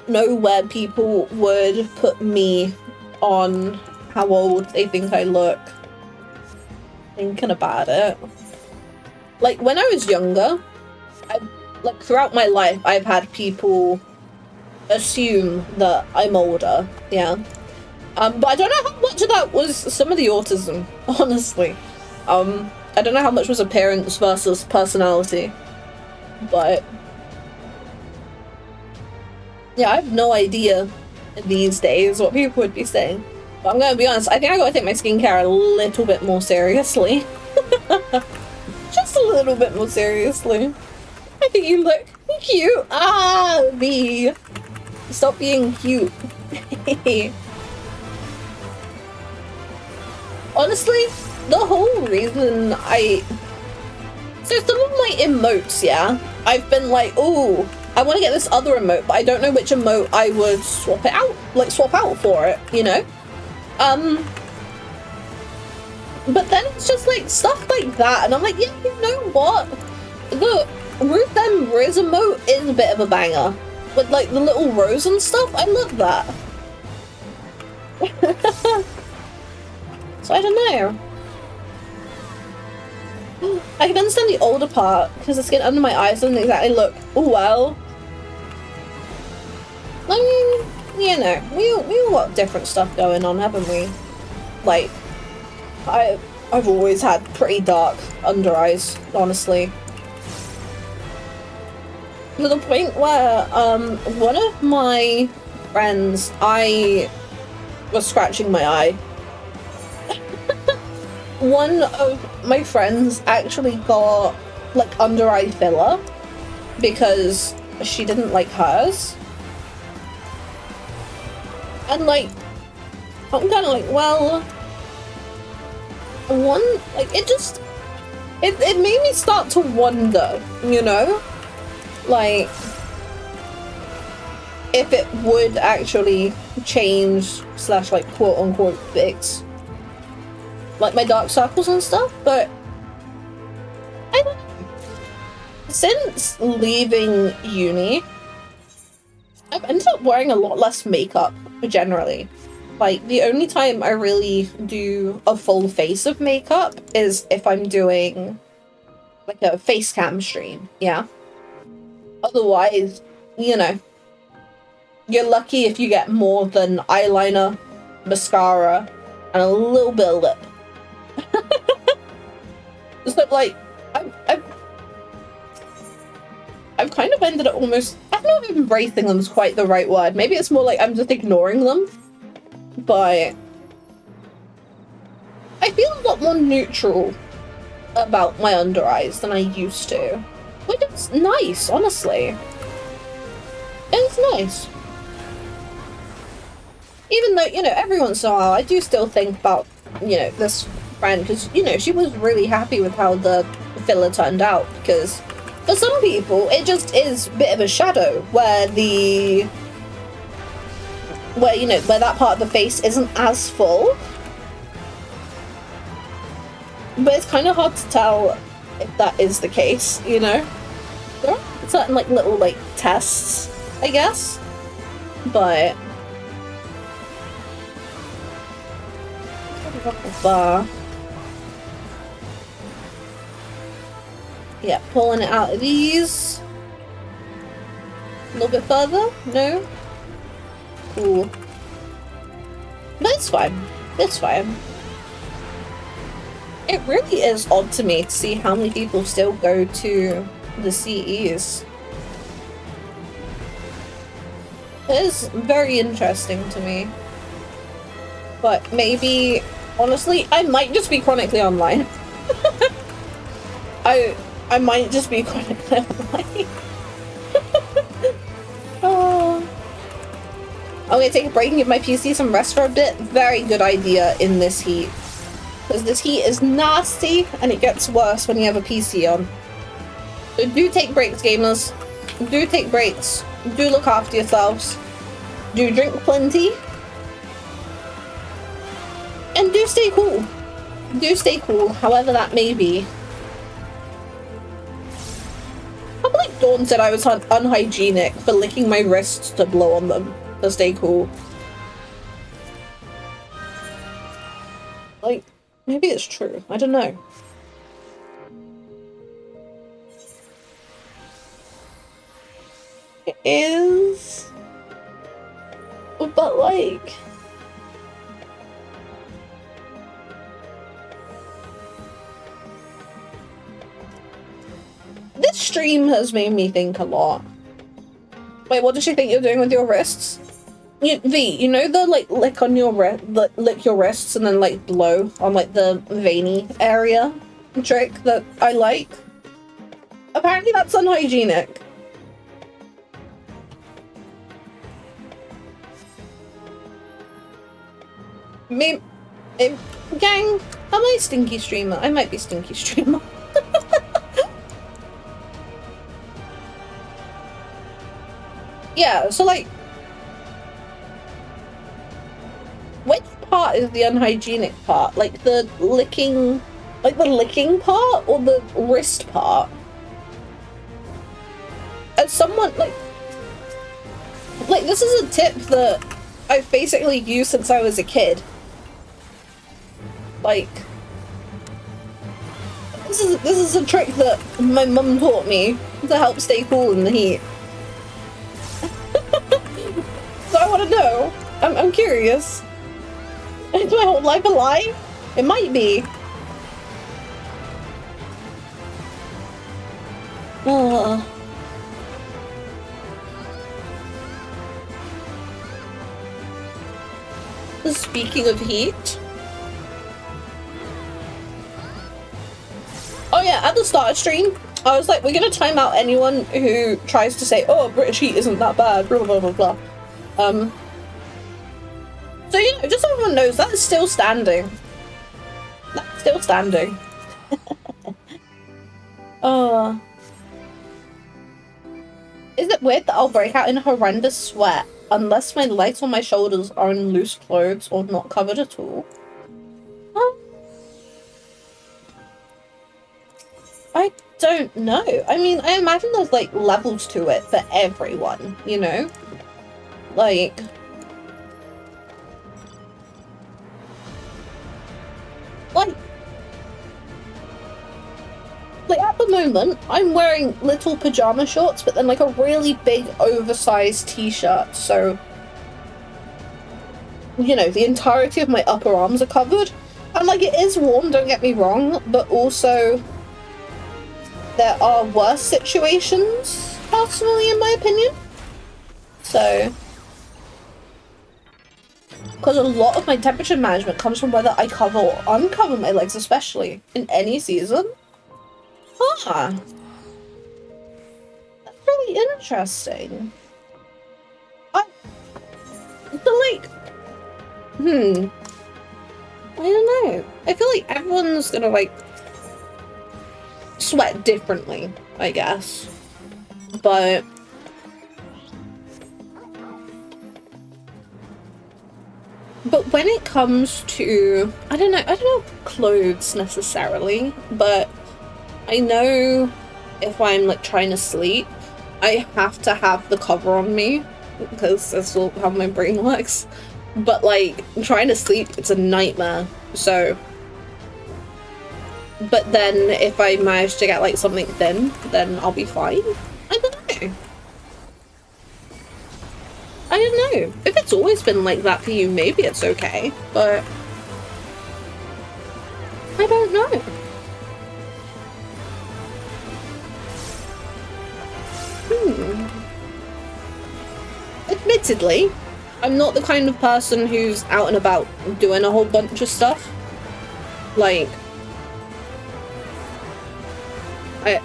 know where people would put me on how old they think I look. Thinking about it. Like, when I was younger, like, throughout my life, I've had people assume that I'm older, yeah. But I don't know how much of that was some of the autism, honestly. I don't know how much was appearance versus personality, but yeah, I have no idea these days what people would be saying. But I'm gonna be honest, I think I gotta take my skincare a little bit more seriously. Just a little bit more seriously. I think you look cute. Ah, V. Stop being cute. Honestly, the whole reason so some of my emotes, yeah, I've been like, oh, I want to get this other emote, but I don't know which emote I would swap out for it, you know? But then it's just like stuff like that, and I'm like, yeah, you know what? The Ruth M. Riz emote is a bit of a banger. With like the little rose and stuff, I love that. So I don't know. I can understand the older part, because the skin under my eyes doesn't exactly look well. I mean, you know, we all got different stuff going on, haven't we? Like, I've always had pretty dark under eyes, honestly. To the point where, one of my friends, I was scratching my eye. One of my friends actually got, like, under eye filler because she didn't like hers. And, like, I'm kind of like, well, it made me start to wonder, you know? Like, if it would actually change / like, quote-unquote fix like my dark circles and stuff, but I don't know. Since leaving uni, I've ended up wearing a lot less makeup generally. Like, the only time I really do a full face of makeup is if I'm doing like a face cam stream, yeah. Otherwise, you know, you're lucky if you get more than eyeliner, mascara, and a little bit of lip. So, like, I've kind of ended up almost, I don't know if embracing them is quite the right word. Maybe it's more like I'm just ignoring them. But I feel a lot more neutral about my under eyes than I used to. Which is nice, honestly. It's nice. Even though, you know, every once in a while I do still think about, you know, this friend, because, you know, she was really happy with how the filler turned out, because for some people it just is a bit of a shadow where you know, where that part of the face isn't as full. But it's kind of hard to tell if that is the case, you know? There are certain, like, little, like, tests, I guess. But bar. Yeah, pulling it out of these. A little bit further? No? Cool. But it's fine. It's fine. It really is odd to me to see how many people still go to the CEs. It is very interesting to me. But maybe, honestly, I might just be chronically online. I might just be chronically online. Oh. I'm gonna take a break and give my PC some rest for a bit. Very good idea in this heat. Because this heat is nasty and it gets worse when you have a PC on. So do take breaks, gamers. Do take breaks. Do look after yourselves. Do drink plenty. And do stay cool. Do stay cool, however that may be. I believe Dawn said I was unhygienic for licking my wrists to blow on them to stay cool. Like, maybe it's true. I don't know. It is. But like... This stream has made me think a lot. Wait, what does she think you're doing with your wrists? V, you know the like lick on your lick your wrists and then like blow on like the veiny area trick that I like? Apparently that's unhygienic. Maybe, gang, am I stinky streamer? I might be stinky streamer. Yeah, so like, which part is the unhygienic part? Like the licking part or the wrist part? As someone like this is a tip that I've basically used since I was a kid. Like, this is a trick that my mum taught me to help stay cool in the heat. So I want to know. I'm curious. Is my whole life a lie? It might be. Speaking of heat. Oh yeah, at the start of stream, I was like, we're gonna time out anyone who tries to say, oh, British heat isn't that bad, blah blah blah blah. So you know, just so everyone knows, that is still standing. That's still standing. Is it weird that I'll break out in a horrendous sweat unless my legs or my shoulders are in loose clothes or not covered at all? I don't know. I mean, I imagine there's like levels to it for everyone, you know? Like... Like at the moment, I'm wearing little pajama shorts, but then like a really big oversized t-shirt, so... You know, the entirety of my upper arms are covered. And like, it is warm, don't get me wrong, but also... There are worse situations, personally, in my opinion. So... Because a lot of my temperature management comes from whether I cover or uncover my legs, especially in any season. Huh. That's really interesting. I don't know. I feel like everyone's gonna, like, sweat differently, I guess. But... But when it comes to, I don't know clothes necessarily, but I know if I'm like trying to sleep, I have to have the cover on me because that's how my brain works. But like trying to sleep, it's a nightmare. So, but then if I manage to get like something thin, then I'll be fine. I don't know. I don't know. If it's always been like that for you, maybe it's okay, but I don't know. admittedly, I'm not the kind of person who's out and about doing a whole bunch of stuff. Like, I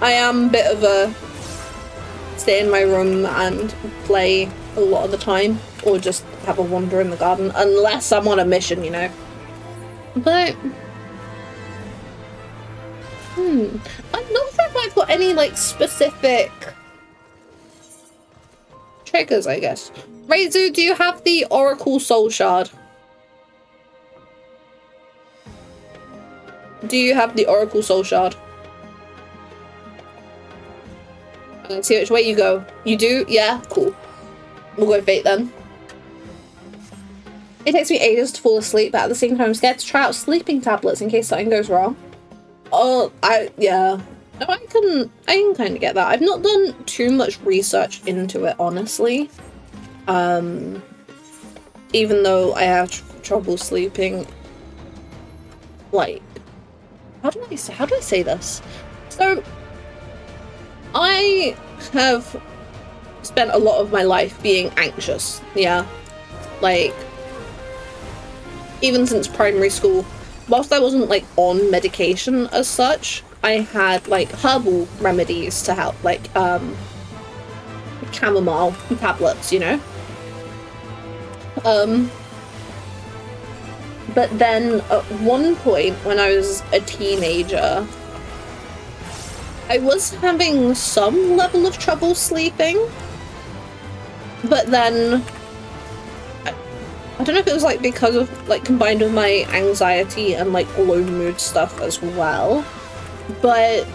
am a bit of a stay in my room and play a lot of the time, or just have a wander in the garden, unless I'm on a mission, you know. But I'm not sure if I've got any like specific triggers, I guess. Reizu, do you have the Oracle Soul Shard? Do you have the Oracle Soul Shard? Let's see which way you go. You do? Yeah? Cool. We'll go Fate then. It takes me ages to fall asleep, but at the same time I'm scared to try out sleeping tablets in case something goes wrong. Oh, yeah. No, I can kind of get that. I've not done too much research into it, honestly. Even though I have trouble sleeping. Like, how do I say this? So, I have spent a lot of my life being anxious, yeah? Like, even since primary school, whilst I wasn't, like, on medication as such, I had, like, herbal remedies to help, like, chamomile tablets, you know? But then, at one point, when I was a teenager, I was having some level of trouble sleeping, but then I don't know if it was like because of like combined with my anxiety and like low mood stuff as well, but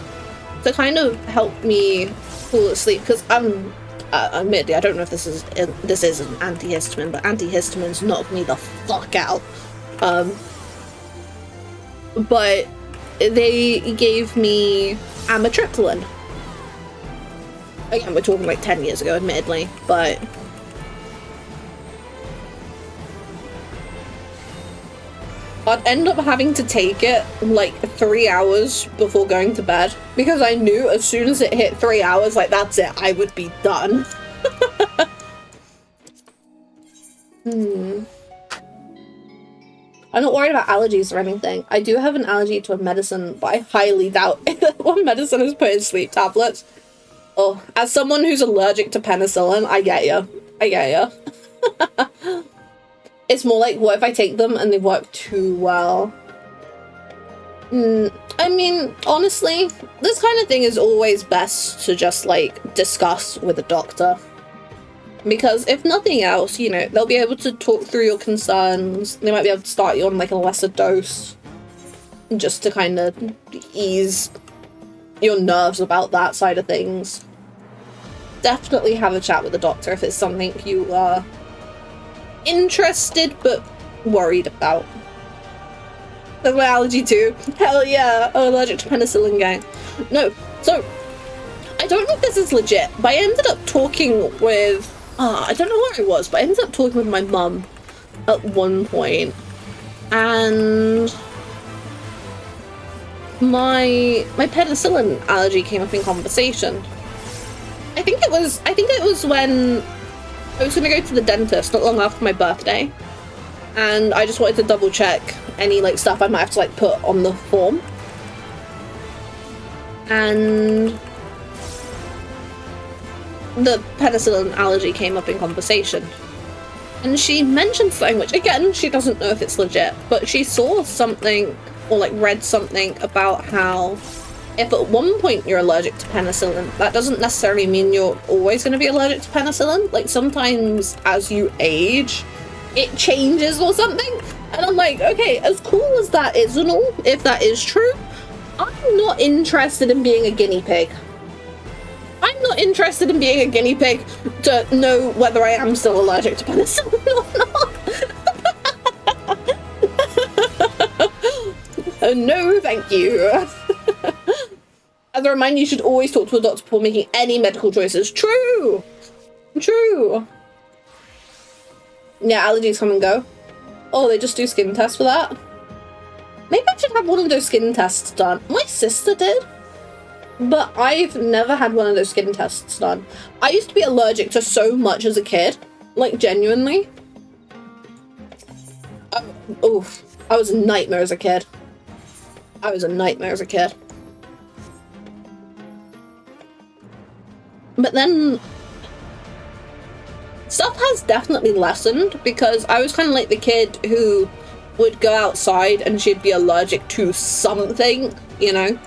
to kind of help me fall asleep, because admittedly I don't know if this is an antihistamine, but antihistamines knock me the fuck out. But they gave me amitriptyline. Again, we're talking like 10 years ago, admittedly, but I'd end up having to take it like 3 hours before going to bed, because I knew as soon as it hit 3 hours, like that's it, I would be done. I'm not worried about allergies or anything. I do have an allergy to a medicine, but I highly doubt that one medicine is put in sleep tablets. Oh, as someone who's allergic to penicillin, I get ya. I get ya. It's more like, what if I take them and they work too well? I mean, honestly, this kind of thing is always best to just, like, discuss with a doctor. Because if nothing else, you know, they'll be able to talk through your concerns. They might be able to start you on, like, a lesser dose, just to kind of ease your nerves about that side of things. Definitely have a chat with the doctor if it's something you are interested but worried about. That's my allergy too. Hell yeah, I'm allergic to penicillin, gang. No, so I don't know if this is legit, but I ended up talking with I don't know where it was, but I ended up talking with my mum at one point, and my penicillin allergy came up in conversation. I think it was when I was gonna go to the dentist not long after my birthday, and I just wanted to double check any like stuff I might have to like put on the form. And the penicillin allergy came up in conversation. And she mentioned something, which again, she doesn't know if it's legit, but she saw something or like read something about how if at one point you're allergic to penicillin, that doesn't necessarily mean you're always going to be allergic to penicillin. Like sometimes as you age, it changes or something. And I'm like, okay, as cool as that is and all, if that is true, I'm not interested in being a guinea pig. I'm not interested in being a guinea pig to know whether I am still allergic to penicillin or not. No, thank you. As a reminder, you should always talk to a doctor before making any medical choices. True! True! Yeah, allergies come and go. Oh, they just do skin tests for that? Maybe I should have one of those skin tests done. My sister did. But I've never had one of those skin tests done. I used to be allergic to so much as a kid. Like, genuinely. Oof. I was a nightmare as a kid. I was a nightmare as a kid. But then stuff has definitely lessened, because I was kind of like the kid who would go outside and she'd be allergic to something, you know?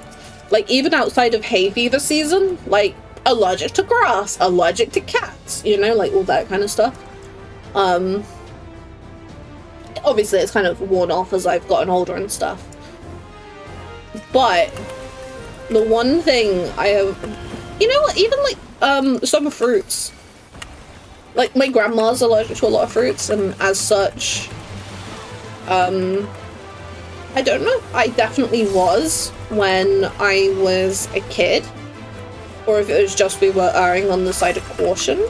Like, even outside of hay fever season, like, allergic to grass, allergic to cats, you know, like all that kind of stuff. Obviously it's kind of worn off as I've gotten older and stuff. But the one thing I have, you know what, even like some fruits. Like, my grandma's allergic to a lot of fruits, and as such, I don't know, I definitely was when I was a kid, or if it was just we were erring on the side of caution.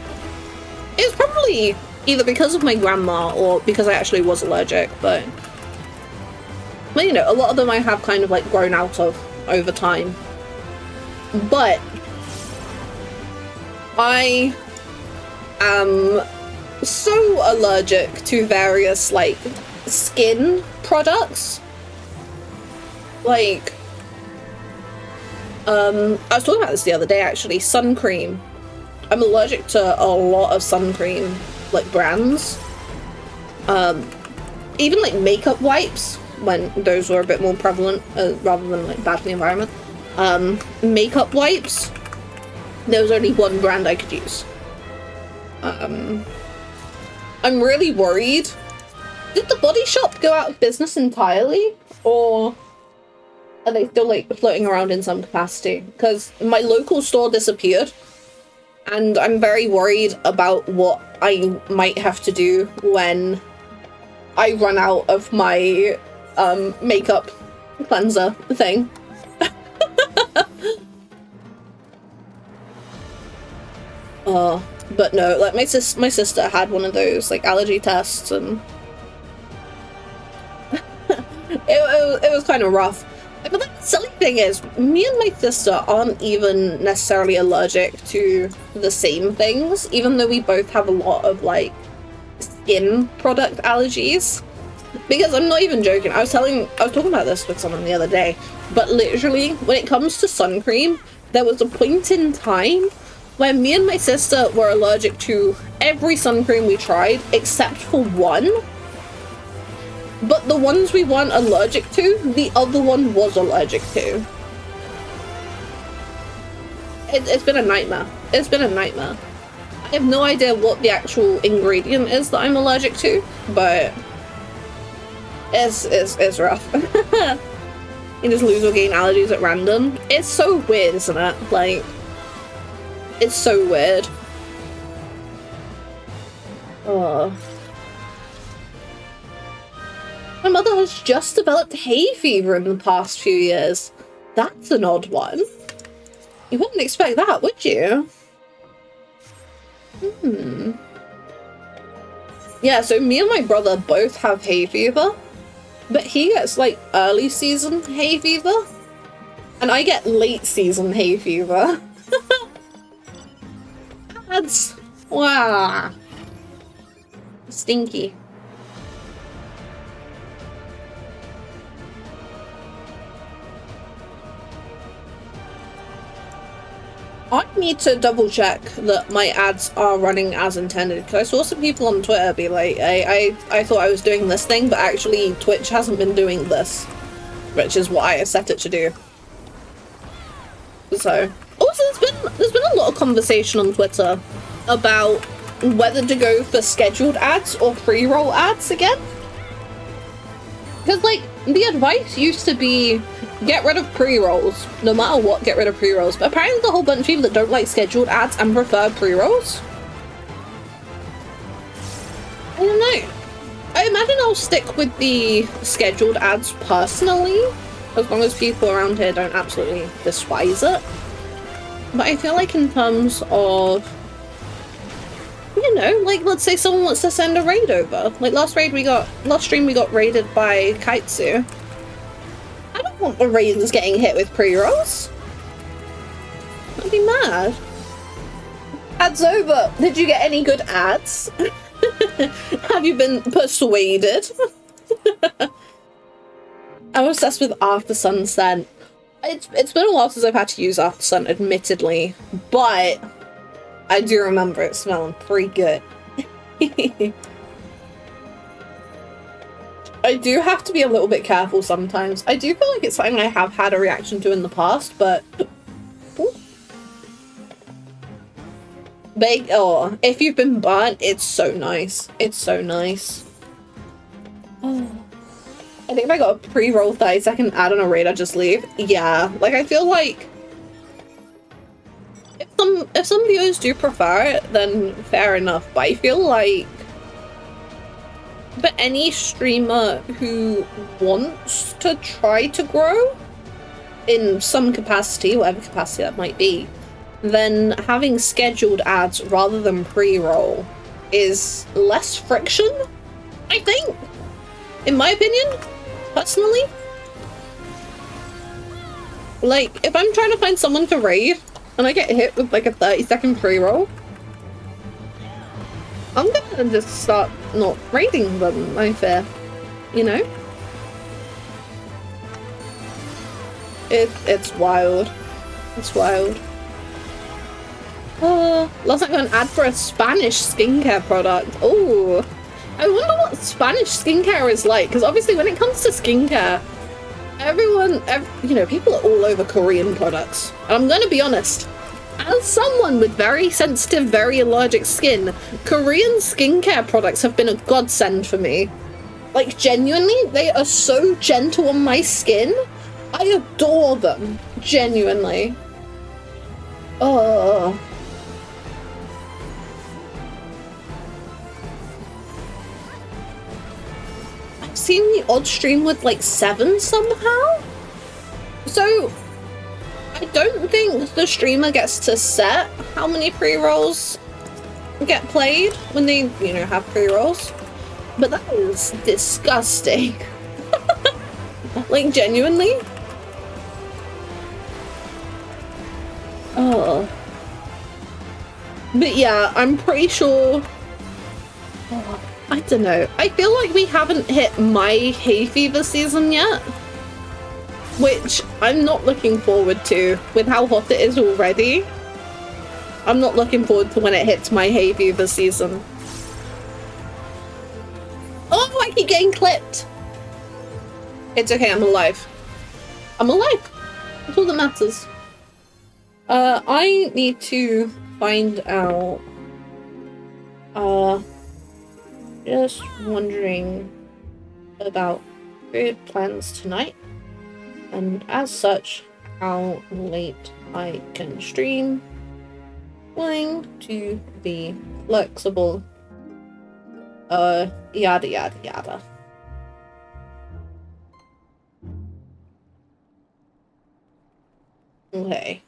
It's probably either because of my grandma or because I actually was allergic, but you know, a lot of them I have kind of like grown out of over time. But I am so allergic to various like skin products. Like, I was talking about this the other day actually, sun cream. I'm allergic to a lot of sun cream, like brands. Even like makeup wipes, when those were a bit more prevalent, rather than like bad for the environment. Makeup wipes, there was only one brand I could use. I'm really worried. Did the Body Shop go out of business entirely, or are they still like floating around in some capacity? Because my local store disappeared, and I'm very worried about what I might have to do when I run out of my makeup cleanser thing. But no, like my sister had one of those like allergy tests, and it was kind of rough. But the silly thing is, me and my sister aren't even necessarily allergic to the same things, even though we both have a lot of like skin product allergies. Because I'm not even joking, I was talking about this with someone the other day, but literally when it comes to sun cream, there was a point in time when me and my sister were allergic to every sun cream we tried except for one. But the ones we weren't allergic to, the other one was allergic to. It's been a nightmare. It's been a nightmare. I have no idea what the actual ingredient is that I'm allergic to, but it's rough. You just lose or gain allergies at random. It's so weird, isn't it? Like, it's so weird. Oh. My mother has just developed hay fever in the past few years. That's an odd one. You wouldn't expect that, would you? Yeah, so me and my brother both have hay fever, but he gets like early season hay fever, and I get late season hay fever. That's wow, stinky. I need to double check that my ads are running as intended, because I saw some people on Twitter be like, I thought I was doing this thing, but actually Twitch hasn't been doing this, which is what I set it to do. So, also there's been a lot of conversation on Twitter about whether to go for scheduled ads or pre-roll ads again. Because like, the advice used to be, get rid of pre-rolls. No matter what, get rid of pre-rolls. But apparently there's a whole bunch of people that don't like scheduled ads and prefer pre-rolls. I don't know. I imagine I'll stick with the scheduled ads personally, as long as people around here don't absolutely despise it. But I feel like in terms of, you know, like let's say someone wants to send a raid over. Like last stream we got raided by Kaitsu. I don't want the raiders getting hit with pre-rolls. pretty mad. Ads over. Did you get any good ads? Have you been persuaded? I'm obsessed with After Sunset. It's been a while since I've had to use After Sun, admittedly, but I do remember it smelling pretty good. I do have to be a little bit careful sometimes. I do feel like it's something I have had a reaction to in the past, but... Oh, if you've been burnt, it's so nice. It's so nice. Oh. I think if I got a pre-roll 30-second ad on a raid, I'd just leave. Yeah, like I feel like if some viewers do prefer it, then fair enough. But I feel like for any streamer who wants to try to grow in some capacity, whatever capacity that might be, then having scheduled ads rather than pre-roll is less friction, I think, in my opinion, personally. Like, if I'm trying to find someone to raid and I get hit with like a 30-second pre-roll, I'm gonna just start not raiding them, I fear, you know? It's wild. It's wild. Last night I got an ad for a Spanish skincare product. Oh, I wonder what Spanish skincare is like, because obviously when it comes to skincare, you know, people are all over Korean products. And I'm gonna be honest, as someone with very sensitive, very allergic skin, Korean skincare products have been a godsend for me. Like, genuinely, they are so gentle on my skin. I adore them, genuinely. Oh. I've seen the odd stream with like 7 somehow. So I don't think the streamer gets to set how many pre-rolls get played when they, you know, have pre-rolls. But that is disgusting. Like, genuinely. Oh. But yeah, I'm pretty sure... Oh, I don't know. I feel like we haven't hit my hay fever season yet. Which I'm not looking forward to with how hot it is already. I'm not looking forward to when it hits my hay fever season. Oh, I keep getting clipped. It's okay, I'm alive. I'm alive. That's all that matters. I need to find out. Just wondering about food plans tonight. And as such, how late I can stream. Willing to be flexible. Yada yada yada. Okay.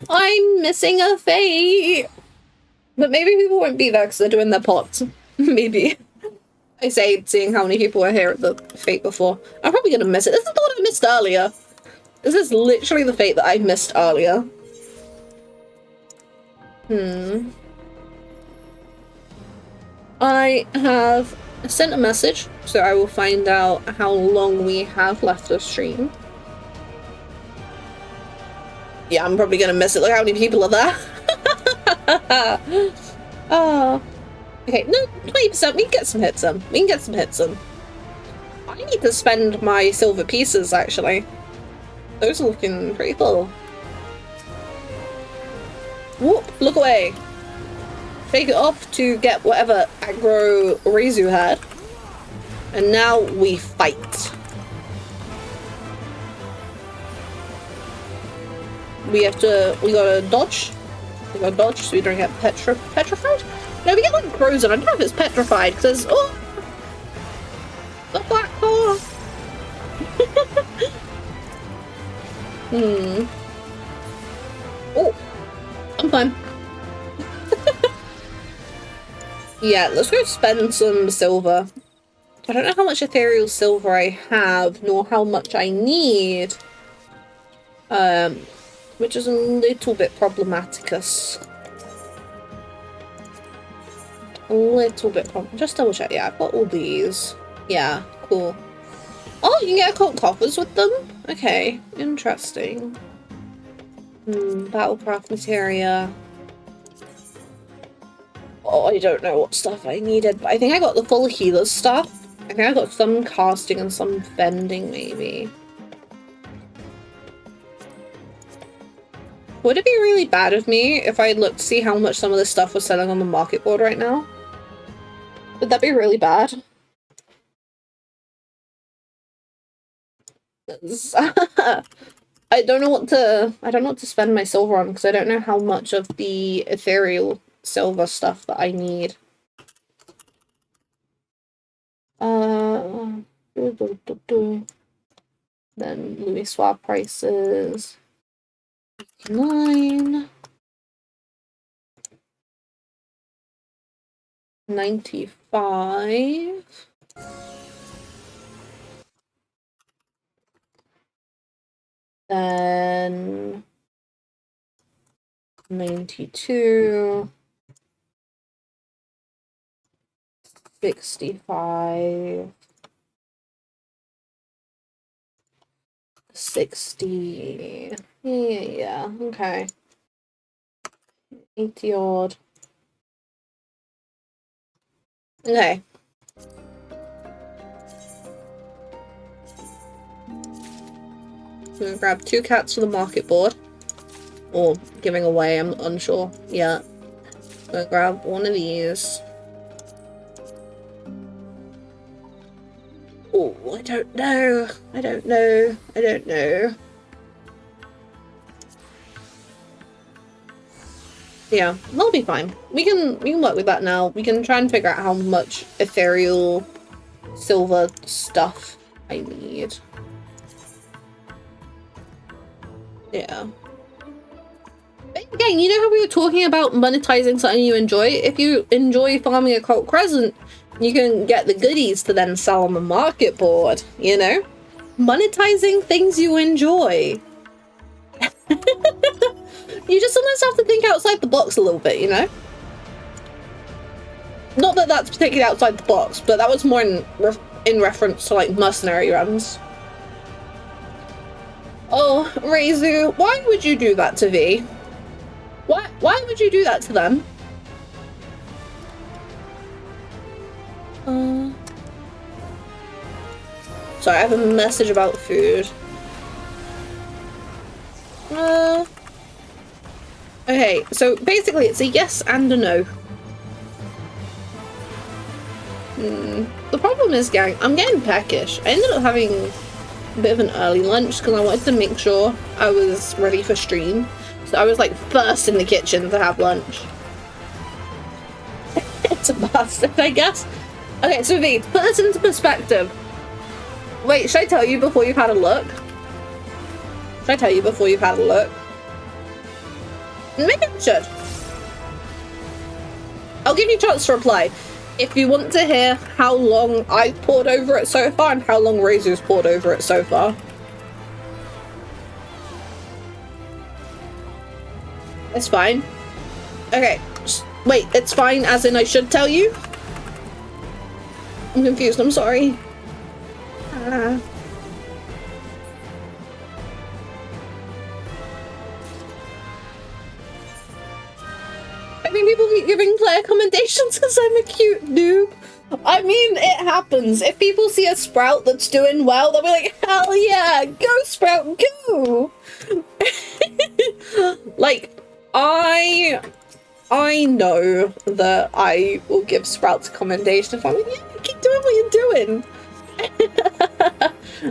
I'm missing a fate. But maybe people won't be there because they're doing their pots. Maybe. I say, seeing how many people were here at the fate before. I'm probably gonna miss it. This is the one I missed earlier. This is literally the fate that I missed earlier. I have sent a message, so I will find out how long we have left of stream. Yeah, I'm probably gonna miss it. Look how many people are there. Oh. Okay, no, 20%. We can get some hits in. We can get some hits in. I need to spend my silver pieces, actually. Those are looking pretty full. Whoop, look away. Take it off to get whatever aggro Rizu had. And now we fight. We gotta dodge. We gotta dodge so we don't get petrified? No, we get like frozen. I don't know if it's petrified because there's, oh, the black core. Oh, I'm fine. Yeah, let's go spend some silver. I don't know how much ethereal silver I have, nor how much I need. Which is a little bit problematicus. A little bit just double check. Yeah, I've got all these. Yeah, cool. Oh, you can get occult coffers with them? Okay, interesting. Battlecraft materia. Oh, I don't know what stuff I needed, but I think I got the full healer stuff. I think I got some casting and some bending, maybe. Would it be really bad of me if I looked to see how much some of this stuff was selling on the market board right now? Would that be really bad? I don't know what to spend my silver on because I don't know how much of the ethereal silver stuff that I need. Then Louis swap prices. 9 95 then 92 65 60 yeah, okay. 80 odd. Okay. I'm gonna grab 2 cats for the market board. Or giving away, I'm unsure. Yeah. I'm gonna grab one of these. Oh, I don't know. I don't know. I don't know. Yeah, that'll be fine. We can work with that now. We can try and figure out how much ethereal silver stuff I need. Yeah. But again, you know how we were talking about monetizing something you enjoy? If you enjoy farming Occult Crescent, you can get the goodies to then sell on the market board, you know? Monetizing things you enjoy. You just sometimes have to think outside the box a little bit, you know? Not that that's particularly outside the box, but that was more in reference to, like, mercenary runs. Oh, Reizu, why would you do that to V? Why would you do that to them? Sorry, I have a message about food. Okay, so basically it's a yes and a no. The problem is, gang, I'm getting peckish. I ended up having a bit of an early lunch because I wanted to make sure I was ready for stream. So I was like first in the kitchen to have lunch. It's a bastard, I guess. Okay, so V, put this into perspective. Wait, should I tell you before you've had a look? Should I tell you before you've had a look? Maybe I should. I'll give you a chance to reply. If you want to hear how long I've poured over it so far and how long Reizu's poured over it so far. It's fine. Okay. Wait, it's fine as in I should tell you? I'm confused, I'm sorry. I mean, people keep giving player commendations because I'm a cute noob. I mean, it happens. If people see a Sprout that's doing well, they'll be like, hell yeah, go Sprout, go! Like, I know that I will give Sprouts a commendation if I'm like, yeah, keep doing what you're doing.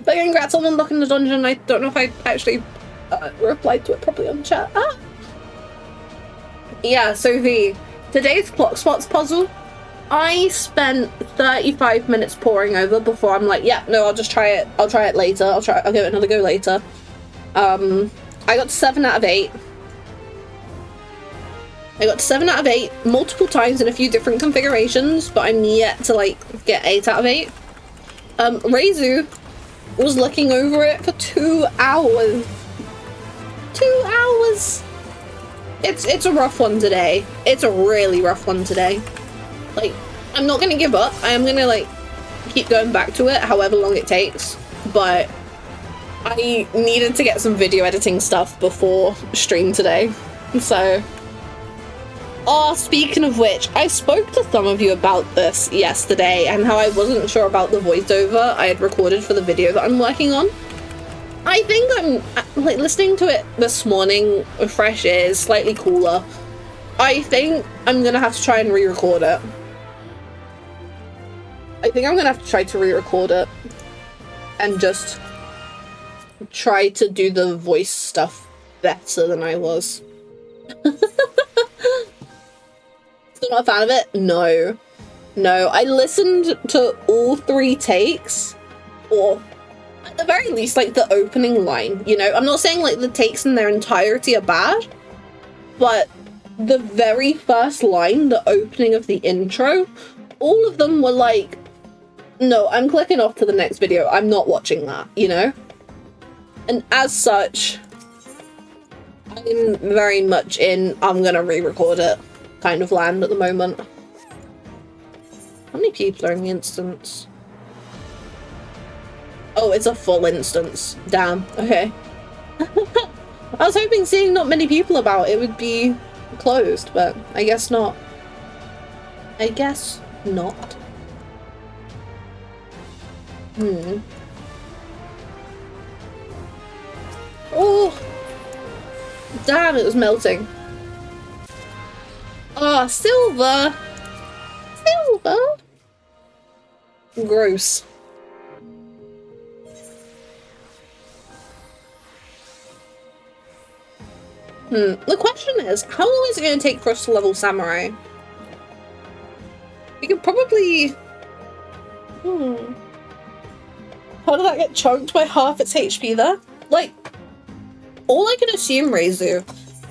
But congrats on unlocking the dungeon. I don't know if I actually replied to it properly on chat. Yeah, so V, today's clock spots puzzle, I spent 35 minutes poring over before I'm like, yeah, no, I'll just try it. I'll try it later. I'll give it another go later. I got 7 out of 8. I got 7 out of 8 multiple times in a few different configurations, but I'm yet to, like, get 8 out of 8. Reizu was looking over it for 2 hours. 2 hours! It's a rough one today. It's a really rough one today. Like, I'm not gonna give up. I am gonna, like, keep going back to it however long it takes. But I needed to get some video editing stuff before stream today. So... Oh, speaking of which, I spoke to some of you about this yesterday and how I wasn't sure about the voiceover I had recorded for the video that I'm working on. I think I'm, like, listening to it this morning with fresh ears, slightly cooler. I think I'm gonna have to try and re-record it. I think I'm gonna have to try to re-record it and just try to do the voice stuff better than I was. Still not a fan of it? No. No, I listened to all 3 takes, or at the very least, like, the opening line, you know? I'm not saying, like, the takes in their entirety are bad, but the very first line, the opening of the intro, all of them were like, no, I'm clicking off to the next video. I'm not watching that, you know? And as such, I'm very much in, I'm gonna re-record it kind of land at the moment. How many people are in the instance? Oh, it's a full instance. Damn. Okay. I was hoping seeing not many people about it would be closed, but I guess not. I guess not. Oh! Damn, it was melting. Oh, silver! Silver? Gross. The question is, how long is it going to take for us to level Samurai? We could probably... How did that get chunked by half its HP there? Like, all I can assume, Reizu,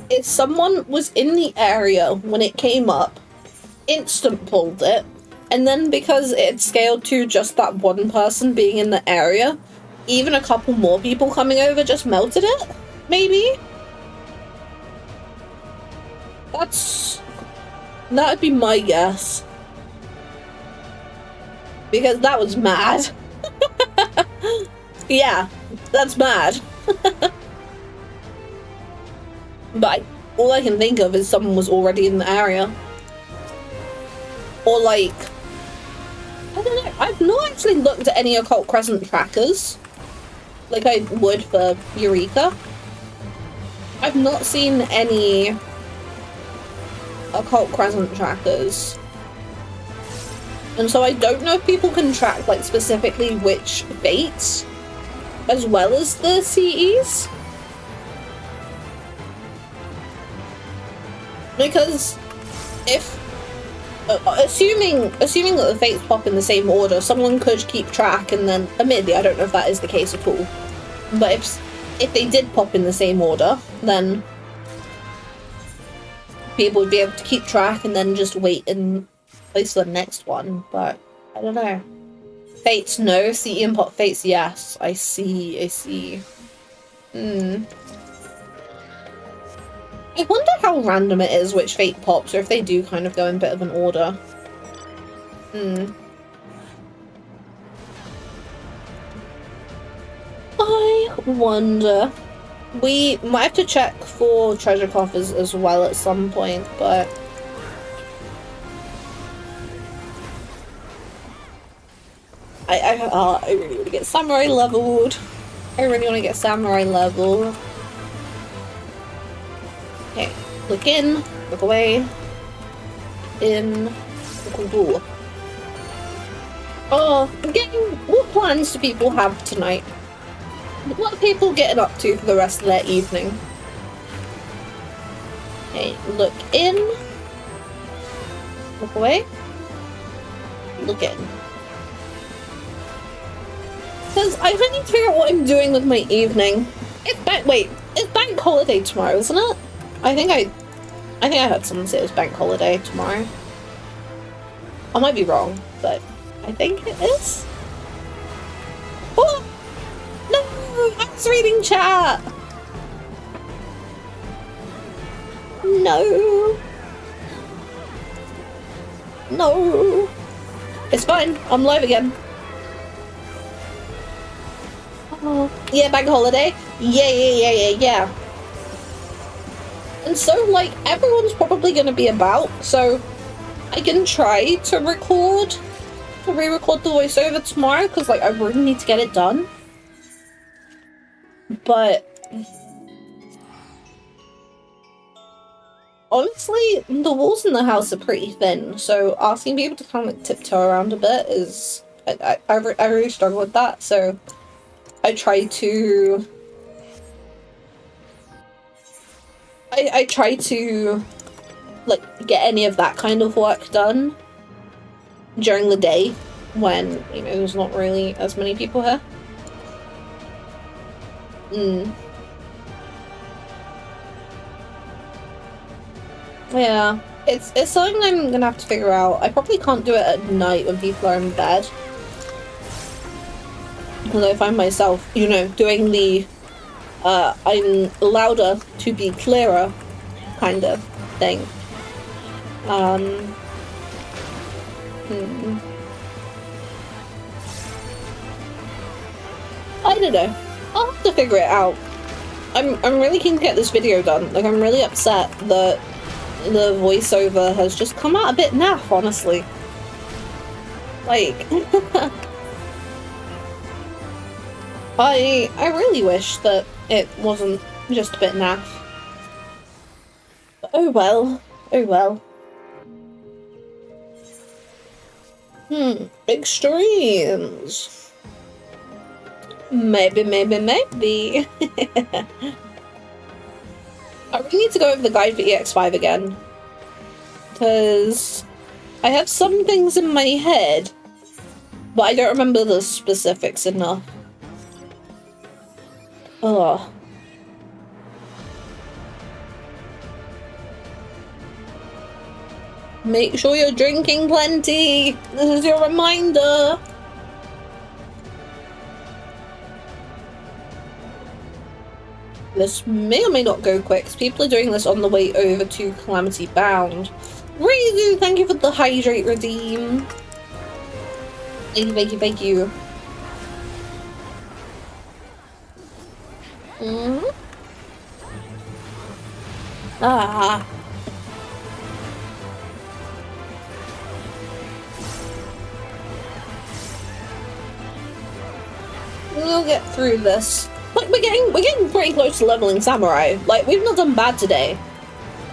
is someone was in the area when it came up, instant pulled it, and then because it had scaled to just that one person being in the area, even a couple more people coming over just melted it? Maybe? That would be my guess. Because that was mad. Yeah, that's mad. But all I can think of is someone was already in the area. Or like, I don't know, I've not actually looked at any Occult Crescent trackers like I would for Eureka. I've not seen any Occult Crescent trackers. And so I don't know if people can track, like, specifically which fates, as well as the CEs. Because if, assuming that the fates pop in the same order, someone could keep track, and then, admittedly, I don't know if that is the case at all. But if they did pop in the same order, then people would be able to keep track and then just wait in place for the next one, but I don't know. Fates, no. CE and pop fates, yes. I see. I wonder how random it is which fate pops, or if they do kind of go in a bit of an order. I wonder. We might have to check for treasure coffers as well at some point, but I really want to get Samurai leveled. Okay, look in, look away, in, look away. Oh, what plans do people have tonight? What are people getting up to for the rest of their evening? Okay, look in, look away, look in. Because I need to figure out what I'm doing with my evening. It's bank holiday tomorrow, isn't it? I think I heard someone say it was bank holiday tomorrow. I might be wrong, but I think it is. was reading chat. No. No. It's fine. I'm live again. Oh. Yeah, bank holiday. Yeah. And so, like, everyone's probably going to be about, so I can try to re-record the voiceover tomorrow, because, like, I really need to get it done. But honestly, the walls in the house are pretty thin, so asking people to kind of like tiptoe around a bit is... I really struggle with that, so I try to... I try to, like, get any of that kind of work done during the day when, you know, there's not really as many people here. Yeah, it's something I'm gonna have to figure out. I probably can't do it at night when people are in bed, because I find myself, you know, doing the I'm louder to be clearer kind of thing. I don't know. I'll have to figure it out. I'm really keen to get this video done. Like, I'm really upset that the voiceover has just come out a bit naff, honestly. Like, I really wish that it wasn't just a bit naff. But oh well. Oh well. Extremes. Maybe. I really need to go over the guide for EX5 again, because I have some things in my head, but I don't remember the specifics enough. Ugh. Make sure you're drinking plenty! This is your reminder! This may or may not go quick, because people are doing this on the way over to Calamity Bound. Rizu, thank you for the hydrate redeem. Thank you. Ah. We'll get through this. Like, we're getting pretty close to leveling Samurai. Like, we've not done bad today.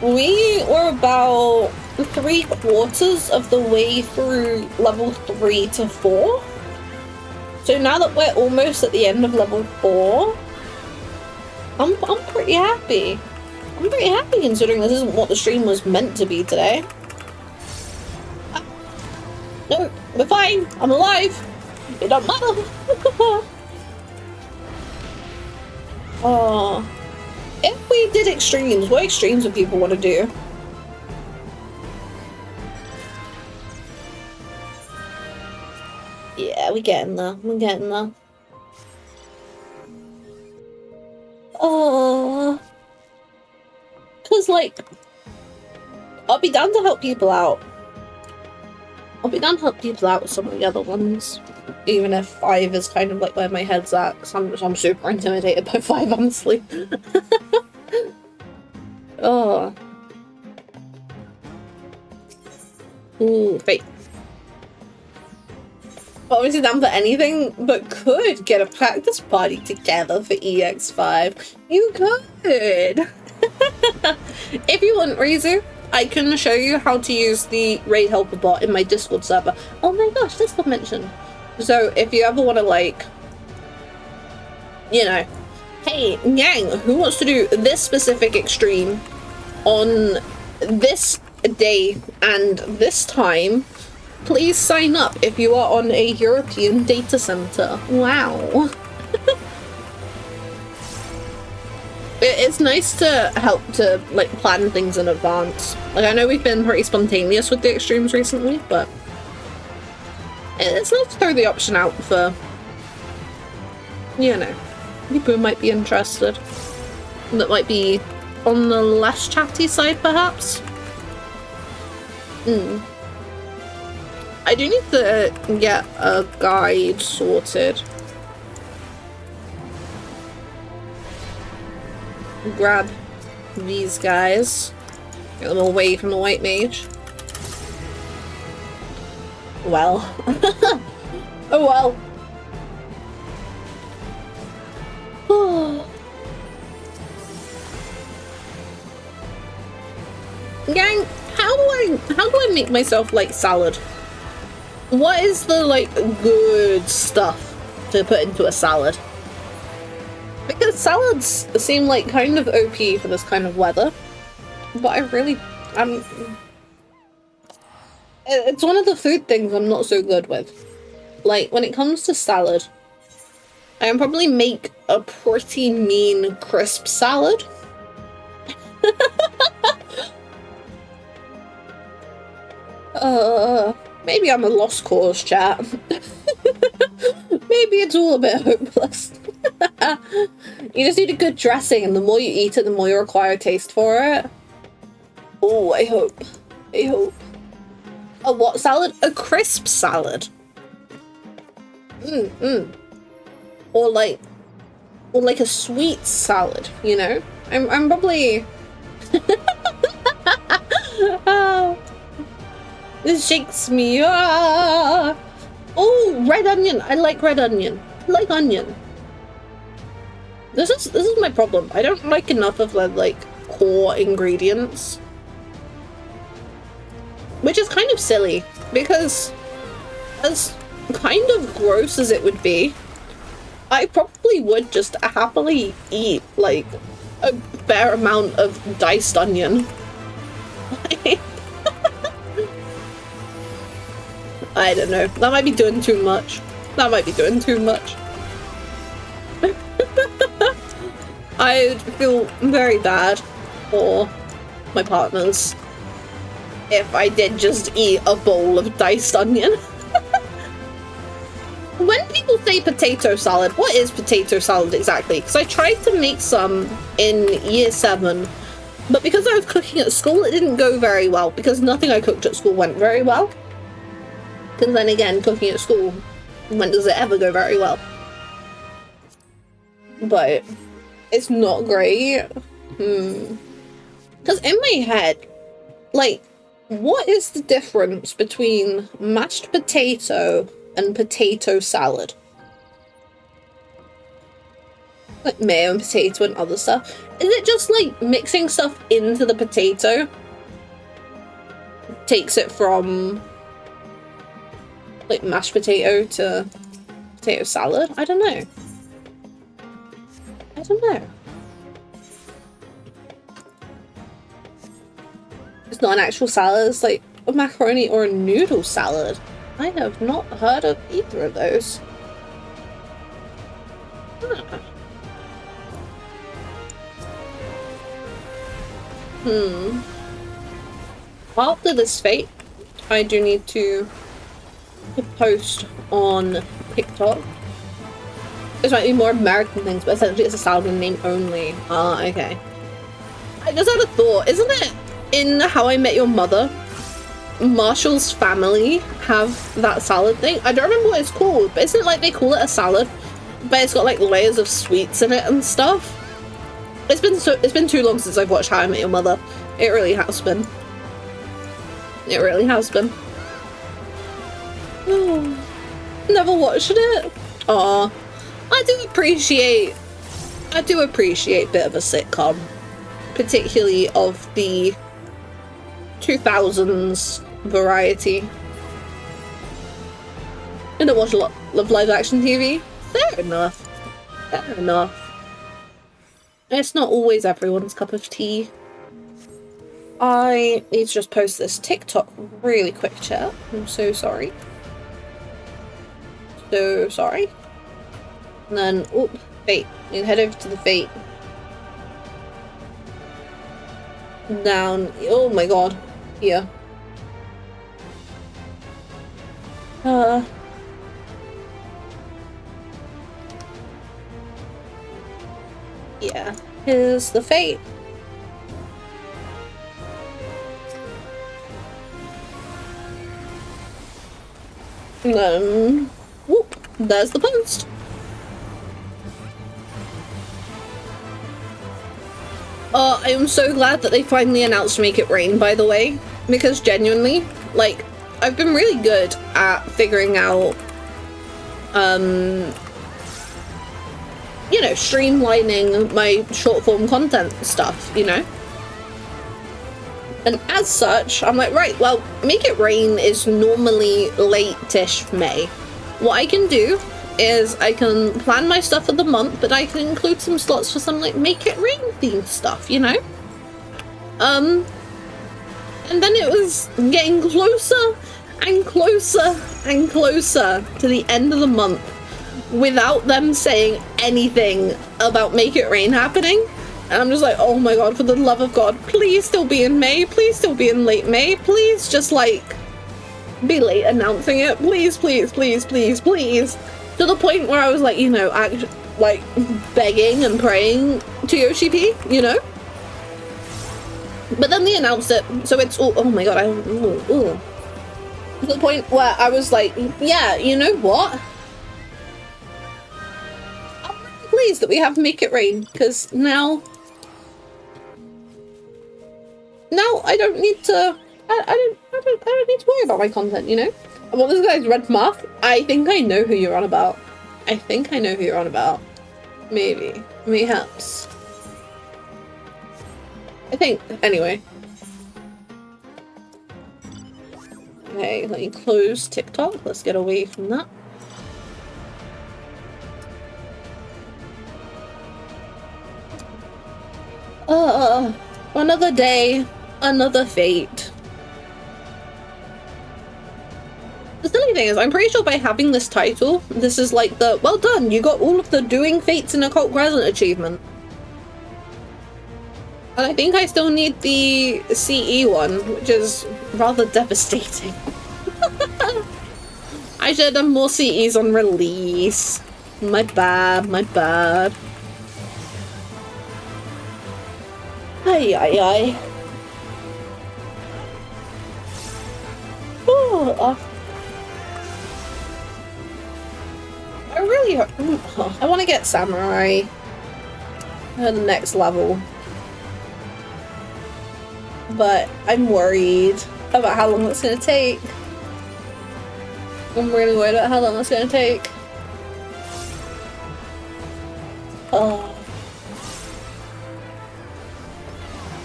We were about 3/4 of the way through level 3 to 4. So now that we're almost at the end of level 4, I'm pretty happy. I'm pretty happy considering this isn't what the stream was meant to be today. No, we're fine. I'm alive. It don't matter. Oh, if we did extremes, what extremes would people want to do? Yeah, we're getting there. We're getting there. Oh, because, like, I'll be down to help people out. I'll be down to help people out with some of the other ones. Even if 5 is kind of like where my head's at, because I'm super intimidated by 5, honestly. Oh. Ooh, fate. Obviously down for anything, but could get a practice party together for EX5. You could! If you want, Rizu, I can show you how to use the raid helper bot in my Discord server. Oh my gosh, Discord mention. So if you ever want to, like, you know, hey, gang, who wants to do this specific extreme on this day and this time, please sign up if you are on a European data center. Wow. It's nice to help to, like, plan things in advance. Like, I know we've been pretty spontaneous with the extremes recently, but it's nice to throw the option out for, you know, people who might be interested. That might be on the less chatty side, perhaps? I do need to get a guide sorted. Grab these guys. Get them away from the white mage. Well. Oh well. Gang, how do I make myself like salad? What is the like good stuff to put into a salad? Because salads seem like kind of OP for this kind of weather, but I really it's one of the food things I'm not so good with. Like when it comes to salad, I can probably make a pretty mean crisp salad. Maybe I'm a lost cause, chat. Maybe it's all a bit hopeless. You just need a good dressing, and the more you eat it, the more you acquire a taste for it. Oh, I hope. I hope. A what salad? A crisp salad. Or like a sweet salad, you know? I'm probably oh, this shakes me. Oh, red onion. I like red onion. I like onion. This is my problem. I don't like enough of the like core ingredients. Which is kind of silly, because as kind of gross as it would be, I probably would just happily eat like a fair amount of diced onion. I don't know. That might be doing too much. That might be doing too much. I feel very bad for my partners if I did just eat a bowl of diced onion. When people say potato salad, what is potato salad exactly? Because I tried to make some in year 7, but because I was cooking at school, it didn't go very well, because nothing I cooked at school went very well. Because then again, cooking at school, when does it ever go very well? But it's not great. Because in my head, like, what is the difference between mashed potato and potato salad? Like mayo and potato and other stuff. Is it just like mixing stuff into the potato takes it from like mashed potato to potato salad? I don't know. I don't know. It's not an actual salad, it's like a macaroni or a noodle salad. I have not heard of either of those. Huh. After this fate, I do need to post on TikTok. This might be more American things, but essentially it's a salad in name only. Ah, okay. I just had a thought, isn't it in How I Met Your Mother, Marshall's family have that salad thing? I don't remember what it's called, but isn't it like they call it a salad, but it's got like layers of sweets in it and stuff? It's been too long since I've watched How I Met Your Mother. It really has been. It really has been. Oh, never watched it. Aw, I do appreciate a bit of a sitcom, particularly of the 2000s variety. I don't watch a lot of live action TV. Fair enough. Fair enough. It's not always everyone's cup of tea. I need to just post this TikTok really quick, chat. I'm so sorry. So sorry. And then, oh, fate. I need to head over to the fate. Down. Oh my god. Here. Yeah, here's the fate. Whoop, there's the post. I am so glad that they finally announced Make It Rain, by the way, because genuinely, like, I've been really good at figuring out, you know, streamlining my short form content stuff, you know? And as such, I'm like, right, well, Make It Rain is normally late-ish May. What I can do is I can plan my stuff for the month, but I can include some slots for some, like, Make It Rain themed stuff, you know? And then it was getting closer and closer and closer to the end of the month without them saying anything about Make It Rain happening. And I'm just like, oh my god, for the love of God, please still be in May, please still be in late May, please just, like, be late announcing it, please, please, please, please, please. To the point where I was like, you know, like, begging and praying to Yoshi P, you know? But then they announced it, so it's all, oh my god, to the point where I was like, yeah, you know what? I'm really pleased that we have Make It Rain, because now I don't need to, I don't need to worry about my content, you know? And what this guy's red mark, I think I know who you're on about. I think I know who you're on about. Maybe. Mayhaps. I think. Anyway. Okay, let me close TikTok. Let's get away from that. Another day, another fate. The silly thing is, I'm pretty sure by having this title, this is like the, well done, you got all of the doing fates in Occult Crescent achievement. And I think I still need the CE one, which is rather devastating. I should have done more CEs on release. My bad, my bad. Ay, ay, ay. Oh, I really hope, I want to get Samurai at the next level, but I'm worried about how long it's going to take. I'm really worried about how long it's going to take.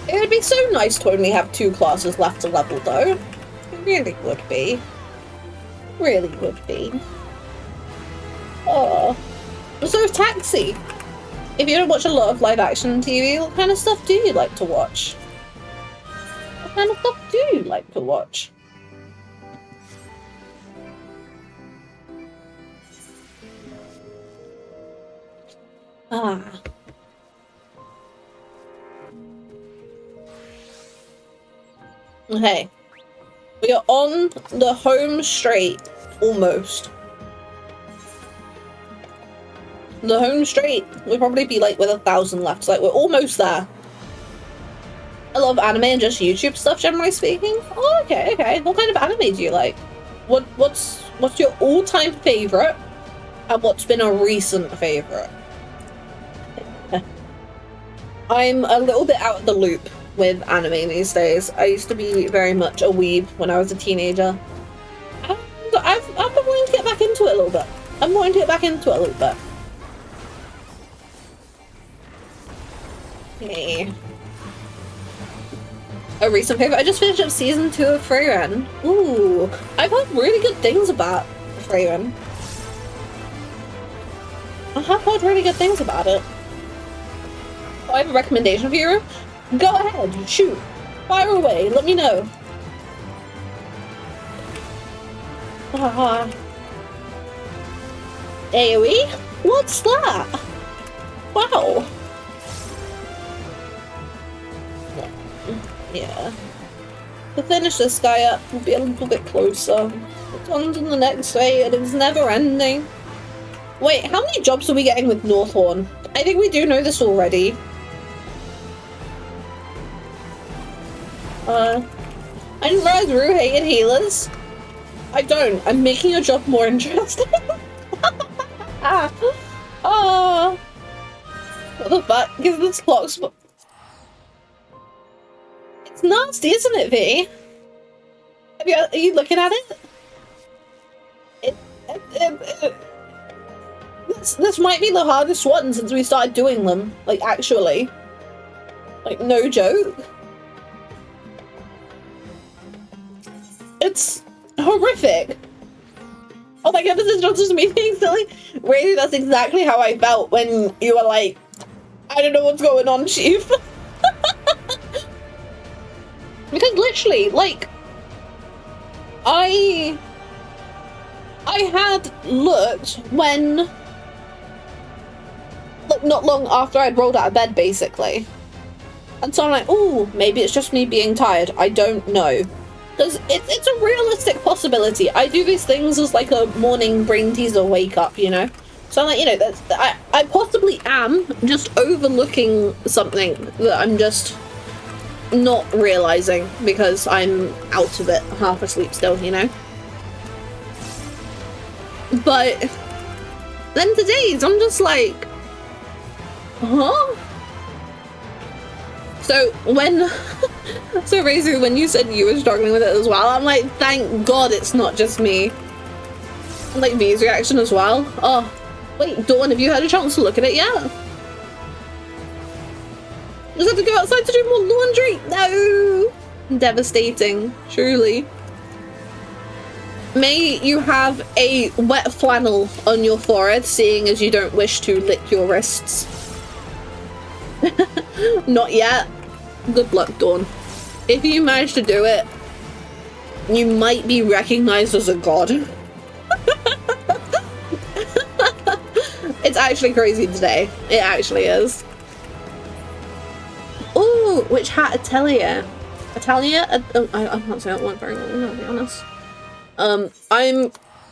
It would be so nice to only have 2 classes left to level though. It really would be. Really would be. Oh. So Taxi, if you don't watch a lot of live action TV, what kind of stuff do you like to watch? What kind of stuff do you like to watch? Okay. We are on the home straight, almost. The home straight will probably be like with 1,000 left, so like we're almost there. I love anime and just YouTube stuff, generally speaking. Oh, okay, okay. What kind of anime do you like? What's your all-time favorite, and what's been a recent favorite? I'm a little bit out of the loop with anime these days. I used to be very much a weeb when I was a teenager. And I've been wanting to get back into it a little bit. I'm wanting to get back into it a little bit. Okay. A recent favorite? I just finished up season 2 of Freyren. Ooh, I've heard really good things about Freyren. I have heard really good things about it. Oh, I have a recommendation for you. Go ahead, shoot, fire away, let me know. AoE? What's that? Wow. Yeah. To finish this guy up, we'll be a little bit closer. It's on to the next day, and it's never ending. Wait, how many jobs are we getting with Northhorn? I think we do know this already. I didn't realize Rue hated healers. I don't. I'm making your job more interesting. Oh. What the fuck is this clock spot? It's nasty, isn't it, V? Are you looking at it? This might be the hardest one since we started doing them. Like, actually. Like, no joke. It's horrific. Oh my god, this is not just me being silly. Really, that's exactly how I felt when you were like, I don't know what's going on, Chief. Because literally, like, I had looked when, like, not long after I'd rolled out of bed, basically. And so I'm like, ooh, maybe it's just me being tired. I don't know. Because it's a realistic possibility. I do these things as like a morning brain teaser wake up, you know? So I'm like, you know, I possibly am just overlooking something that I'm just not realizing because I'm out of it, half asleep still, you know? But then today's, I'm just like, huh? So when, so basically when you said you were struggling with it as well, I'm like, thank God it's not just me. And like V's reaction as well. Oh, wait, Dawn, have you had a chance to look at it yet? Just have to go outside to do more laundry? No! Devastating, truly. May you have a wet flannel on your forehead, seeing as you don't wish to lick your wrists. Not yet. Good luck, Dawn. If you manage to do it, you might be recognized as a god. It's actually crazy today. It actually is. Ooh, which hat? Atelier. Atelier? I can't say that one very well, to be honest. I'm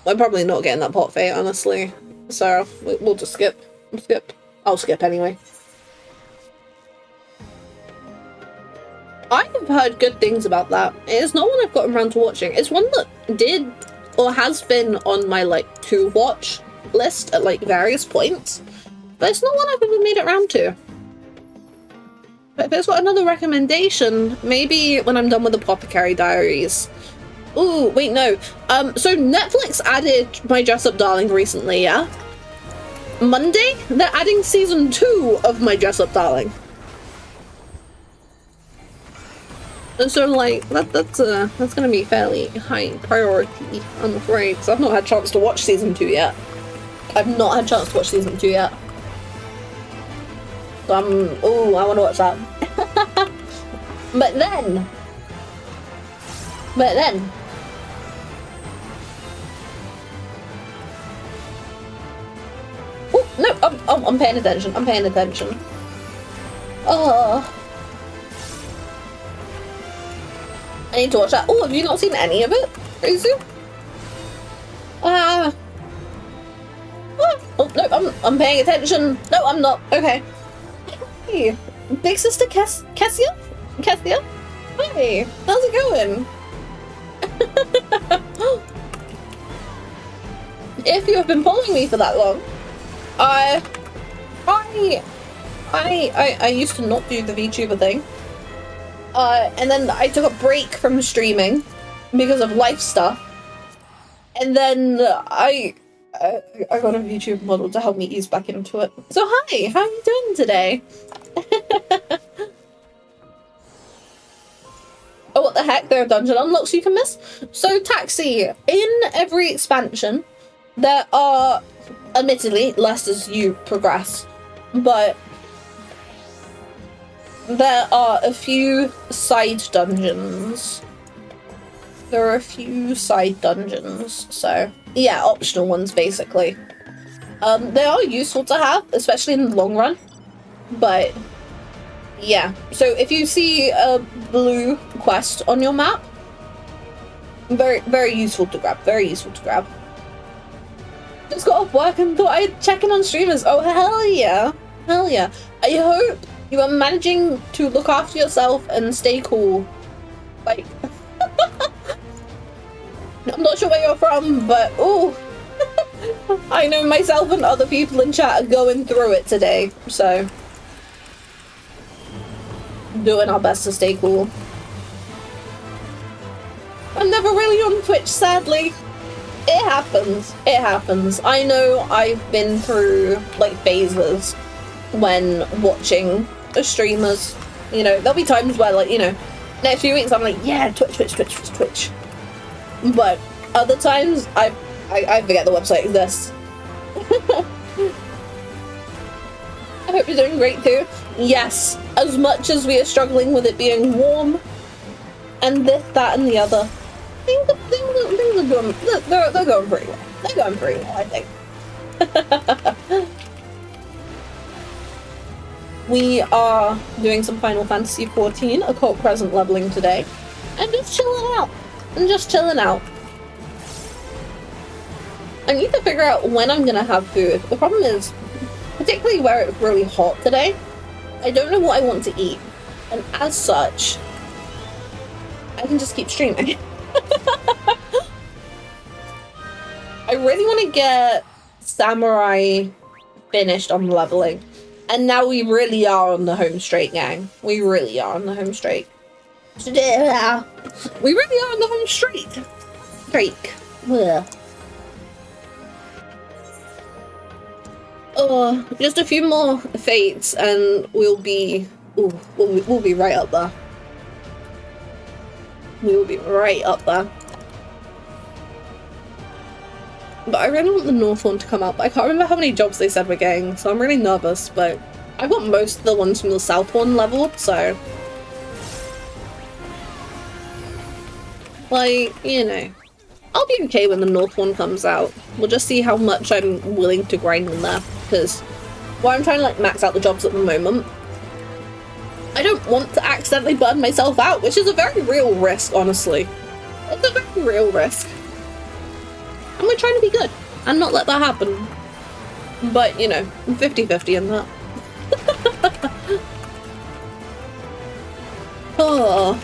probably not getting that pot fate, honestly. So we'll just skip. I'll skip anyway. I have heard good things about that. It's not one I've gotten around to watching. It's one that did or has been on my like to watch list at like various points, but it's not one I've ever made it around to. But if it's got another recommendation, maybe when I'm done with Apothecary Diaries. Ooh, wait, no. So Netflix added My Dress Up Darling recently, yeah? Monday, they're adding season 2 of My Dress Up Darling. And so, like, that's gonna be fairly high priority, I'm afraid, because I've not had a chance to watch season 2 yet. I've not had a chance to watch season 2 yet. So ooh, I want to watch that. But then... Oh, no, I'm paying attention, Oh... I need to watch that. Oh, have you not seen any of it? Crazy? Oh, no, I'm paying attention. No, I'm not. Okay. Hey, big sister Kessia? Hey, how's it going? If you have been following me for that long, I used to not do the VTuber thing. And then I took a break from streaming because of life stuff. And then I got a YouTube model to help me ease back into it. So hi, how are you doing today? Oh, what the heck? There are dungeon unlocks you can miss. So Taxi, in every expansion, there are, admittedly, less as you progress, but there are a few side dungeons. So yeah, optional ones basically. They are useful to have, especially in the long run, but yeah. So if you see a blue quest on your map, very useful to grab, Just got off work and thought I'd check in on streamers. Oh hell yeah. Hell yeah. I hope you are managing to look after yourself and stay cool. Like, I'm not sure where you're from, but ooh. I know myself and other people in chat are going through it today, so doing our best to stay cool. I'm never really on Twitch, sadly. It happens. It happens. I know I've been through like phases when watching streamers. You know, there'll be times where, like, you know, next few weeks I'm like, yeah, Twitch. But other times I forget the website exists. I hope you're doing great too. Yes, as much as we are struggling with it being warm and this, that, and the other, things are going. They're going pretty well. They're going pretty well, I think. We are doing some Final Fantasy XIV Occult Crescent leveling today, and just chilling out. I need to figure out when I'm gonna have food. The problem is, particularly where it's really hot today, I don't know what I want to eat, and as such, I can just keep streaming. I really want to get Samurai finished on leveling, and now we really are on the home straight, gang. We really are on the home straight. We really are on the home straight. Yeah. Oh, just a few more fates and we'll be right up there. We will be right up there. But I really want the North one to come out, but I can't remember how many jobs they said we're getting, so I'm really nervous, but I've got most of the ones from the South one leveled, so like, you know, I'll be okay when the North one comes out. We'll just see how much I'm willing to grind in there, because while I'm trying to like max out the jobs at the moment, I don't want to accidentally burn myself out, which is a very real risk, honestly. It's a very real risk. And we're trying to be good and not let that happen. But, you know, I'm 50-50 in that. Oh.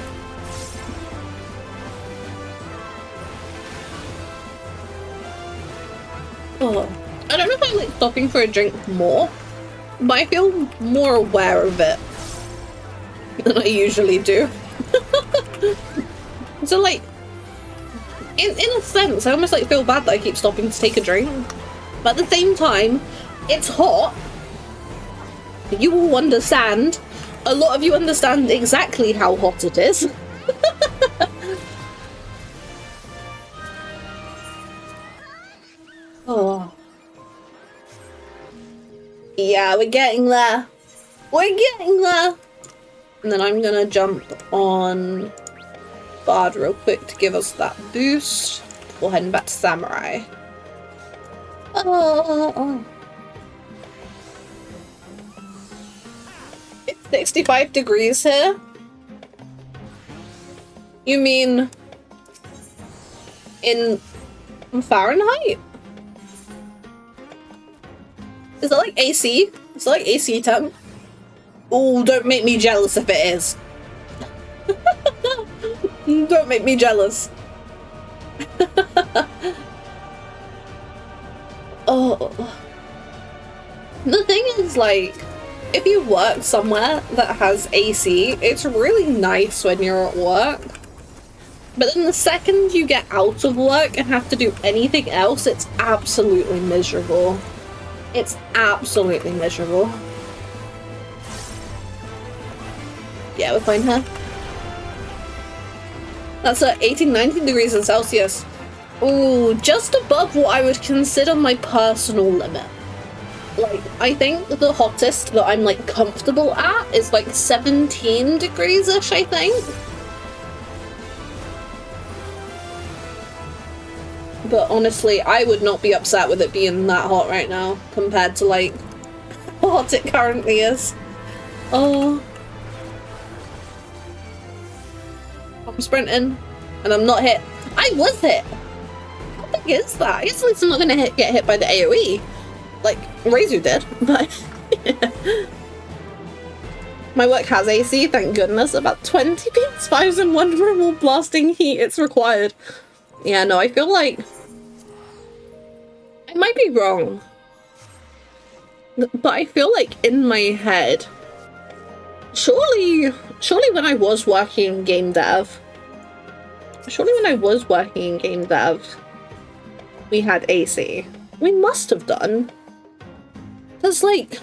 Oh. I don't know if I'm like stopping for a drink more, but I feel more aware of it than I usually do. So like, in a sense, I almost like feel bad that I keep stopping to take a drink, but at the same time, it's hot. You will understand. A lot of you understand exactly how hot it is. Oh. Yeah, we're getting there. We're getting there. And then I'm gonna jump on Bard real quick to give us that boost before heading back to Samurai. Oh. It's 65 degrees here. You mean in Fahrenheit? Is that like AC? Is that like AC temp? Oh, don't make me jealous if it is. Don't make me jealous. Oh. The thing is, like, if you work somewhere that has AC, it's really nice when you're at work. But then the second you get out of work and have to do anything else, it's absolutely miserable. It's absolutely miserable. Yeah, we're fine here. That's at 18, 19 degrees in Celsius. Ooh, just above what I would consider my personal limit. Like, I think the hottest that I'm, like, comfortable at is, like, 17 degrees-ish, I think. But honestly, I would not be upset with it being that hot right now, compared to, like, how hot it currently is. Oh. I'm sprinting, and I'm not hit. I was hit! How big is that? I guess at least I'm not gonna get hit by the AoE. Like, Reizu did, but, My work has AC, thank goodness. About 20 PS5s in one room all blasting heat, it's required. Yeah, no, I feel like... I might be wrong. But I feel like in my head... Surely when I was working in game dev... we had AC. We must have done. Because, like...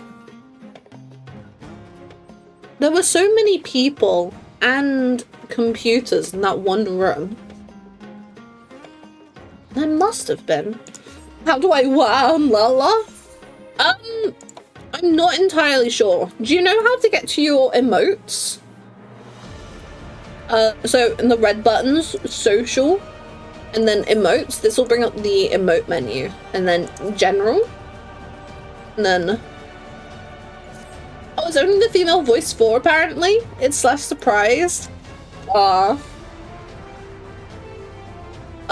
there were so many people and computers in that one room. There must have been. How do I warm Lala? I'm not entirely sure. Do you know how to get to your emotes? So in the red buttons, social, and then emotes, this will bring up the emote menu, and then general, and then... oh, it's only the female voice 4 apparently? It's less surprised. A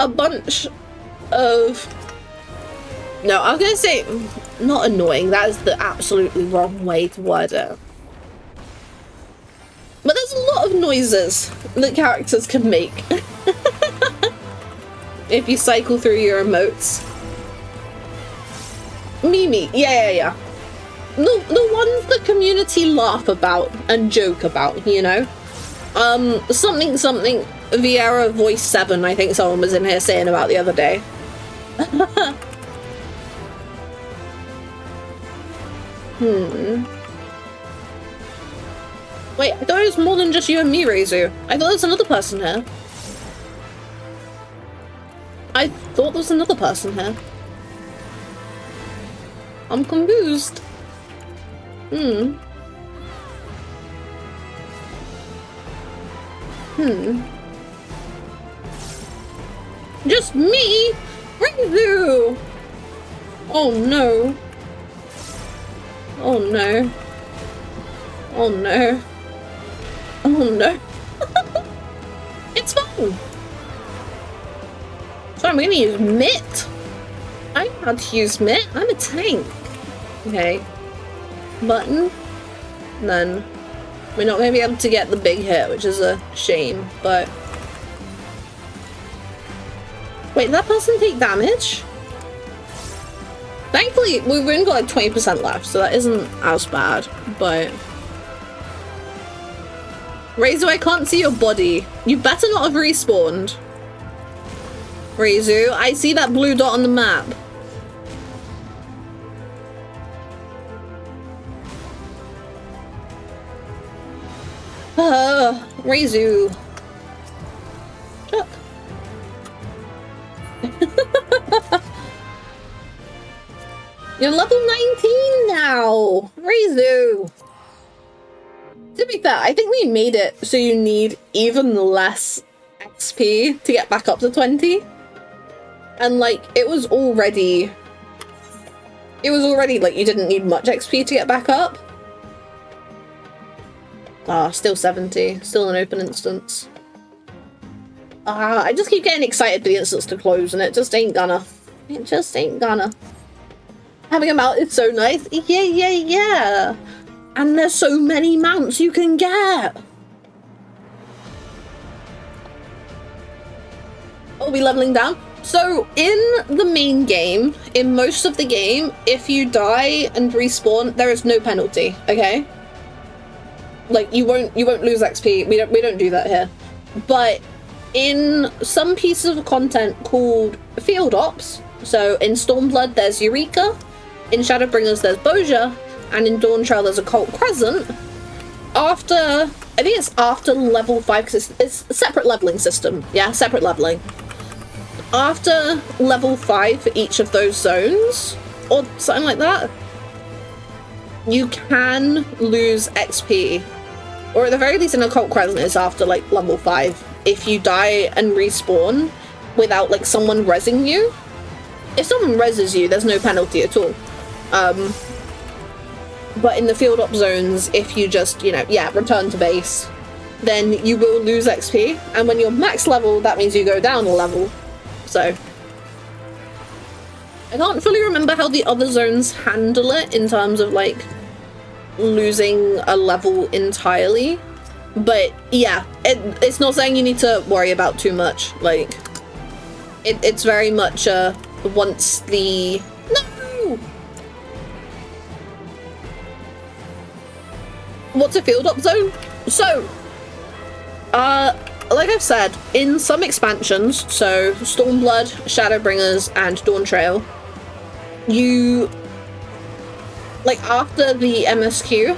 bunch of... no, I was gonna say, not annoying, that is the absolutely wrong way to word it. But there's a lot of noises that characters can make. If you cycle through your emotes. Mimi, yeah. The ones the community laugh about and joke about, you know? Something Vieira voice 7, I think someone was in here saying about the other day. Wait, I thought it was more than just you and me, Reizu. I thought there was another person here. I'm confused. Just me? Reizu! Oh no. Oh no. Oh no. Oh no. It's fine. So I'm gonna use Mitt. I know how to use Mitt. I'm a tank. Okay. Button. And then we're not gonna be able to get the big hit, which is a shame, but... wait, did that person take damage? Thankfully, we've only got like 20% left, so that isn't as bad, but... Reizu, I can't see your body. You better not have respawned. Reizu, I see that blue dot on the map. Reizu. Chuck. You're level 19 now! Reizu! To be fair, I think we made it so you need even less XP to get back up to 20. And like, it was already like you didn't need much XP to get back up. Ah, still 70. Still an open instance. I just keep getting excited for the instance to close and it just ain't gonna. It just ain't gonna. Having a mount is so nice. Yeah. And there's so many mounts you can get. I'll be leveling down. So in the main game, in most of the game, if you die and respawn, there is no penalty, okay? Like you won't lose XP. We don't do that here. But in some pieces of content called Field Ops, so in Stormblood there's Eureka, in Shadowbringers there's Boja, and in Dawn Trail there's Occult Crescent. After, I think it's after level 5, because it's a separate leveling system. Yeah, separate leveling. After level 5 for each of those zones, or something like that, you can lose XP. Or at the very least in Occult Crescent it's after like level 5. If you die and respawn without like someone rezzing you. If someone rezzes you, there's no penalty at all. But in the field op zones, if you just, you know, return to base, then you will lose XP. And when you're max level, that means you go down a level. So I can't fully remember how the other zones handle it in terms of like losing a level entirely. But yeah, it's not saying you need to worry about too much. Like, it's very much once the... No! What's a field up zone? So, like I've said, in some expansions, so Stormblood, Shadowbringers, and Dawn Trail, you... like, after the MSQ,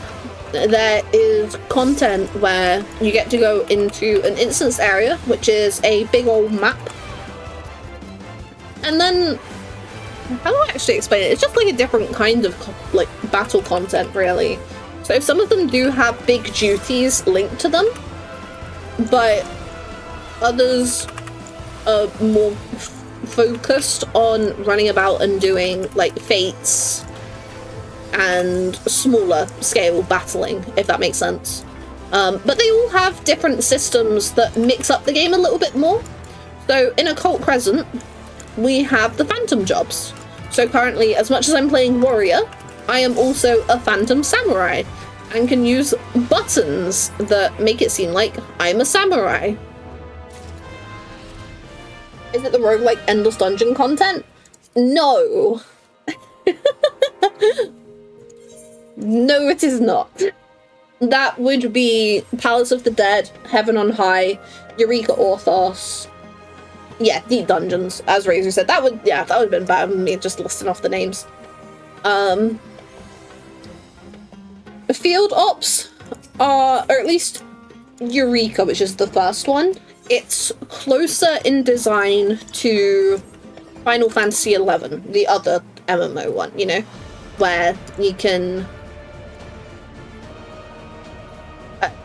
there is content where you get to go into an instance area, which is a big old map. And then, how do I actually explain it? It's just like a different kind of like battle content, really. So some of them do have big duties linked to them, but others are more focused on running about and doing like fates and smaller scale battling, if that makes sense. But they all have different systems that mix up the game a little bit more. So in Occult Crescent, we have the Phantom jobs. So currently, as much as I'm playing Warrior, I am also a Phantom Samurai and can use buttons that make it seem like I'm a samurai. Is it the roguelike Endless Dungeon content? No. No, it is not. That would be Palace of the Dead, Heaven on High, Eureka Orthos. Yeah, Deep Dungeons, as Razor said. That would have been better than me just listing off the names. Field Ops are, or at least Eureka, which is the first one. It's closer in design to Final Fantasy XI, the other MMO one, you know, where you can...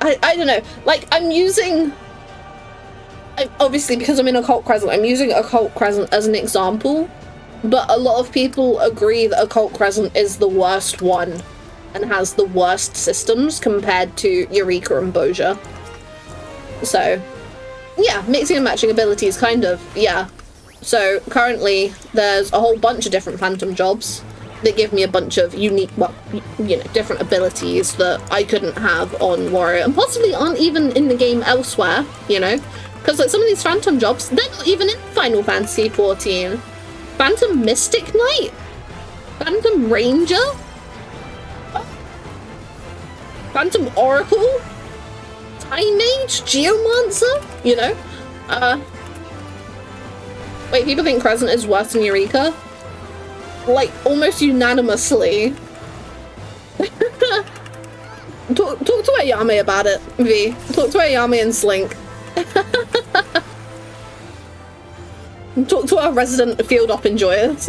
I don't know, like, I'm using... obviously, because I'm in Occult Crescent, I'm using Occult Crescent as an example, but a lot of people agree that Occult Crescent is the worst one and has the worst systems compared to Eureka and Boja. So, yeah, mixing and matching abilities, kind of, yeah. So, currently, there's a whole bunch of different Phantom jobs that give me a bunch of unique, well, you know, different abilities that I couldn't have on Warrior, and possibly aren't even in the game elsewhere, you know? Because like some of these Phantom jobs, they're not even in Final Fantasy XIV. Phantom Mystic Knight? Phantom Ranger? Phantom Oracle? Time Mage? Geomancer? You know? Wait, people think Crescent is worse than Eureka? Like, almost unanimously. Talk to Ayame about it, V. Talk to Ayame and Slink. Talk to our resident field op enjoyers.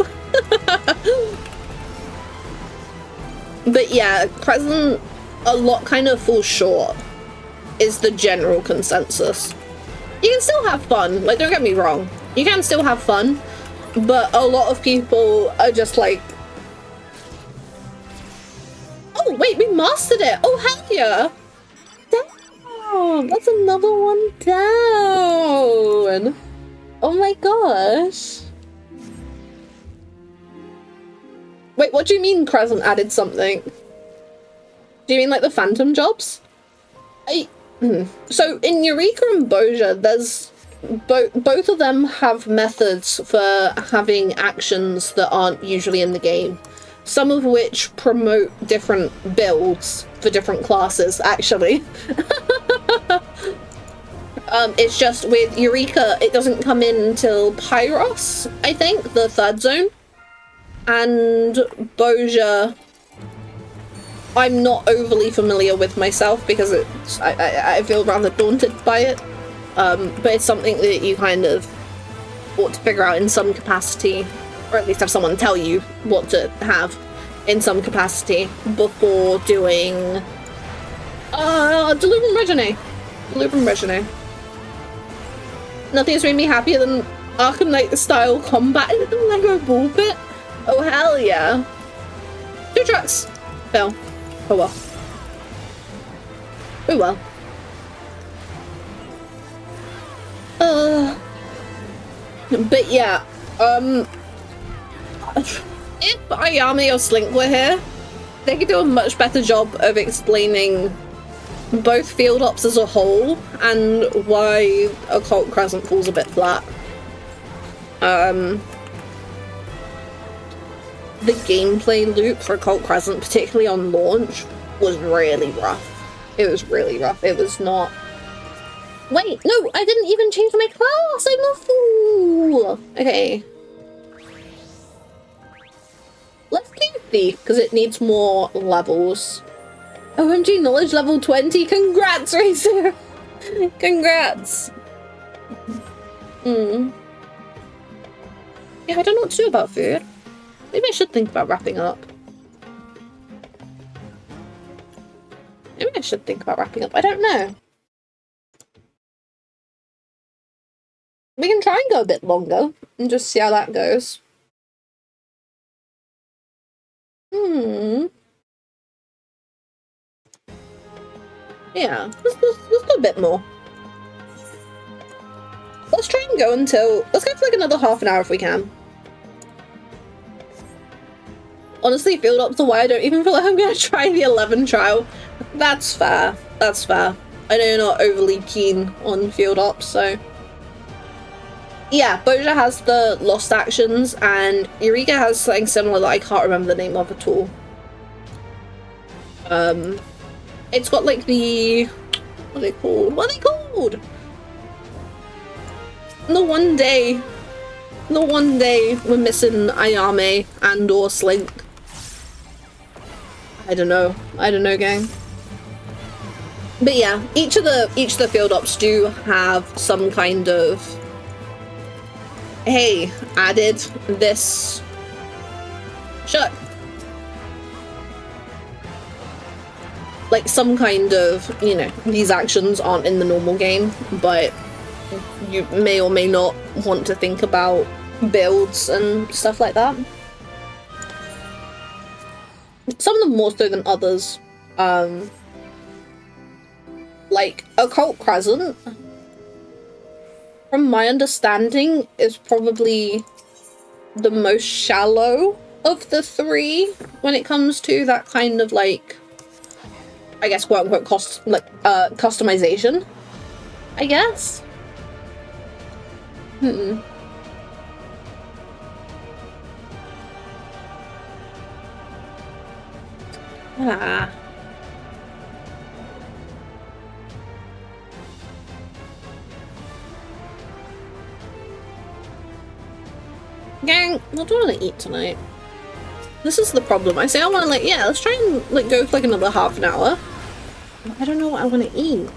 But yeah, Crescent a lot kind of falls short is the general consensus. You can still have fun, like, don't get me wrong, you can still have fun, but a lot of people are just like, oh wait, we mastered it, oh hell yeah. That's another one down. Oh my gosh. Wait, what do you mean Crescent added something? Do you mean like the Phantom jobs? So in Eureka and Boja, there's both of them have methods for having actions that aren't usually in the game. Some of which promote different builds for different classes, actually. It's just with Eureka, it doesn't come in until Pyros, I think, the third zone. And Boja, I'm not overly familiar with myself because it's, I feel rather daunted by it. But it's something that you kind of ought to figure out in some capacity, or at least have someone tell you what to have in some capacity before doing Delubrum Regine. Delubrum Regine. Nothing has made me happier than Arkham Knight style combat in the Lego ball pit. Oh hell yeah. 2 trucks. Fail. Oh well. Oh well. But yeah, if Ayame or Slink were here, They could do a much better job of explaining both field ops as a whole and why Occult Crescent falls a bit flat. The gameplay loop for Occult Crescent, particularly on launch, was really rough. It was really rough. It was not... Wait, no, I didn't even change my class! I'm a fool! Okay. Let's do Thief, because it needs more levels. OMG, knowledge level 20. Congrats, Racer! Congrats! Yeah, I don't know what to do about food. Maybe I should think about wrapping up. Maybe I should think about wrapping up. I don't know. We can try and go a bit longer and just see how that goes. Yeah, let's go a bit more. Let's try and go until... Let's go for like another half an hour if we can. Honestly, field ops are why I don't even feel like I'm gonna try the 11 trial. That's fair. That's fair. I know you're not overly keen on field ops, so... Yeah, Boja has the lost actions, and Eureka has something similar that I can't remember the name of at all. It's got like the... What are they called? What are they called? The one day we're missing Ayame and or Slink. I don't know, gang. But yeah, each of the field ops do have some kind of, hey, added this. Shut. Like some kind of, you know, these actions aren't in the normal game, but you may or may not want to think about builds and stuff like that. Some of them more so than others. Like Occult Crescent, from my understanding, is probably the most shallow of the three when it comes to that kind of like, I guess quote unquote customization, I guess. Gang, what do I want to eat tonight? This is the problem. I say I want to like, yeah, let's try and like go for like another half an hour. I don't know what I want to eat.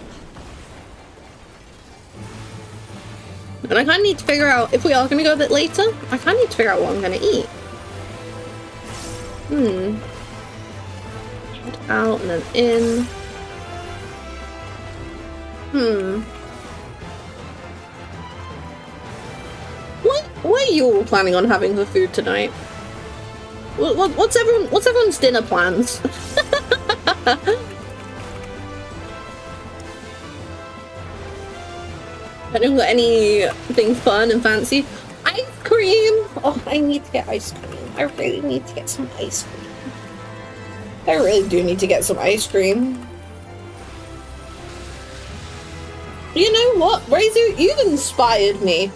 And I kind of need to figure out, if we are going to go a bit later, I kind of need to figure out what I'm going to eat. Out and then in. What are you all planning on having for food tonight? What's everyone's dinner plans? I don't got anything fun and fancy. Ice cream! Oh, I need to get ice cream. I really need to get some ice cream. I really do need to get some ice cream. You know what, Razu, you've inspired me.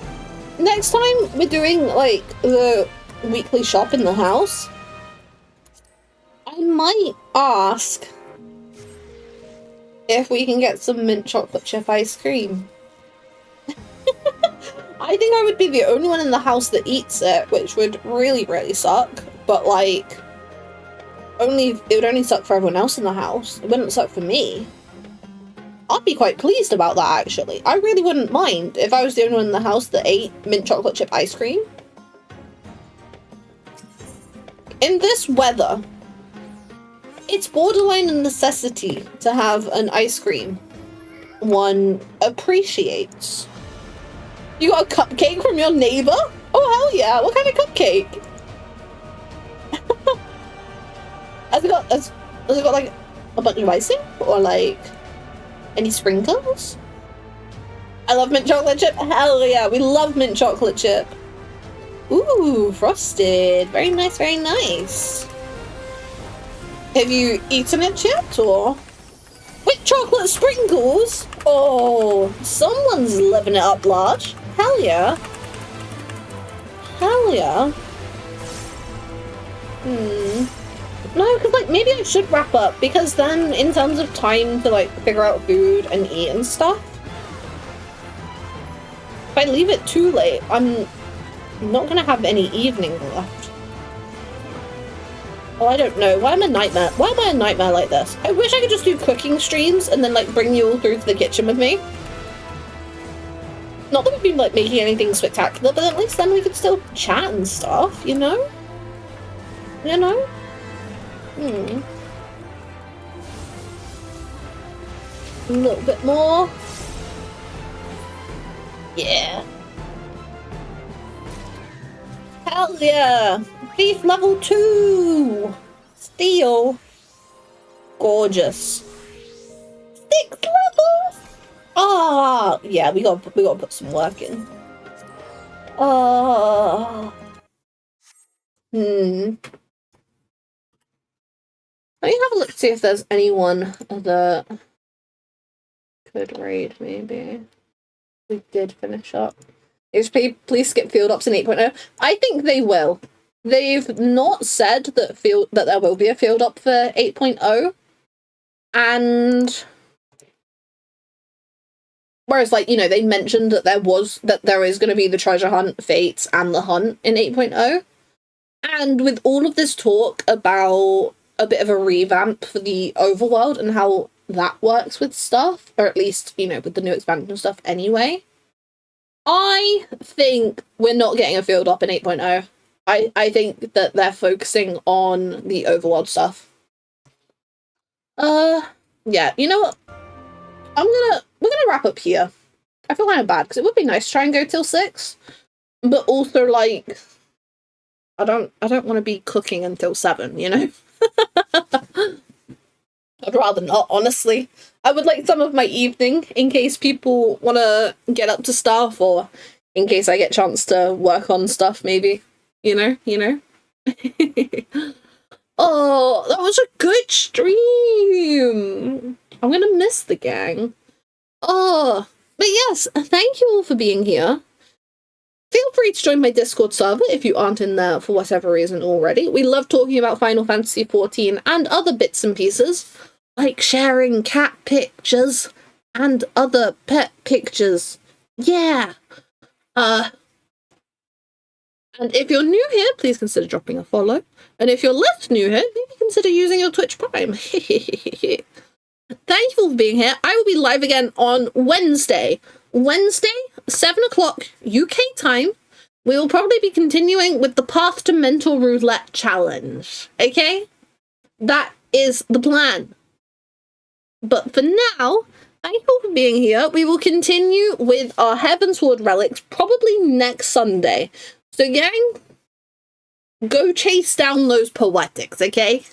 Next time we're doing like the weekly shop in the house, I might ask if we can get some mint chocolate chip ice cream. I think I would be the only one in the house that eats it, which would really, really suck. But like, it would only suck for everyone else in the house. It wouldn't suck for me. I'd be quite pleased about that, actually. I really wouldn't mind if I was the only one in the house that ate mint chocolate chip ice cream. In this weather, it's borderline a necessity to have an ice cream one appreciates. You got a cupcake from your neighbor? Oh, hell yeah. What kind of cupcake? Has it got like a bunch of icing? Or like any sprinkles? I love mint chocolate chip. Hell yeah, we love mint chocolate chip. Ooh, frosted. Very nice, very nice. Have you eaten it yet, or? With chocolate sprinkles? Oh, someone's living it up large. Hell yeah. Hell yeah. No, because, like, maybe I should wrap up, because then, in terms of time to, like, figure out food and eat and stuff, if I leave it too late, I'm not gonna have any evening left. Oh, I don't know. Why am I a nightmare? Why am I a nightmare like this? I wish I could just do cooking streams and then, like, bring you all through to the kitchen with me. Not that we've been, like, making anything spectacular, but at least then we could still chat and stuff, you know? You know? A little bit more. Yeah. Hell yeah! Beef level 2! Steel. Gorgeous. 6 levels! Ah, yeah, we gotta put some work in. Let me have a look to see if there's anyone that could raid, maybe. We did finish up. Please skip field ups in 8.0. I think they will. They've not said that there will be a field up for 8.0. And whereas, like, you know, they mentioned that there is going to be the treasure hunt, fates, and the hunt in 8.0. And with all of this talk about a bit of a revamp for the overworld and how that works with stuff, or at least, you know, with the new expansion stuff anyway, I think we're not getting a field up in 8.0. I think that they're focusing on the overworld stuff. Yeah, you know what? We're gonna wrap up here. I feel kind of bad, because it would be nice to try and go till 6. But also, like, I don't want to be cooking until 7, you know? I'd rather not, honestly. I would like some of my evening in case people want to get up to stuff, or in case I get a chance to work on stuff, maybe. You know? Oh, that was a good stream! I'm gonna miss the gang. Oh, but yes, thank you all for being here. Feel free to join my Discord server if you aren't in there for whatever reason already. We love talking about Final Fantasy XIV and other bits and pieces, like sharing cat pictures and other pet pictures. Yeah. And if you're new here, please consider dropping a follow. And if you're less new here, maybe consider using your Twitch Prime. Thank you all for being here. I will be live again on Wednesday. Wednesday, 7 o'clock UK time. We will probably be continuing with the Path to Mental Roulette challenge. Okay? That is the plan. But for now, thank you all for being here. We will continue with our Heavensward Relics probably next Sunday. So, gang, go chase down those poetics, okay?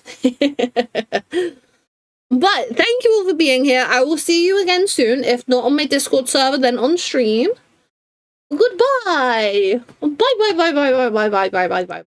But thank you all for being here. I will see you again soon. If not on my Discord server, then on stream. Goodbye. Bye, bye, bye, bye, bye, bye, bye, bye, bye, bye.